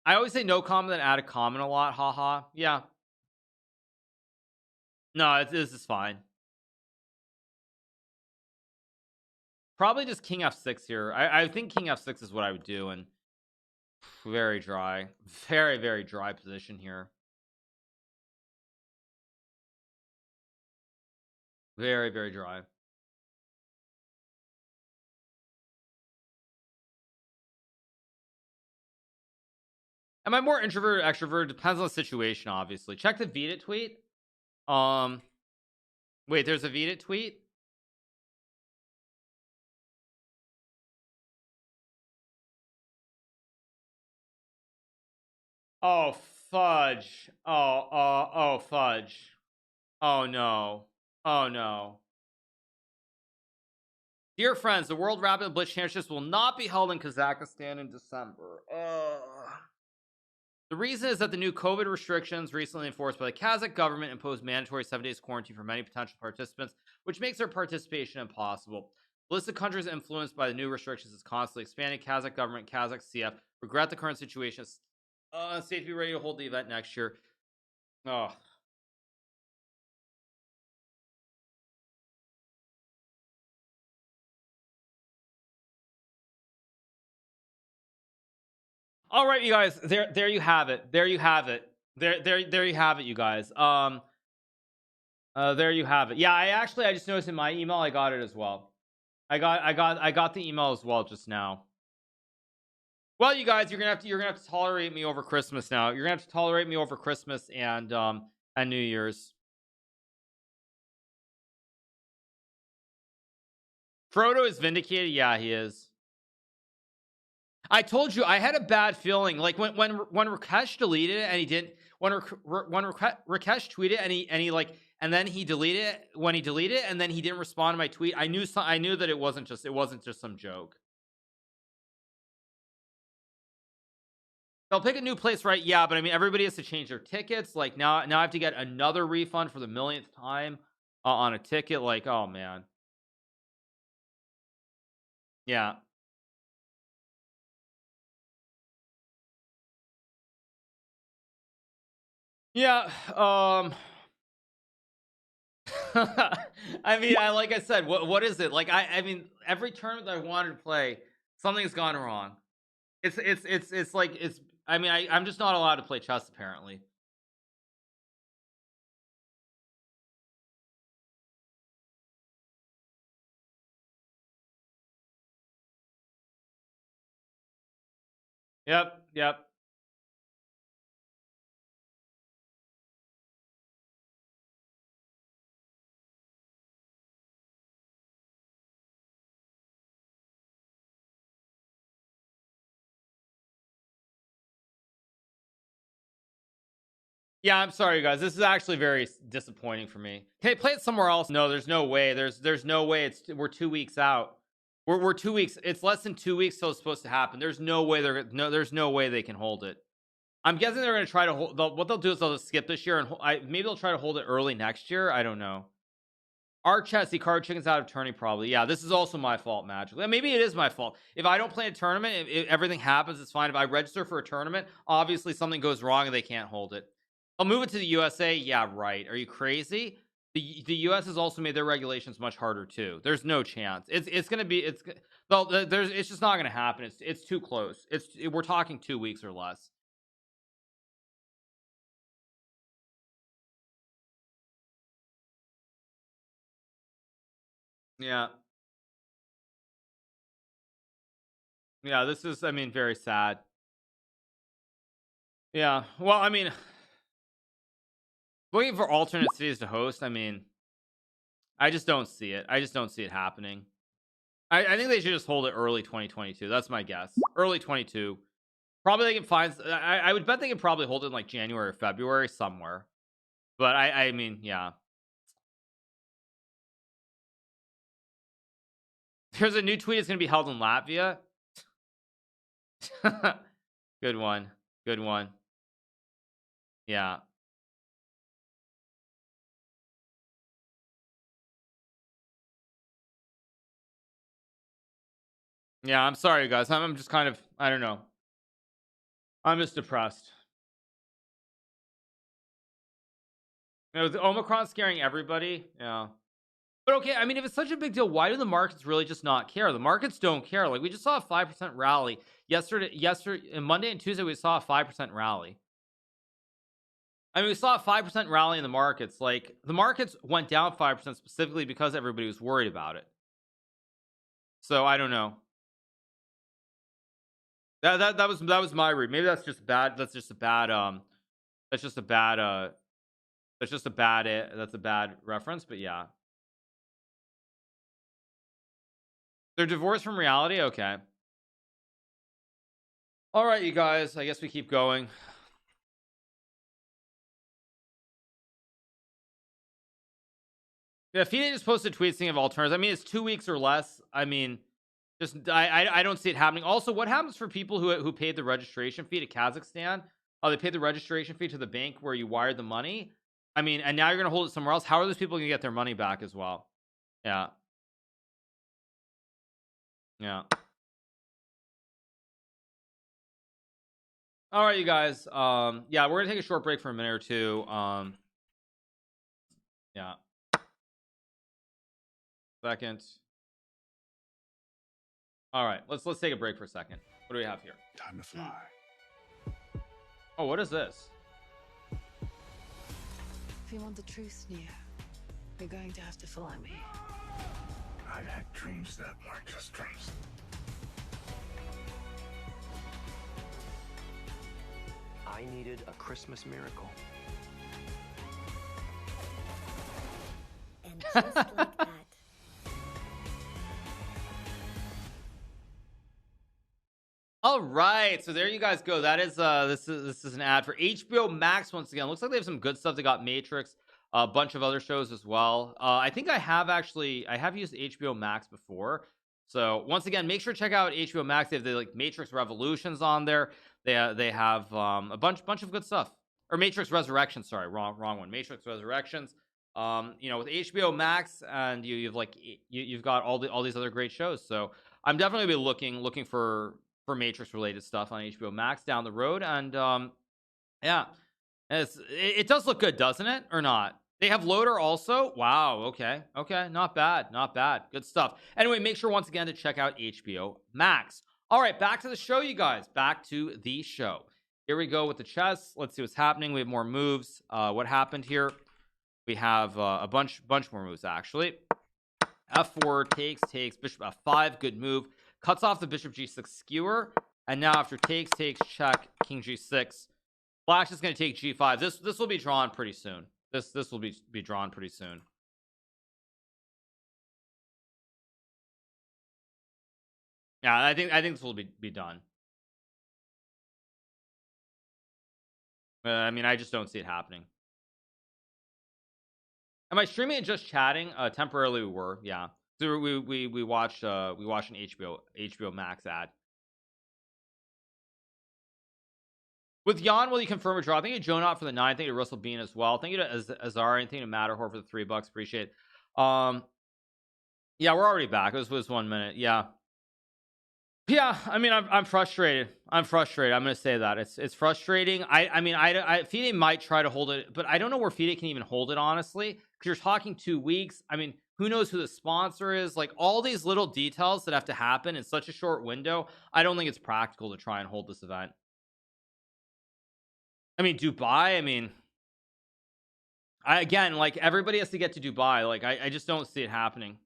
I always say no comment and add a comment a lot. Haha. Yeah. No, this is fine. Probably just king f6 here. I think king f6 is what I would do, and very dry, very, very dry position here. Very, very dry. Am I more introvert or extrovert? Depends on the situation, obviously. Check the Vita tweet. Wait, there's a Vita tweet. Oh fudge. Oh fudge. Oh no. Oh no. Dear friends, the World Rapid Blitz Championships will not be held in Kazakhstan in December. The reason is that the new COVID restrictions recently enforced by the Kazakh government imposed mandatory 7 days quarantine for many potential participants, which makes their participation impossible. The list of countries influenced by the new restrictions is constantly expanding. Kazakh government, Kazakh CF regret the current situation. State to be ready to hold the event next year. Oh. All right, you guys. There you have it. There you have it. There you have it, you guys. There you have it. Yeah, I just noticed in my email I got it as well. I got the email as well just now. Well, you guys, you're gonna have to tolerate me over Christmas now. You're gonna have to tolerate me over Christmas and New Year's. Frodo is vindicated. Yeah, he is. I told you I had a bad feeling. Like when Rakesh deleted it and he didn't. When Rakesh tweeted and then he deleted it. When he deleted it and then he didn't respond to my tweet, I knew that it wasn't just some joke. They'll pick a new place, right? Yeah, but I mean, everybody has to change their tickets. Like now I have to get another refund for the millionth time on a ticket. Like, oh man. Yeah. Yeah. I mean, like I said, what is it? Like I mean, every tournament that I wanted to play, Something's gone wrong. It's like I mean, I'm just not allowed to play chess apparently. Yep. Yeah, I'm sorry, guys. This is actually very disappointing for me. Can I play it somewhere else? No, there's no way. There's no way. We're 2 weeks out. We're 2 weeks. It's less than 2 weeks till it's supposed to happen. There's no way there's no way they can hold it. I'm guessing they're going to try to hold. What they'll do is they'll just skip this year and maybe they'll try to hold it early next year. I don't know. Our chess, Hikaru chicken's out of tourney probably. Yeah, this is also my fault magically. Maybe it is my fault. If I don't play a tournament, if everything happens, it's fine. If I register for a tournament, obviously something goes wrong and they can't hold it. I'll move it to the USA. Yeah, right. Are you crazy? The US has also made their regulations much harder too. There's no chance. It's gonna be it's just not gonna happen. It's too close. We're talking 2 weeks or less. Yeah. Yeah, this is, I mean, very sad. Yeah. Well, I mean, looking for alternate cities to host, I mean, I just don't see it. I just don't see it happening. I think they should just hold it early 2022. That's my guess. Early 22. Probably they can find. I would bet they can probably hold it in like January or February somewhere. But I mean, yeah. There's a new tweet. It's going to be held in Latvia. Good one. Good one. Yeah. Yeah. I'm sorry, guys. I'm just kind of. I don't know. I'm just depressed. You know, the Omicron scaring everybody. Yeah. But okay, I mean, if it's such a big deal, why do the markets really just not care? The markets don't care. Like we just saw a 5% rally yesterday, and Monday and Tuesday we saw a 5% rally. I mean, we saw a 5% rally in the markets. Like the markets went down 5% specifically because everybody was worried about it. So I don't know. That was my read. Maybe that's just bad. That's just a bad that's just a bad that's a bad reference. But yeah, they're divorced from reality. Okay. All right, you guys. I guess we keep going. Yeah, FIDE just posted tweets saying of alternatives. I mean, it's 2 weeks or less. I mean, just I don't see it happening. Also, what happens for people who paid the registration fee to Kazakhstan? Oh, they paid the registration fee to the bank where you wired the money. I mean, and now you're gonna hold it somewhere else. How are those people gonna get their money back as well? Yeah. Yeah. All right, you guys. Yeah, we're gonna take a short break for a minute or two. Yeah. Second. All right, let's take a break for a second. What do we have here? Time to fly. Oh, what is this? If you want the truth, Neo, you're going to have to follow me. I've had dreams that weren't just dreams. I needed a Christmas miracle. And just like that. All right, so there you guys go. That is this is an ad for HBO Max once again. Looks like they have some good stuff. They got Matrix, a bunch of other shows as well. I think I have used HBO Max before. So once again, make sure to check out HBO Max. They have the like Matrix Revolutions on there. They have a bunch of good stuff. Or Matrix Resurrections. Sorry, wrong one. Matrix Resurrections. You know, with HBO Max, and you've got all these other great shows. So I'm definitely be looking for Matrix related stuff on HBO Max down the road. And yeah, it does look good, doesn't it? Or not? They have Loader also. Wow. Okay. Not bad. Good stuff. Anyway, make sure once again to check out HBO Max. All right, back to the show, you guys. Back to the show. Here we go with the chess. Let's see what's happening. We have more moves. What happened here? We have a bunch more moves actually. F4 takes bishop F5, good move. Cuts off the bishop G6 skewer, and now after takes check, king G6. Black's just going to take G5. This will be drawn pretty soon. This will be drawn pretty soon. Yeah, I think this will be done. I mean, I just don't see it happening. Am I streaming and just chatting? Temporarily we were, yeah. So we watched an HBO Max ad. With Jan, will you confirm a draw? Thank you, Jonah, for the 9. Thank you to Russell Bean as well. Thank you to Azar. Anything to Matterhorn for the $3. Appreciate it. Yeah, we're already back. It was 1 minute. Yeah. I mean, I'm frustrated. I'm gonna say that it's frustrating. I mean, FIDE might try to hold it, but I don't know where FIDE can even hold it, honestly, because you're talking 2 weeks. I mean, who knows who the sponsor is? Like, all these little details that have to happen in such a short window. I don't think it's practical to try and hold this event. I mean, Dubai, I mean, again, like, everybody has to get to Dubai. Like, I just don't see it happening.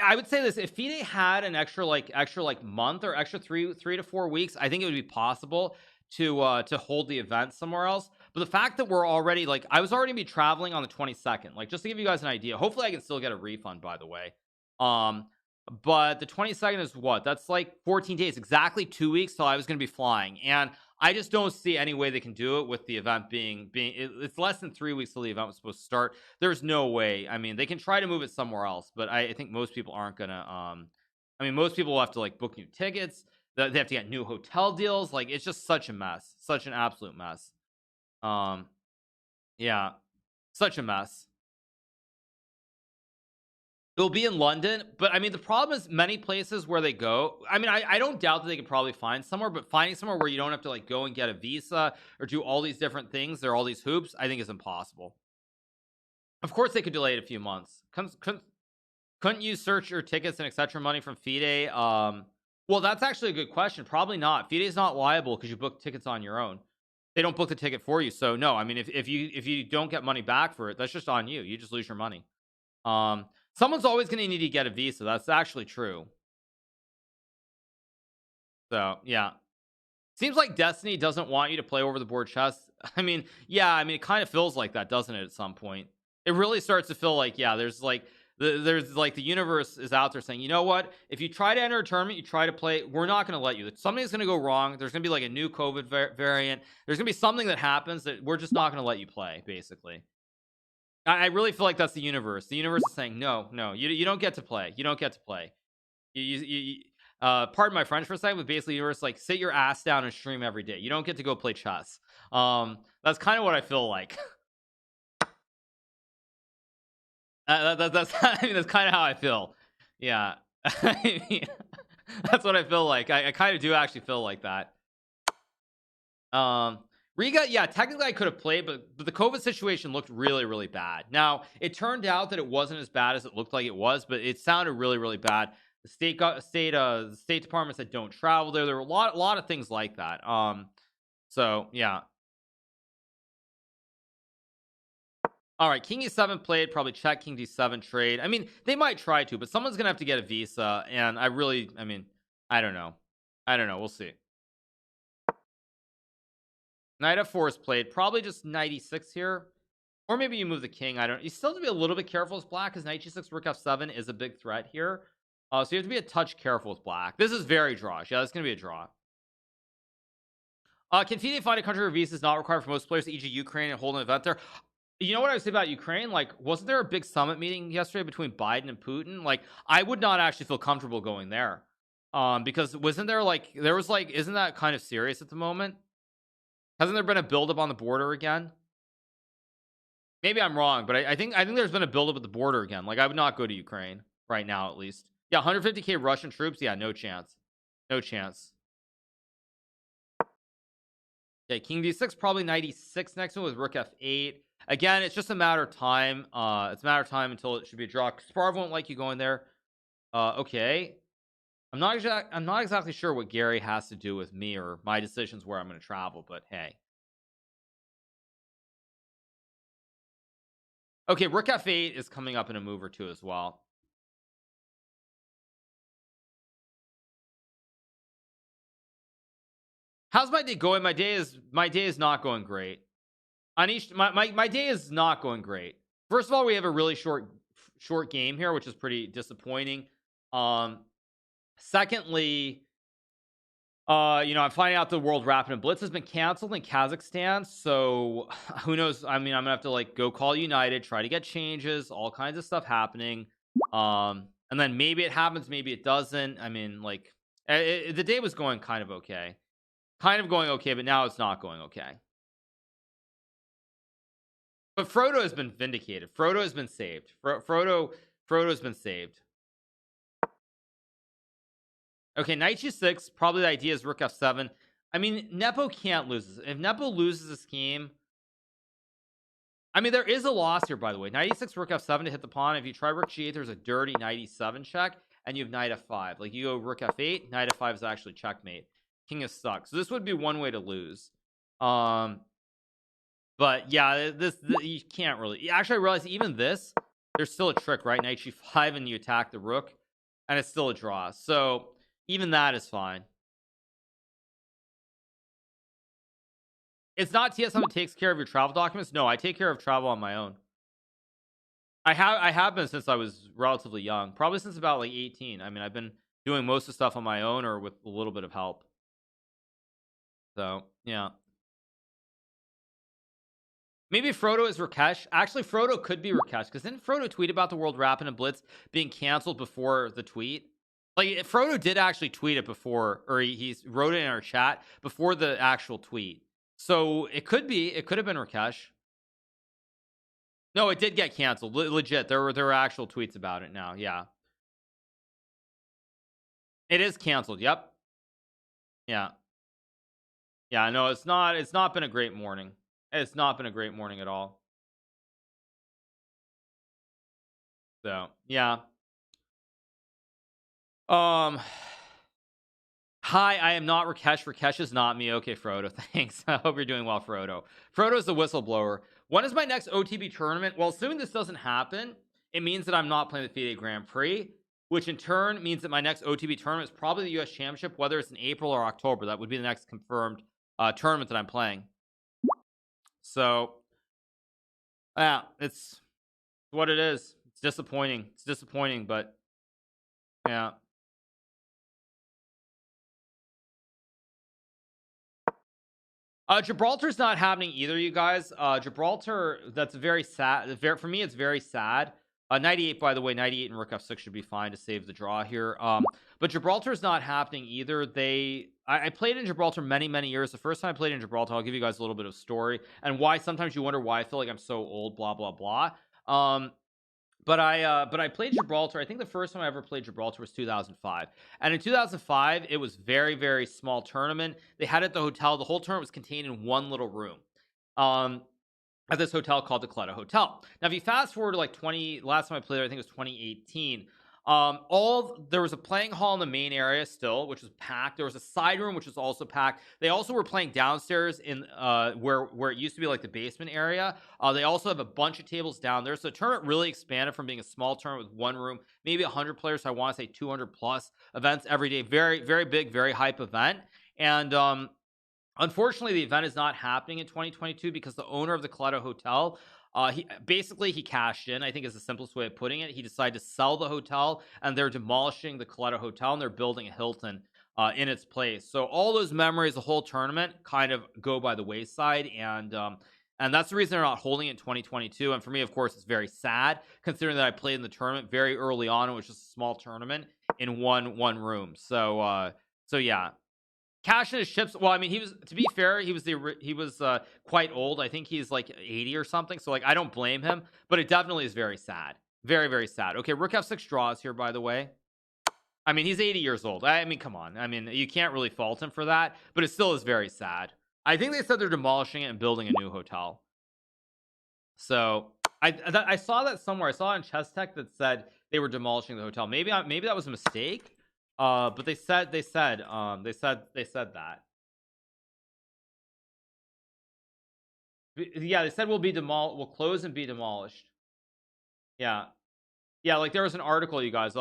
I would say this: if FIDE had an extra month or extra three to 4 weeks, I think it would be possible to hold the event somewhere else. But the fact that we're already, like, I was already gonna be traveling on the 22nd, like, just to give you guys an idea. Hopefully I can still get a refund, by the way. But the 22nd is what? That's like 14 days, exactly 2 weeks till I was gonna be flying, and I just don't see any way they can do it with the event being it's less than 3 weeks till the event was supposed to start. There's no way. I mean, they can try to move it somewhere else, but I think most people aren't gonna I mean, most people will have to, like, book new tickets. They have to get new hotel deals. Like, it's just such a mess, such an absolute mess. Yeah, such a mess. It'll be in London, but I mean, the problem is many places where they go, I mean, I don't doubt that they could probably find somewhere, but finding somewhere where you don't have to, like, go and get a visa or do all these different things, there are all these hoops, I think is impossible. Of course they could delay it a few months. Couldn't you search your tickets and etc. money from FIDE? Well, that's actually a good question. Probably not. FIDE is not liable because you book tickets on your own. They don't book the ticket for you. So no, I mean, if you don't get money back for it, that's just on you. You just lose your money. Someone's always going to need to get a visa. That's actually true. So yeah, seems like Destiny doesn't want you to play over the board chess. I mean, yeah, I mean, it kind of feels like that, doesn't it? At some point, it really starts to feel like, yeah, there's like the universe is out there saying, you know what? If you try to enter a tournament, you try to play, we're not going to let you. Something's going to go wrong. There's going to be like a new COVID variant. There's going to be something that happens that we're just not going to let you play, basically. I really feel like that's the universe. The universe is saying, no, you don't get to play. You don't get to play. Pardon my French for a second, but basically, the universe, like, sit your ass down and stream every day. You don't get to go play chess. That's kind of what I feel like. That's I mean, that's kind of how I feel. Yeah, I mean, that's what I feel like. I kind of do actually feel like that. Riga, yeah, technically I could have played, but the COVID situation looked really, really bad. Now, it turned out that it wasn't as bad as it looked like it was, but it sounded really, really bad. The State Department said don't travel there. There were a lot of things like that. So yeah. All right, King E7 played, probably check King D7 trade. I mean, they might try to, but someone's gonna have to get a visa, and I mean, I don't know. We'll see. Knight F4 is played, probably just Knight E6 here, or maybe you move the king. You still have to be a little bit careful with black, because Knight G6 Rook F7 is a big threat here. So you have to be a touch careful with black. This is very drawish. Yeah, it's gonna be a draw. Can FIDE find a country where visa is not required for most players, e.g. Ukraine, and hold an event there? You know what I would say about Ukraine? Like, wasn't there a big summit meeting yesterday between Biden and Putin? Like, I would not actually feel comfortable going there. Because wasn't there, like, isn't that kind of serious at the moment? Hasn't there been a buildup on the border again? Maybe I'm wrong, but I think there's been a buildup at the border again. Like, I would not go to Ukraine right now, at least. Yeah, 150k Russian troops. Yeah, no chance. No chance. Okay, King D6, probably Knight E6 next one with Rook F8. Again, it's just a matter of time. It's a matter of time until it should be a draw. Sparv won't like you going there. Okay. I'm not exactly sure what Gary has to do with me or my decisions where I'm going to travel, but hey. Okay, Rook F8 is coming up in a move or two as well. How's my day going? My day is not going great. Anish, my day is not going great. First of all, we have a really short game here, which is pretty disappointing. Secondly, you know, I'm finding out the World Rapid and Blitz has been canceled in Kazakhstan, so who knows? I mean, I'm gonna have to like go call United, try to get changes, all kinds of stuff happening. And then maybe it happens, maybe it doesn't. I mean, like the day was going kind of okay, but now it's not going okay. But Frodo has been vindicated. Frodo has been saved. Frodo's been saved. Okay, knight g6. Probably the idea is rook f7. I mean, Nepo can't lose this. If Nepo loses this game, I mean, there is a loss here, by the way. Knight e6, rook f7 to hit the pawn. If you try rook g8, there's a dirty knight e7 check, and you have knight f5. Like, you go rook f8, knight f5 is actually checkmate. King is stuck. So this would be one way to lose. But yeah, this you can't really. Actually, I realize even this, there's still a trick, right? Knight g5, and you attack the rook, and it's still a draw. So even that is fine. It's not TSM that takes care of your travel documents. No, I take care of travel on my own. I have been since I was relatively young, probably since about like 18. I mean, I've been doing most of the stuff on my own or with a little bit of help. So yeah, maybe Frodo is Rakesh. Actually, Frodo could be Rakesh, because didn't Frodo tweet about the World Rapid and Blitz being canceled before the tweet? Like, Frodo did actually tweet it before, or he wrote it in our chat before the actual tweet. So it could have been Rakesh. No, it did get canceled. Legit. There were actual tweets about it now. Yeah. It is canceled. Yep. Yeah. Yeah, no, it's not been a great morning. It's not been a great morning at all. So, yeah. Hi, I am not Rakesh. Rakesh is not me. Okay, Frodo. Thanks. I hope you're doing well, Frodo. Frodo's the whistleblower. When is my next OTB tournament? Well, assuming this doesn't happen, it means that I'm not playing the FIDE Grand Prix, which in turn means that my next OTB tournament is probably the US Championship, whether it's in April or October. That would be the next confirmed tournament that I'm playing. So, yeah, it's what it is. It's disappointing. It's disappointing, but yeah. Gibraltar's not happening either, you guys. Gibraltar, that's very sad. For me, it's very sad. 98, by the way, 98 and rook f6 should be fine to save the draw here. But Gibraltar's not happening either. I played in Gibraltar many years. The first time I played in Gibraltar, I'll give you guys a little bit of story and why sometimes you wonder why I feel like I'm so old, blah blah blah. But I played Gibraltar. I think the first time I ever played Gibraltar was 2005. And in 2005, it was very small tournament. They had it at the hotel. The whole tournament was contained in one little room. At this hotel called the Clutta Hotel. Now, if you fast forward to like last time I played there, I think it was 2018. There was a playing hall in the main area still, which was packed. There was a side room, which was also packed. They also were playing downstairs in where it used to be like the basement area. They also have a bunch of tables down there. So the tournament really expanded from being a small tournament with one room, maybe 100 players. So I want to say 200 plus events every day. Very big, very hype event. And unfortunately, the event is not happening in 2022 because the owner of the Clutta Hotel, he cashed in, I think is the simplest way of putting it. He decided to sell the hotel, and they're demolishing the Clutta Hotel, and they're building a Hilton in its place. So all those memories, the whole tournament, kind of go by the wayside, and that's the reason they're not holding it in 2022. And for me, of course, it's very sad considering that I played in the tournament very early on. It was just a small tournament in one room. So yeah. Cash in his chips. Well, I mean, to be fair, he was quite old. I think he's like 80 or something. So like, I don't blame him, but it definitely is very sad. Very sad. Okay, rook f6 draws here, by the way. I mean, he's 80 years old. I mean, come on. I mean, you can't really fault him for that, but it still is very sad. I think they said they're demolishing it and building a new hotel. So I saw that somewhere. I saw it in Chess Tech that said they were demolishing the hotel. Maybe that was a mistake. But they said that yeah, they said we'll close and be demolished. Yeah, like there was an article, you guys.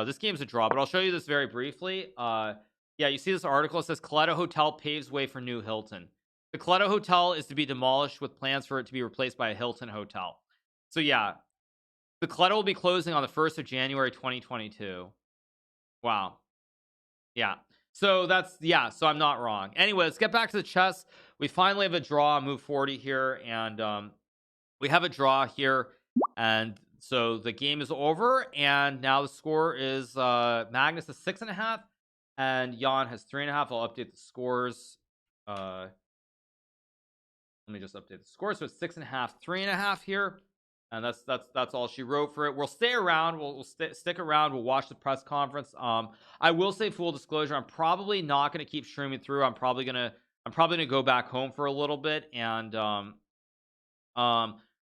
This game's a draw, but I'll show you this very briefly. Yeah, you see this article. It says Coletto Hotel paves way for new Hilton. The Coletto Hotel is to be demolished with plans for it to be replaced by a Hilton Hotel. So yeah, the Coletto will be closing on the 1st of January 2022. Wow. Yeah. So so I'm not wrong. Anyway, let's get back to the chess. We finally have a draw, move 40 here, and we have a draw here, and so the game is over, and now the score is Magnus is 6.5 and Jan has 3.5. I'll update the scores. Let me just update the score. So it's 6.5, 3.5 here, and that's all she wrote for it. We'll stay around. We'll stick around. We'll watch the press conference. I will say, full disclosure, I'm probably not going to keep streaming through. I'm probably gonna go back home for a little bit, and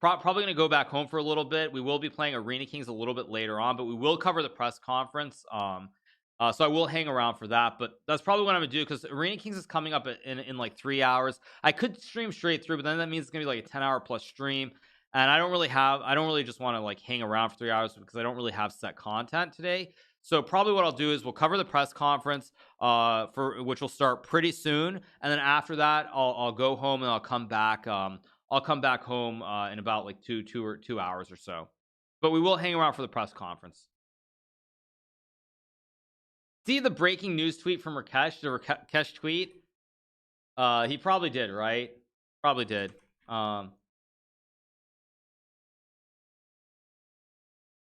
probably gonna go back home for a little bit. We will be playing Arena Kings a little bit later on, but we will cover the press conference. So I will hang around for that, but that's probably what I'm gonna do, because Arena Kings is coming up in like 3 hours. I could stream straight through, but then that means it's gonna be like a 10-hour plus stream, and I don't really just want to like hang around for 3 hours, because I don't really have set content today. So probably what I'll do is we'll cover the press conference, for which will start pretty soon, and then after that I'll go home and I'll come back. I'll come back home in about like 2 hours or so, but we will hang around for the press conference. See the breaking news tweet from Rakesh, the Rakesh tweet? He probably did, right? Probably did.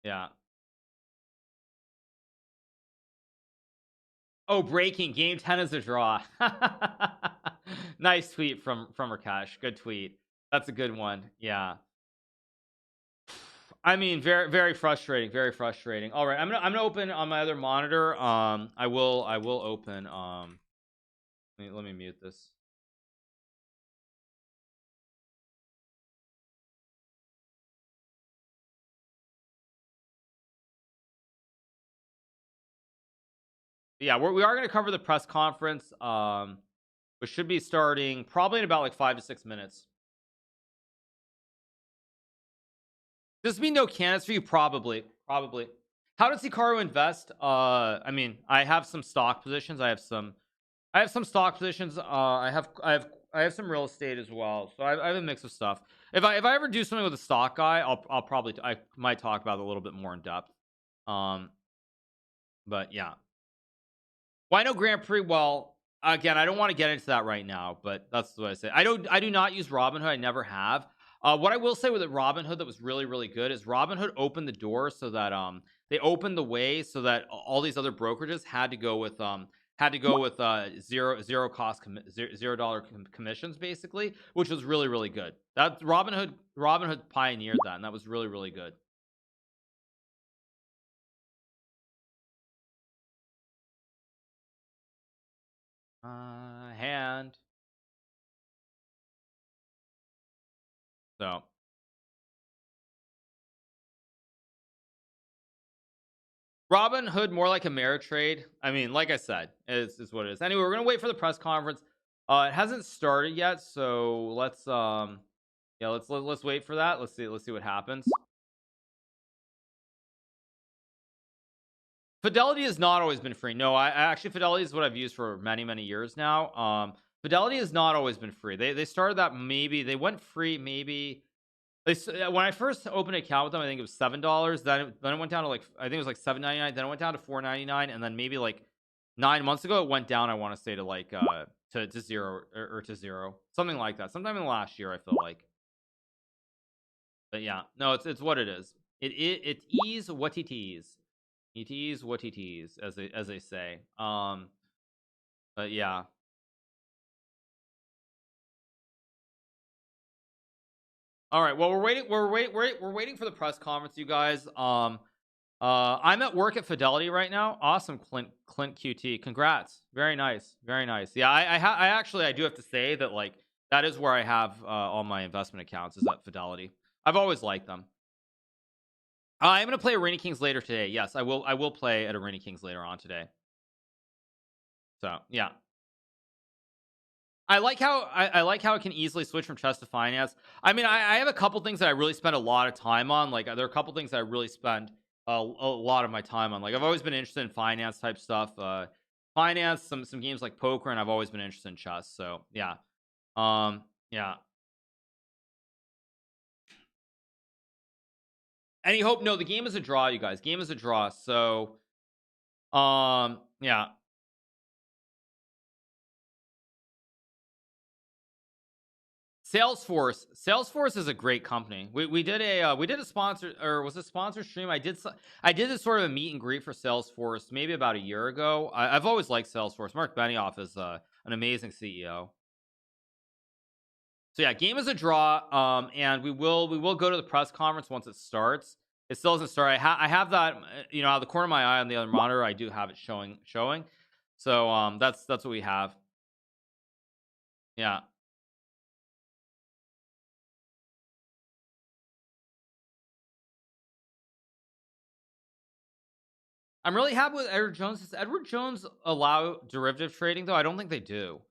Yeah. Oh, breaking, game 10 is a draw. Nice tweet from Rakesh. Good tweet. That's a good one. Yeah. I mean, very frustrating. Very frustrating. All right, I'm gonna open on my other monitor. I will open. Let me mute this. Yeah, we are going to cover the press conference, which should be starting probably in about like 5 to 6 minutes. Does this mean no candidates for you? Probably. How does Hikaru invest? I mean, I have some stock positions. I have some stock positions. I have some real estate as well. So I have a mix of stuff. If I ever do something with a stock guy, I might talk about it a little bit more in depth. But yeah. Why no Grand Prix? Well, again, I don't want to get into that right now, but that's what I say. I do not use Robinhood. I never have. What I will say with Robinhood that was really, really good is Robinhood opened the door so that they opened the way so that all these other brokerages had to go with zero cost $0 commissions, basically, which was really, really good. That Robinhood pioneered that, and that was really, really good. Hand. So Robinhood more like Ameritrade. I mean, like I said, is what it is. Anyway, we're gonna wait for the press conference. It hasn't started yet, so let's let's wait for that. Let's see what happens. Fidelity has not always been free. No, I actually, Fidelity is what I've used for many years now. Fidelity has not always been free. They started that, maybe they went free maybe when I first opened an account with them. I think it was $7. Then it went down to like, I think it was like $7.99. Then it went down to $4.99, and then maybe like 9 months ago it went down, I want to say, to like to zero, or to zero, something like that, sometime in the last year, I feel like. But yeah, no, it's what it is. It is what it is. It is what it is, as they say. But yeah. All right. Well, we're waiting for the press conference, you guys. I'm at work at Fidelity right now. Awesome, Clint QT. Congrats. Very nice. Very nice. Yeah, I actually do have to say that, like, that is where I have all my investment accounts, is at Fidelity. I've always liked them. I'm going to play Arena Kings later today. Yes, I will play at Arena Kings later on today. So yeah, I like how I like how it can easily switch from chess to finance. I mean, I have a couple things that I really spend a lot of time on. Like there are a couple things that I really spend a lot of my time on. Like I've always been interested in finance type stuff, finance, some games like poker, and I've always been interested in chess. So yeah, yeah. Any hope? No, the game is a draw, you guys. Game is a draw. So yeah. Salesforce is a great company. We did a sponsor, or was it sponsor stream? I did this sort of a meet and greet for Salesforce maybe about a year ago. I've always liked Salesforce. Mark Benioff is an amazing CEO. So yeah, game is a draw. And we will go to the press conference once it starts. It still doesn't start. I have that, out of the corner of my eye on the other monitor. I do have it showing. So that's what we have. Yeah. I'm really happy with Edward Jones. Does Edward Jones allow derivative trading though? I don't think they do.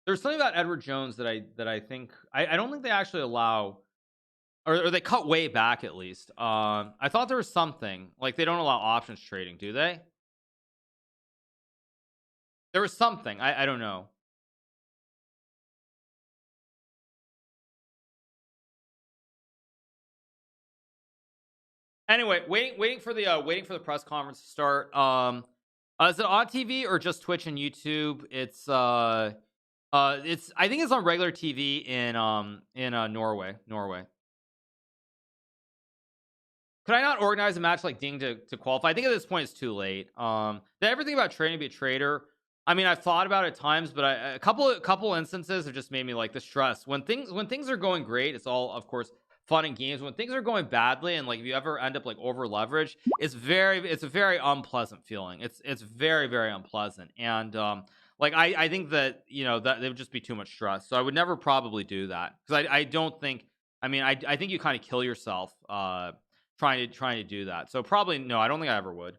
There's something about Edward Jones that I think I don't think they actually allow, or they cut way back at least. I thought there was something like they don't allow options trading, do they? There was something. I don't know. Anyway, waiting for the press conference to start. Is it on TV or just Twitch and YouTube? It's I think it's on regular TV in Norway. Could I not organize a match like Ding to qualify? I think at this point it's too late. Everything about training to be a trader. I mean, I've thought about it at times, but a couple instances have just made me like the stress. When things are going great, it's all of course fun and games. When things are going badly, and like if you ever end up like over leveraged, it's a very unpleasant feeling. It's very, very unpleasant. And like I think that that it would just be too much stress. So I would never probably do that, because I don't think, I mean, I think you kind of kill yourself trying to do that. So probably no, I don't think I ever would.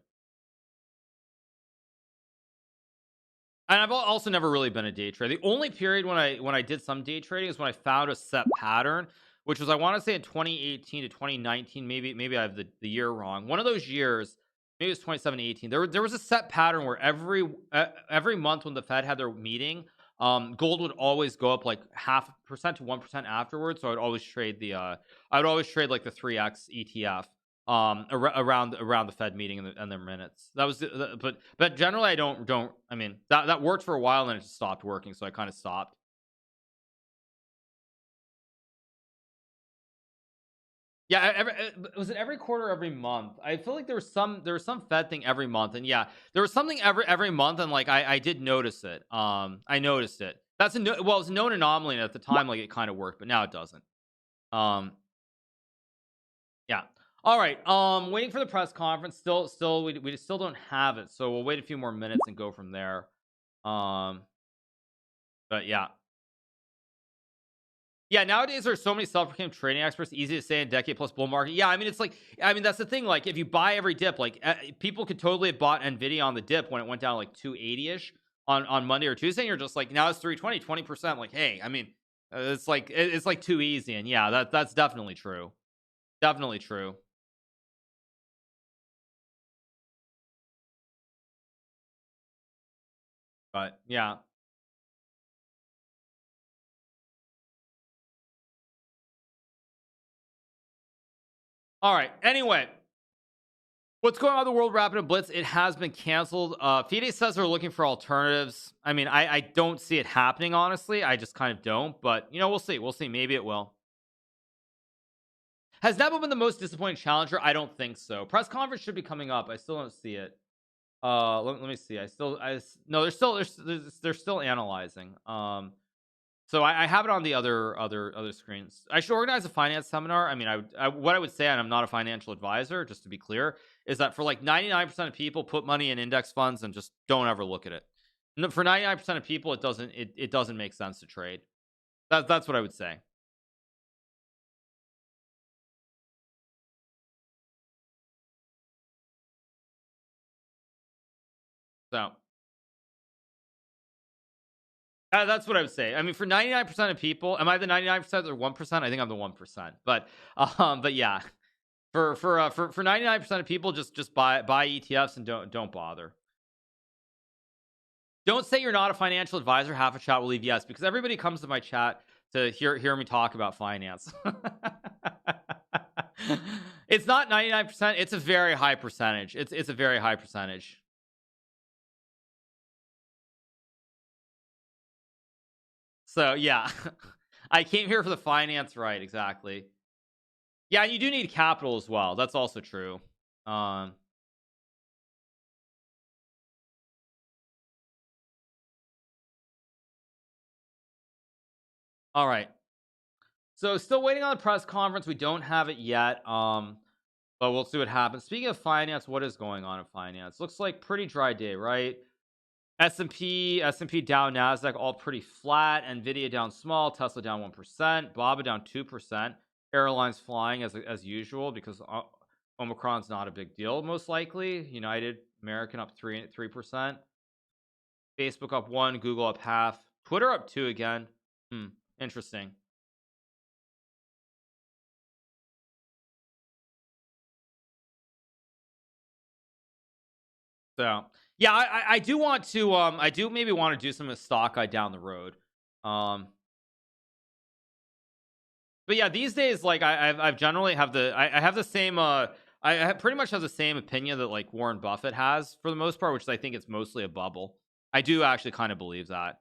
And I've also never really been a day trader. The only period when I did some day trading is when I found a set pattern, which was, I want to say, in 2018 to 2019. Maybe I have the year wrong. One of those years, maybe it was 2017, 18. There was a set pattern where every month when the Fed had their meeting, gold would always go up like 0.5% to 1% afterwards. So I'd always trade like the 3x ETF around the Fed meeting and their minutes. That was but generally I don't I mean, that worked for a while and then it just stopped working, so I kind of stopped. Yeah, was it every quarter, every month? I feel like there was some Fed thing every month, and yeah, there was something every month, and like I did notice it. I noticed it. Well, it's a known anomaly, and at the time, like, it kind of worked, but now it doesn't. Um, yeah. All right. Waiting for the press conference. Still, we still don't have it, so we'll wait a few more minutes and go from there. Um, but yeah. Yeah, nowadays there's so many self-proclaimed trading experts. Easy to say in decade plus bull market. Yeah, I mean, it's like, I mean, that's the thing. Like, if you buy every dip, like people could totally have bought Nvidia on the dip when it went down like 280ish on Monday or Tuesday. And you're just like, now it's 320, 20%. Like, hey, I mean, it's like too easy. And yeah, that's definitely true. Definitely true. But yeah. All right. Anyway, what's going on with the World Rapid and Blitz? It has been canceled. FIDE says they're looking for alternatives. I mean, I don't see it happening, honestly. I just kind of don't. But, we'll see. We'll see. Maybe it will. Has Nepo been the most disappointing challenger? I don't think so. Press conference should be coming up. I still don't see it. Let me see. No, they're still analyzing. So I have it on the other screens. I should organize a finance seminar. I mean, what I would say, and I'm not a financial advisor, just to be clear, is that for like 99% of people, put money in index funds and just don't ever look at it. For 99% of people, it doesn't make sense to trade. That's what I would say. So That's what I would say. I mean, for 99% of people, am I the 99% or 1%? I think I'm the 1%. But yeah, for 99% of people, just buy ETFs and don't bother. Don't say you're not a financial advisor. Half a chat will leave yes, because everybody comes to my chat to hear me talk about finance. It's not 99%. It's a very high percentage. It's a very high percentage. So yeah, I came here for the finance, right? Exactly. Yeah, and you do need capital as well. That's also true. All right. So still waiting on the press conference. We don't have it yet. But we'll see what happens. Speaking of finance, what is going on in finance? Looks like pretty dry day, right? S&P down, Nasdaq all pretty flat. Nvidia down small, Tesla down 1%, BABA down 2%. Airlines flying as usual, because Omicron's not a big deal, most likely. United, American up 3%. Facebook up 1, Google up half, Twitter up 2 again. Interesting. So yeah, I do want to I do maybe want to do some of the stock guide down the road. But yeah, these days, like I've generally have I have the same pretty much have the same opinion that like Warren Buffett has for the most part, which is I think it's mostly a bubble. I do actually kind of believe that.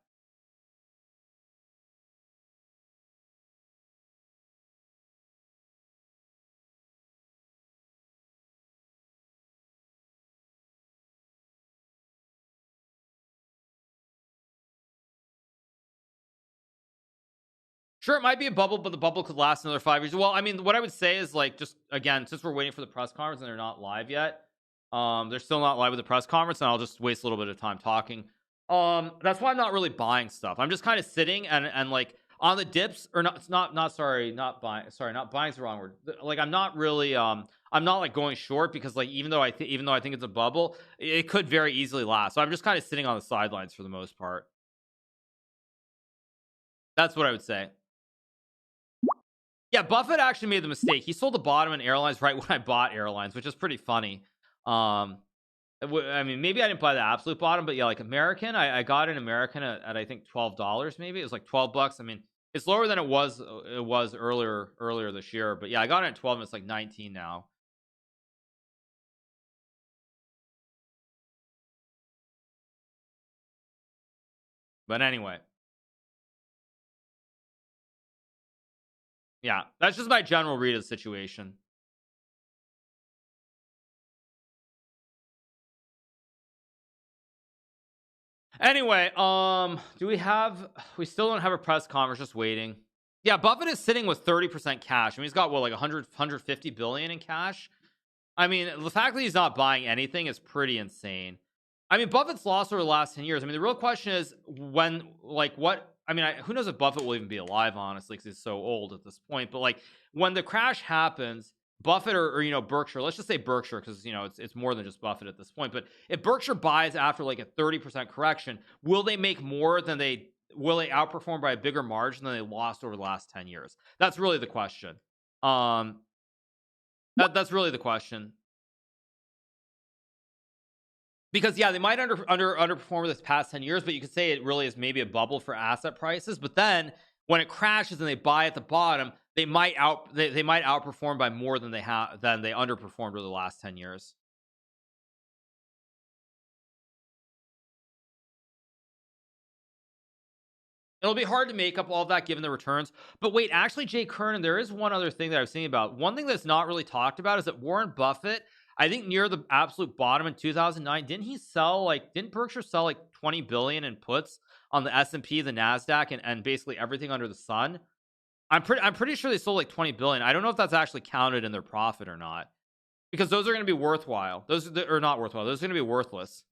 Sure, it might be a bubble, but the bubble could last another 5 years. Well, I mean, what I would say is like, just again, since we're waiting for the press conference and they're not live yet, they're still not live with the press conference, and I'll just waste a little bit of time talking. That's why I'm not really buying stuff. I'm just kind of sitting and like on the dips, or not. It's not sorry, not buying. Sorry, not buying's the wrong word. Like I'm not really I'm not like going short, because like even though I think it's a bubble, it could very easily last. So I'm just kind of sitting on the sidelines for the most part. That's what I would say. Yeah, Buffett actually made the mistake. He sold the bottom in airlines right when I bought airlines, which is pretty funny. I mean, maybe I didn't buy the absolute bottom, but yeah, like American, I got an American at I think $12. Maybe it was like $12. I mean, it's lower than it was earlier this year, but yeah, I got it at 12 and it's like 19 now. But anyway, yeah, that's just my general read of the situation. Anyway, we still don't have a press conference, just waiting. Yeah, Buffett is sitting with 30% cash. I mean, he's got what, like 150 billion in cash. I mean, the fact that he's not buying anything is pretty insane. I mean, Buffett's lost over the last 10 years. I mean, the real question is when, like, what, I mean, who knows if Buffett will even be alive, honestly, because he's so old at this point. But like, when the crash happens, Buffett or Berkshire, let's just say Berkshire, because it's more than just Buffett at this point. But if Berkshire buys after like a 30% correction, will they make more than will they outperform by a bigger margin than they lost over the last 10 years? That's really the question. That's really the question. Because yeah, they might underperform this past 10 years, but you could say it really is maybe a bubble for asset prices. But then when it crashes and they buy at the bottom, they might outperform by more than they underperformed over the last 10 years. It'll be hard to make up all of that given the returns. But wait, actually, Jay Kernan, there is one other thing that I was thinking about. One thing that's not really talked about is that Warren Buffett, I think near the absolute bottom in 2009, didn't Berkshire sell like 20 billion in puts on the S&P, the Nasdaq, and basically everything under the sun? I'm pretty sure they sold like 20 billion. I don't know if that's actually counted in their profit or not, because those are going to be worthwhile. Those are not worthwhile. Those are going to be worthless.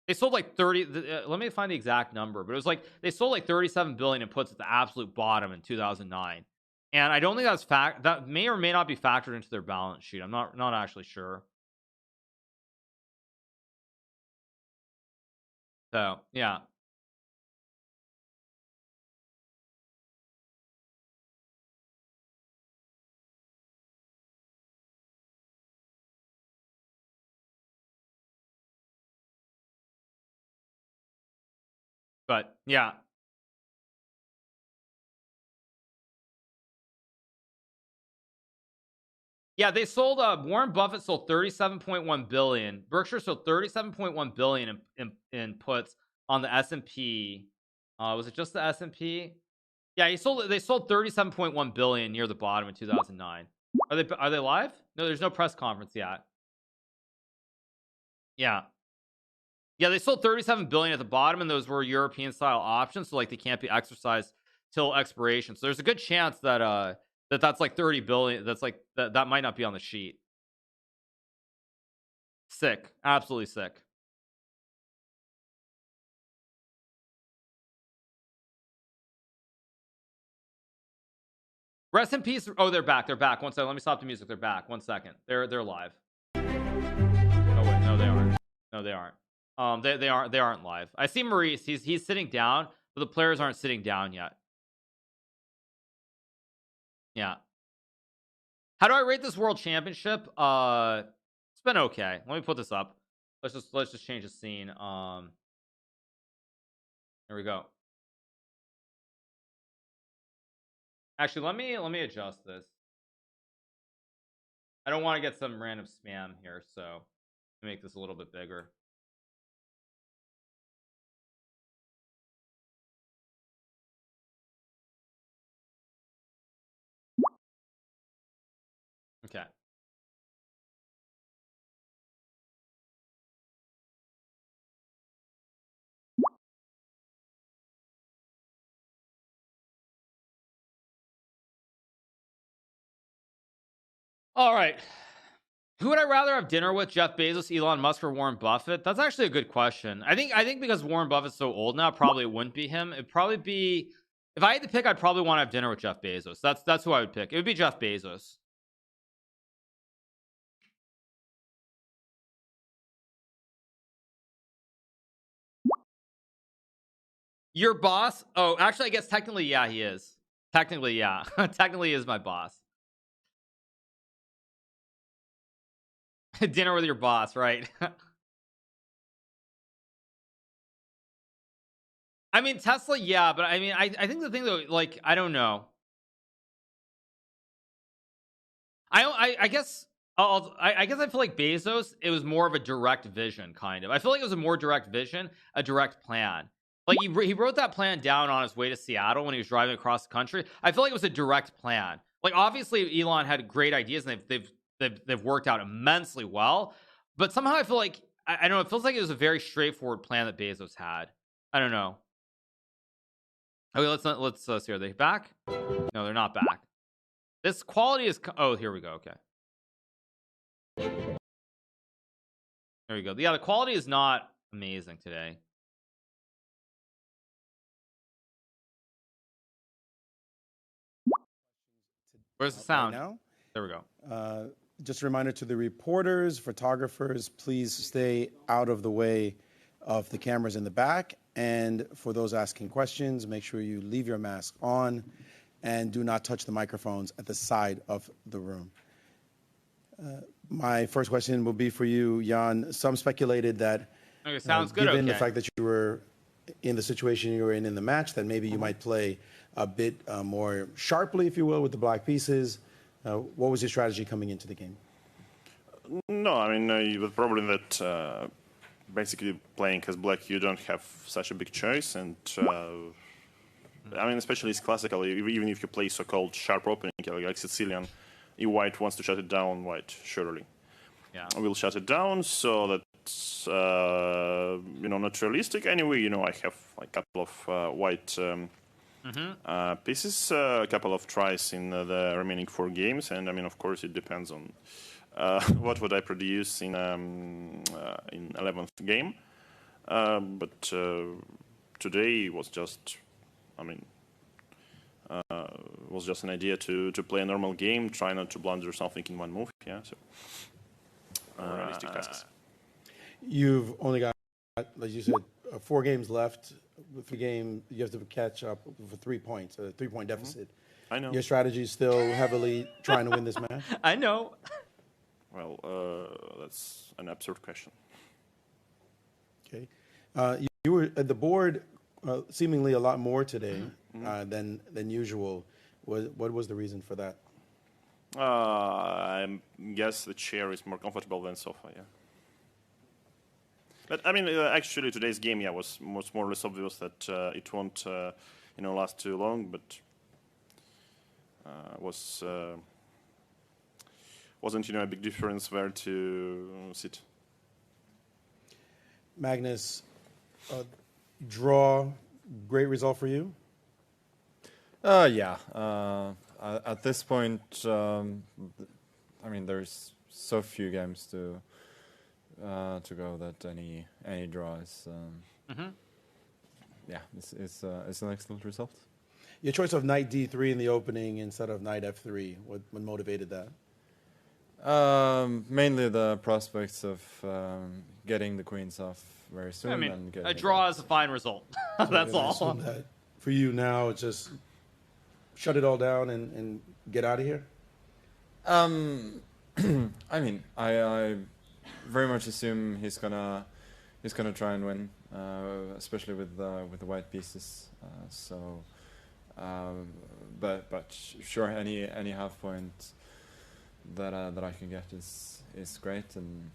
They sold like 30. Let me find the exact number, but it was like they sold like 37 billion in puts at the absolute bottom in 2009. And I don't think that may or may not be factored into their balance sheet. I'm not actually sure. So yeah, But yeah. Yeah, they sold Warren Buffett sold 37.1 billion. Berkshire sold 37.1 billion in puts on the S&P. Was it just the S&P? Yeah, they sold 37.1 billion near the bottom in 2009. Are they live? No, there's no press conference yet. Yeah. Yeah, they sold 37 billion at the bottom, and those were European style options, so like they can't be exercised till expiration. So there's a good chance that that's like 30 billion. That's like that might not be on the sheet. Sick. Absolutely sick. Rest in peace. Oh, they're back. They're back. One second. Let me stop the music. They're back. 1 second. They're live. Oh wait, no, they aren't. No, they aren't. They aren't live. I see Maurice. He's sitting down, but the players aren't sitting down yet. Yeah. How do I rate this world championship? It's been okay. Let me put this up. Let's just change the scene. There we go. Actually, let me adjust this. I don't want to get some random spam here, so make this a little bit bigger. Okay. All right. Who would I rather have dinner with? Jeff Bezos, Elon Musk, or Warren Buffett? That's actually a good question. I think because Warren Buffett's so old now, probably it wouldn't be him. It'd probably be, if I had to pick, I'd probably want to have dinner with Jeff Bezos. That's who I would pick. It would be Jeff Bezos. Your boss? Oh, actually, I guess technically, yeah, he is. Technically, yeah. Technically, he is my boss. Dinner with your boss, right? I mean, Tesla, yeah, but I mean, I think the thing though, like, I don't know. I guess I guess I feel like Bezos, it was more of a direct vision, kind of. I feel like it was a more direct vision, a direct plan. Like he wrote that plan down on his way to Seattle when he was driving across the country. I feel like it was a direct plan. Like obviously Elon had great ideas and they've worked out immensely well, but somehow I feel like I don't know. It feels like it was a very straightforward plan that Bezos had. I don't know. Okay, let's see. Are they back? No, they're not back. This quality is. Oh, here we go. Okay. There we go. Yeah, the quality is not amazing today. Where's the sound? Right now? There we go. Just a reminder to the reporters, photographers, please stay out of the way of the cameras in the back. And for those asking questions, make sure you leave your mask on and do not touch the microphones at the side of the room. My first question will be for you, Jan. Some speculated that, Okay, sounds good. given Okay. the fact that you were in the situation you were in the match, that maybe you might play a bit more sharply, if you will, with the black pieces. What was your strategy coming into the game? No, I mean, the problem that basically playing as black, you don't have such a big choice. And I mean, especially it's classical, even if you play so-called sharp opening, like Sicilian, if white wants to shut it down, white surely will shut it down. So that's, not realistic. Anyway, I have like a couple of white pieces, a couple of tries in the remaining 4 games, and I mean, of course, it depends on what would I produce in 11th game. But today was just, was just an idea to play a normal game, try not to blunder something in one move. Yeah, so realistic tasks. You've only got, like you said, 4 games left. With the game, you have to catch up for 3 points, a 3-point deficit. I know. Your strategy is still heavily trying to win this match? I know. Well, that's an absurd question. Okay. You were at the board seemingly a lot more today than usual. What was the reason for that? I guess the chair is more comfortable than sofa. Yeah. But I mean, actually, today's game, was more or less obvious that it won't, last too long. But wasn't a big difference where to sit. Magnus, draw, great result for you? Yeah. At this point, I mean, there's so few games to go that any draw is. Yeah, it's an excellent result. Your choice of knight d3 in the opening instead of knight f3, what motivated that? Mainly the prospects of getting the queens off very soon. I mean, and a draw is a fine result. That's I all. assume that for you now, it's just shut it all down and get out of here? I mean, I very much assume he's gonna try and win, especially with the white pieces. But sure, any half point that I can get is great, and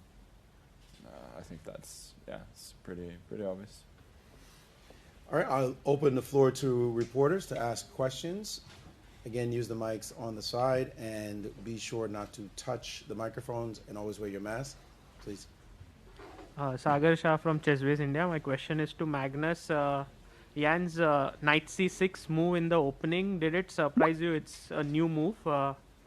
I think that's it's pretty obvious. All right, I'll open the floor to reporters to ask questions. Again, use the mics on the side and be sure not to touch the microphones and always wear your mask, please. Sagar Shah from Chessbase India. My question is to Magnus. Jan's knight c6 move in the opening, did it surprise you? It's a new move.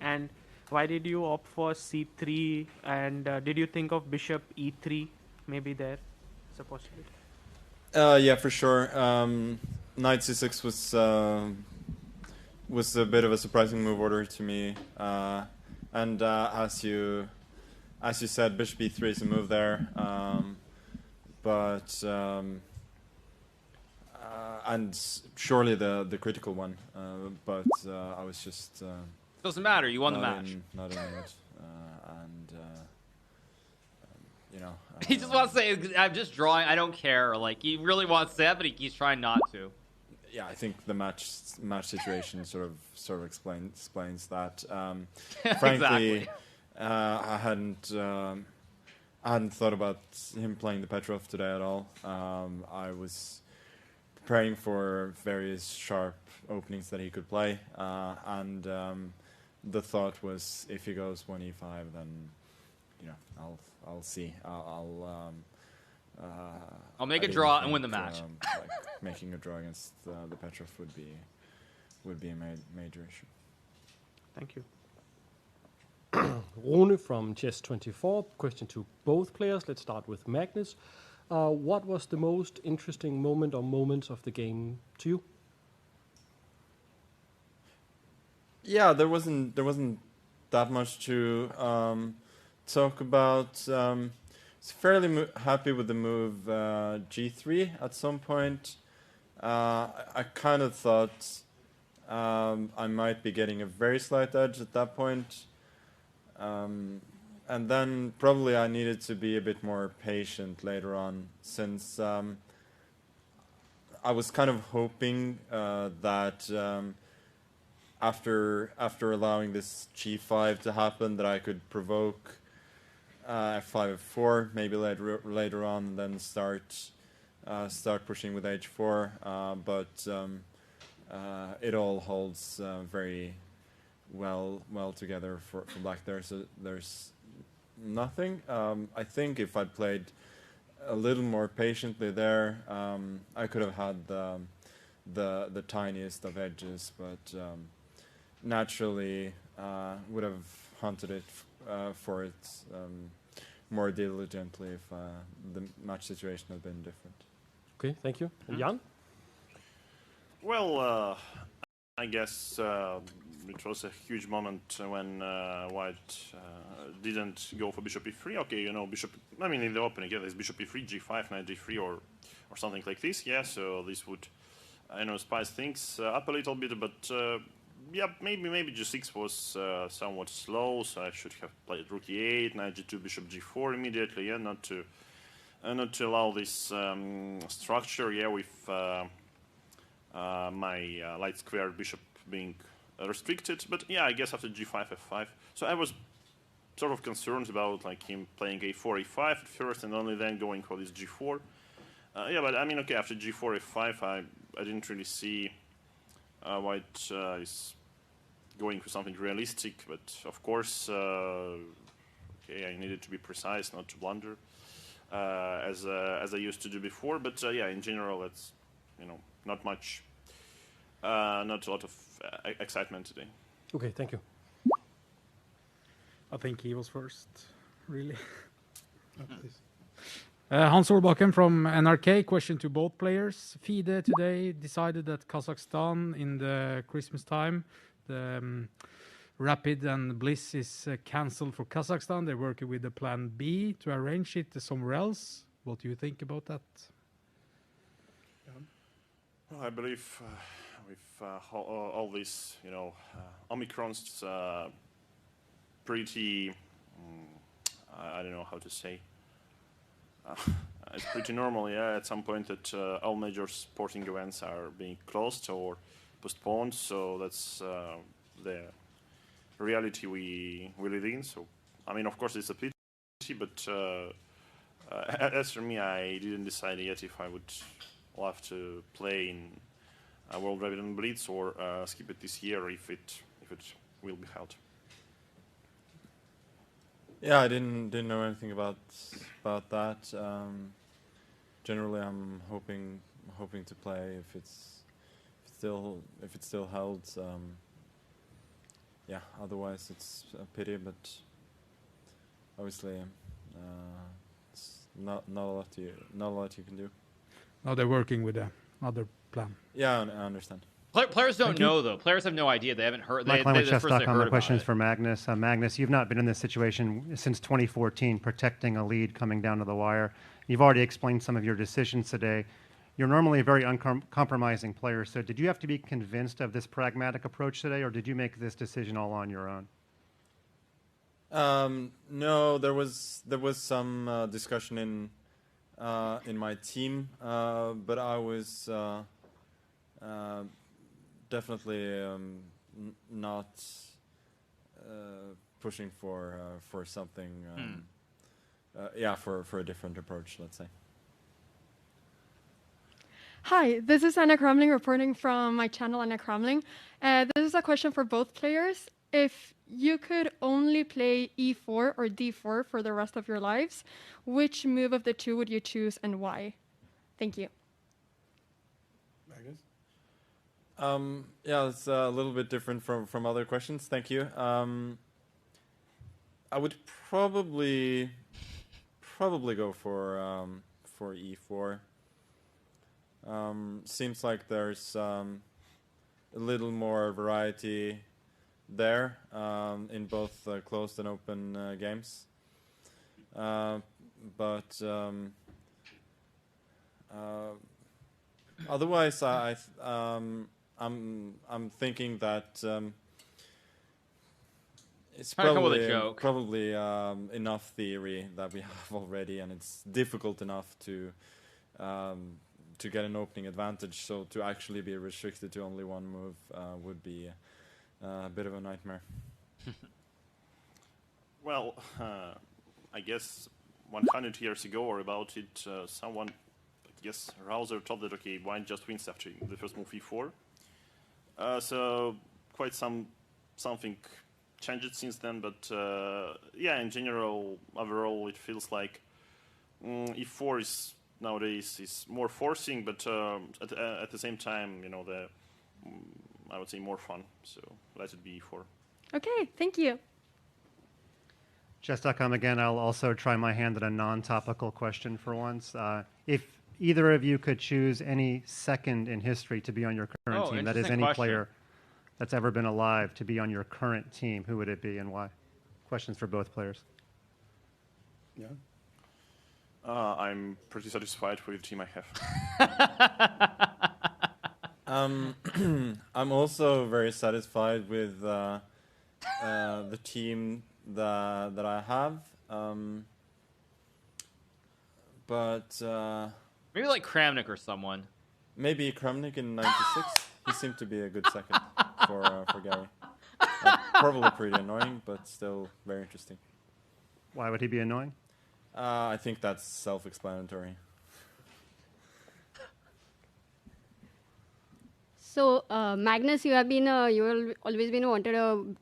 And why did you opt for c3? And did you think of bishop e3 maybe there? It's a possibility. Yeah, for sure. Knight c6 was a bit of a surprising move order to me. And as you said, bishop e3 is a move there. And surely the critical one. But I was just... Doesn't matter. You won the match. Not in it. He just wants to say, I'm just drawing. I don't care. Like, he really wants to say that, but he's trying not to. Yeah, I think the match situation sort of explains that. Frankly, Exactly. I hadn't thought about him playing the Petrov today at all. I was preparing for various sharp openings that he could play, and the thought was if he goes 1e5, then I'll see. I'll make I a draw didn't and win the think, match. like making a draw against the Petrov would be a major issue. Thank you. Rune from Chess24. Question to both players. Let's start with Magnus. What was the most interesting moment or moments of the game to you? Yeah, there wasn't that much to talk about. Was fairly happy with the move g3 at some point. I kind of thought I might be getting a very slight edge at that point. And then probably I needed to be a bit more patient later on, since I was kind of hoping that after allowing this g5 to happen, that I could provoke f5, f4, maybe later on, and then start pushing with h4. But it all holds very well together for black there. So there's nothing. I think if I'd played a little more patiently there, I could have had the tiniest of edges, but naturally would have hunted it for it more diligently if the match situation had been different. Okay, thank you. And Jan? Well, I guess it was a huge moment when White didn't go for bishop e3. Okay, bishop. I mean, in the opening, there's bishop e3, g5, knight g3, or something like this. Yeah, so this would, spice things up a little bit. But yeah, maybe g6 was somewhat slow, so I should have played rook e8, knight g2, bishop g4 immediately. Yeah, not to allow this structure. Yeah, with my light square bishop being restricted. But yeah, I guess after g5, f5. So I was sort of concerned about like him playing a4, a5 at first, and only then going for this g4. Yeah, but I mean, okay, after g4, f5, I didn't really see White is going for something realistic. But of course, okay, I needed to be precise, not to blunder, as I used to do before. But yeah, in general, it's not much, not a lot of excitement today. Okay, thank you. I think he was first, really. Oh, please. Hans Solbakken from NRK. Question to both players. FIDE today decided that Kazakhstan in the Christmas time, the Rapid and Blitz is cancelled for Kazakhstan. They're working with the plan B to arrange it somewhere else. What do you think about that? Well, I believe with all these, Omicrons, pretty, I don't know how to say. It's pretty normal, yeah, at some point that all major sporting events are being closed or postponed. So that's the reality we live in. So, I mean, of course, it's a pity, but as for me, I didn't decide yet if I would love to play in World Rapid and Blitz or skip it this year if it will be held. Yeah, I didn't know anything about that. Generally, I'm hoping to play if it's still held. Yeah, otherwise it's a pity, but obviously it's not a lot you can do. Now they're working with another plan. Yeah, I understand. Players don't know, though. Players have no idea. They haven't heard. Mike Klein with chess.com. The question is for Magnus. Magnus, you've not been in this situation since 2014, protecting a lead coming down to the wire. You've already explained some of your decisions today. You're normally a very uncompromising player, so did you have to be convinced of this pragmatic approach today, or did you make this decision all on your own? No, there was some discussion in my team, but I was definitely not pushing for something. Yeah, for a different approach, let's say. Hi, this is Anna Kromling reporting from my channel, Anna Kromling. This is a question for both players. If you could only play e4 or d4 for the rest of your lives, which move of the two would you choose and why? Thank you. Magnus? Yeah, it's a little bit different from other questions. Thank you. I would probably go for e4. Seems like there's a little more variety there in both closed and open games. But otherwise, I'm thinking that it's probably enough theory that we have already, and it's difficult enough to get an opening advantage. So to actually be restricted to only one move would be a bit of a nightmare. Well, I guess 100 years ago or about it, someone, I guess Rouser, thought that okay, White just wins after the first move e4. So quite something changed since then, but yeah, in general, overall, it feels like e4 is nowadays is more forcing, but at the same time, I would say more fun. So let it be e4. Okay, thank you. Chess.com again. I'll also try my hand at a non-topical question for once. If either of you could choose any second in history to be on your current team, that is any player that's ever been alive to be on your current team, who would it be and why? Questions for both players. Yeah. I'm pretty satisfied with the team I have. I'm also very satisfied with the team that I have. Maybe like Kramnik or someone. Maybe Kramnik in '96. He seemed to be a good second for Gary. Probably pretty annoying, but still very interesting. Why would he be annoying? I think that's self-explanatory. So, Magnus, you always been wanted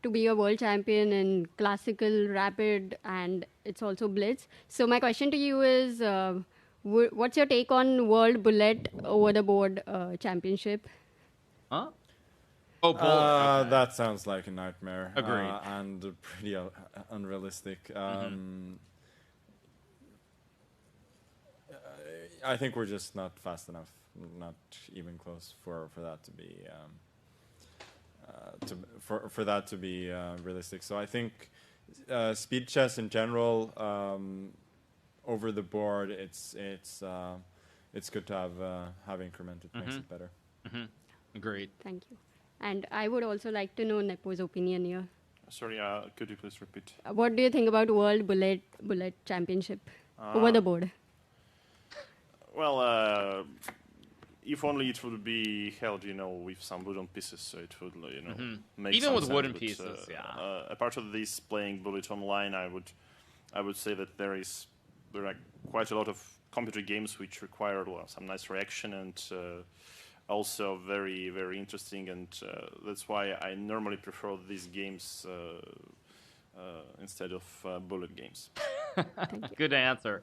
to be a world champion in classical, rapid, and it's also blitz. So, my question to you is, what's your take on World Bullet over the board championship? Huh? Oh, bullet. Okay. That sounds like a nightmare. Agreed. And pretty unrealistic. I think we're just not fast enough, not even close for that to be for that to be realistic. So I think speed chess in general, over the board, it's good to have increment. It makes it better. Agreed. Thank you. And I would also like to know Nepo's opinion here. Sorry, could you please repeat? What do you think about World Bullet Championship over the board? Well, if only it would be held, with some wooden pieces, so it would, make even some with sense, wooden but, pieces, yeah. Apart of this playing bullet online, I would say that there are quite a lot of computer games which require some nice reaction and also very, very interesting, and that's why I normally prefer these games instead of bullet games. Good answer.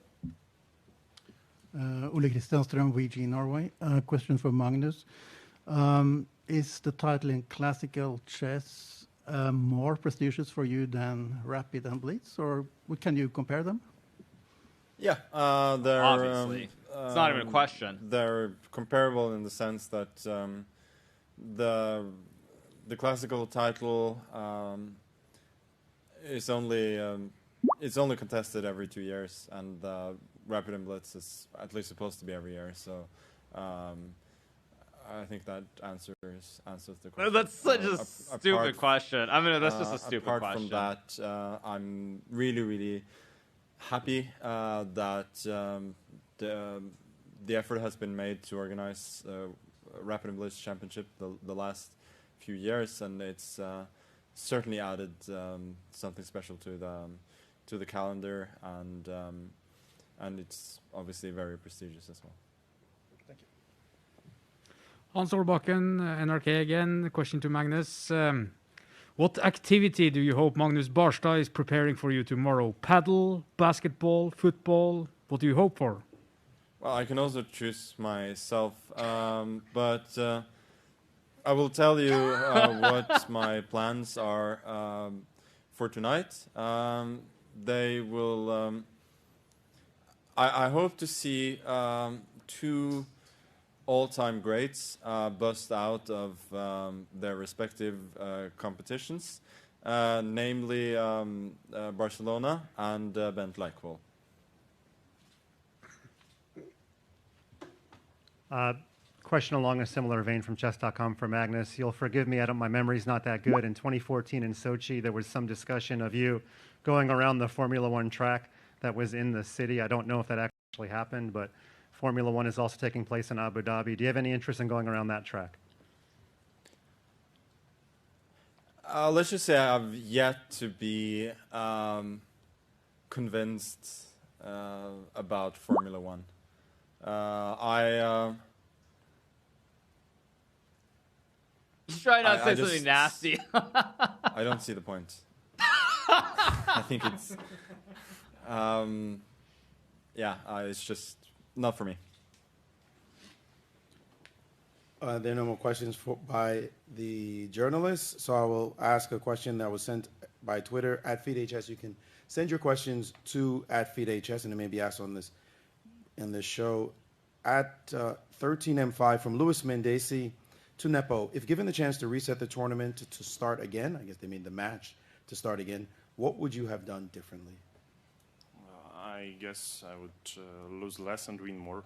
Ole Kristianström, VG Norway. Question for Magnus. Is the title in classical chess more prestigious for you than Rapid and Blitz, or can you compare them? Yeah, they're obviously. It's not even a question. They're comparable in the sense that the classical title is only it's only contested every 2 years, and Rapid and Blitz is at least supposed to be every year. So I think that answers the question. That's such a stupid question. I mean, that's just a stupid apart question. Apart from that, I'm really, really happy that the effort has been made to organize Rapid and Blitz Championship the last few years, and it's certainly added something special to the calendar, and it's obviously very prestigious as well. Thank you. Hans Solbakken, NRK again. Question to Magnus. What activity do you hope Magnus Barstad is preparing for you tomorrow? Paddle, basketball, football? What do you hope for? Well, I can also choose myself, but I will tell you what my plans are for tonight. They will. I hope to see two all-time greats bust out of their respective competitions, namely Barcelona and Bent Lakvold. Question along a similar vein from chess.com for Magnus. You'll forgive me, my memory's not that good. In 2014 in Sochi, there was some discussion of you going around the Formula One track that was in the city. I don't know if that actually happened, but Formula One is also taking place in Abu Dhabi. Do you have any interest in going around that track? Let's just say I've yet to be convinced about Formula One. Just try not to say something nasty. I don't see the point. I think it's it's just not for me. There are no more questions by the journalists, so I will ask a question that was sent by Twitter @FeedHS. You can send your questions to @FeedHS, and it may be asked in this show. At 13M5 from Luis Mendesi to Nepo. If given the chance to reset the tournament to start again, I guess they mean the match to start again, what would you have done differently? I guess I would lose less and win more.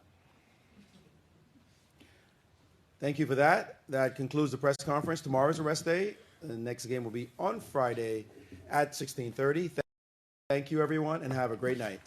Thank you for that. That concludes the press conference. Tomorrow is a rest day. The next game will be on Friday at 16:30. Thank you, everyone, and have a great night.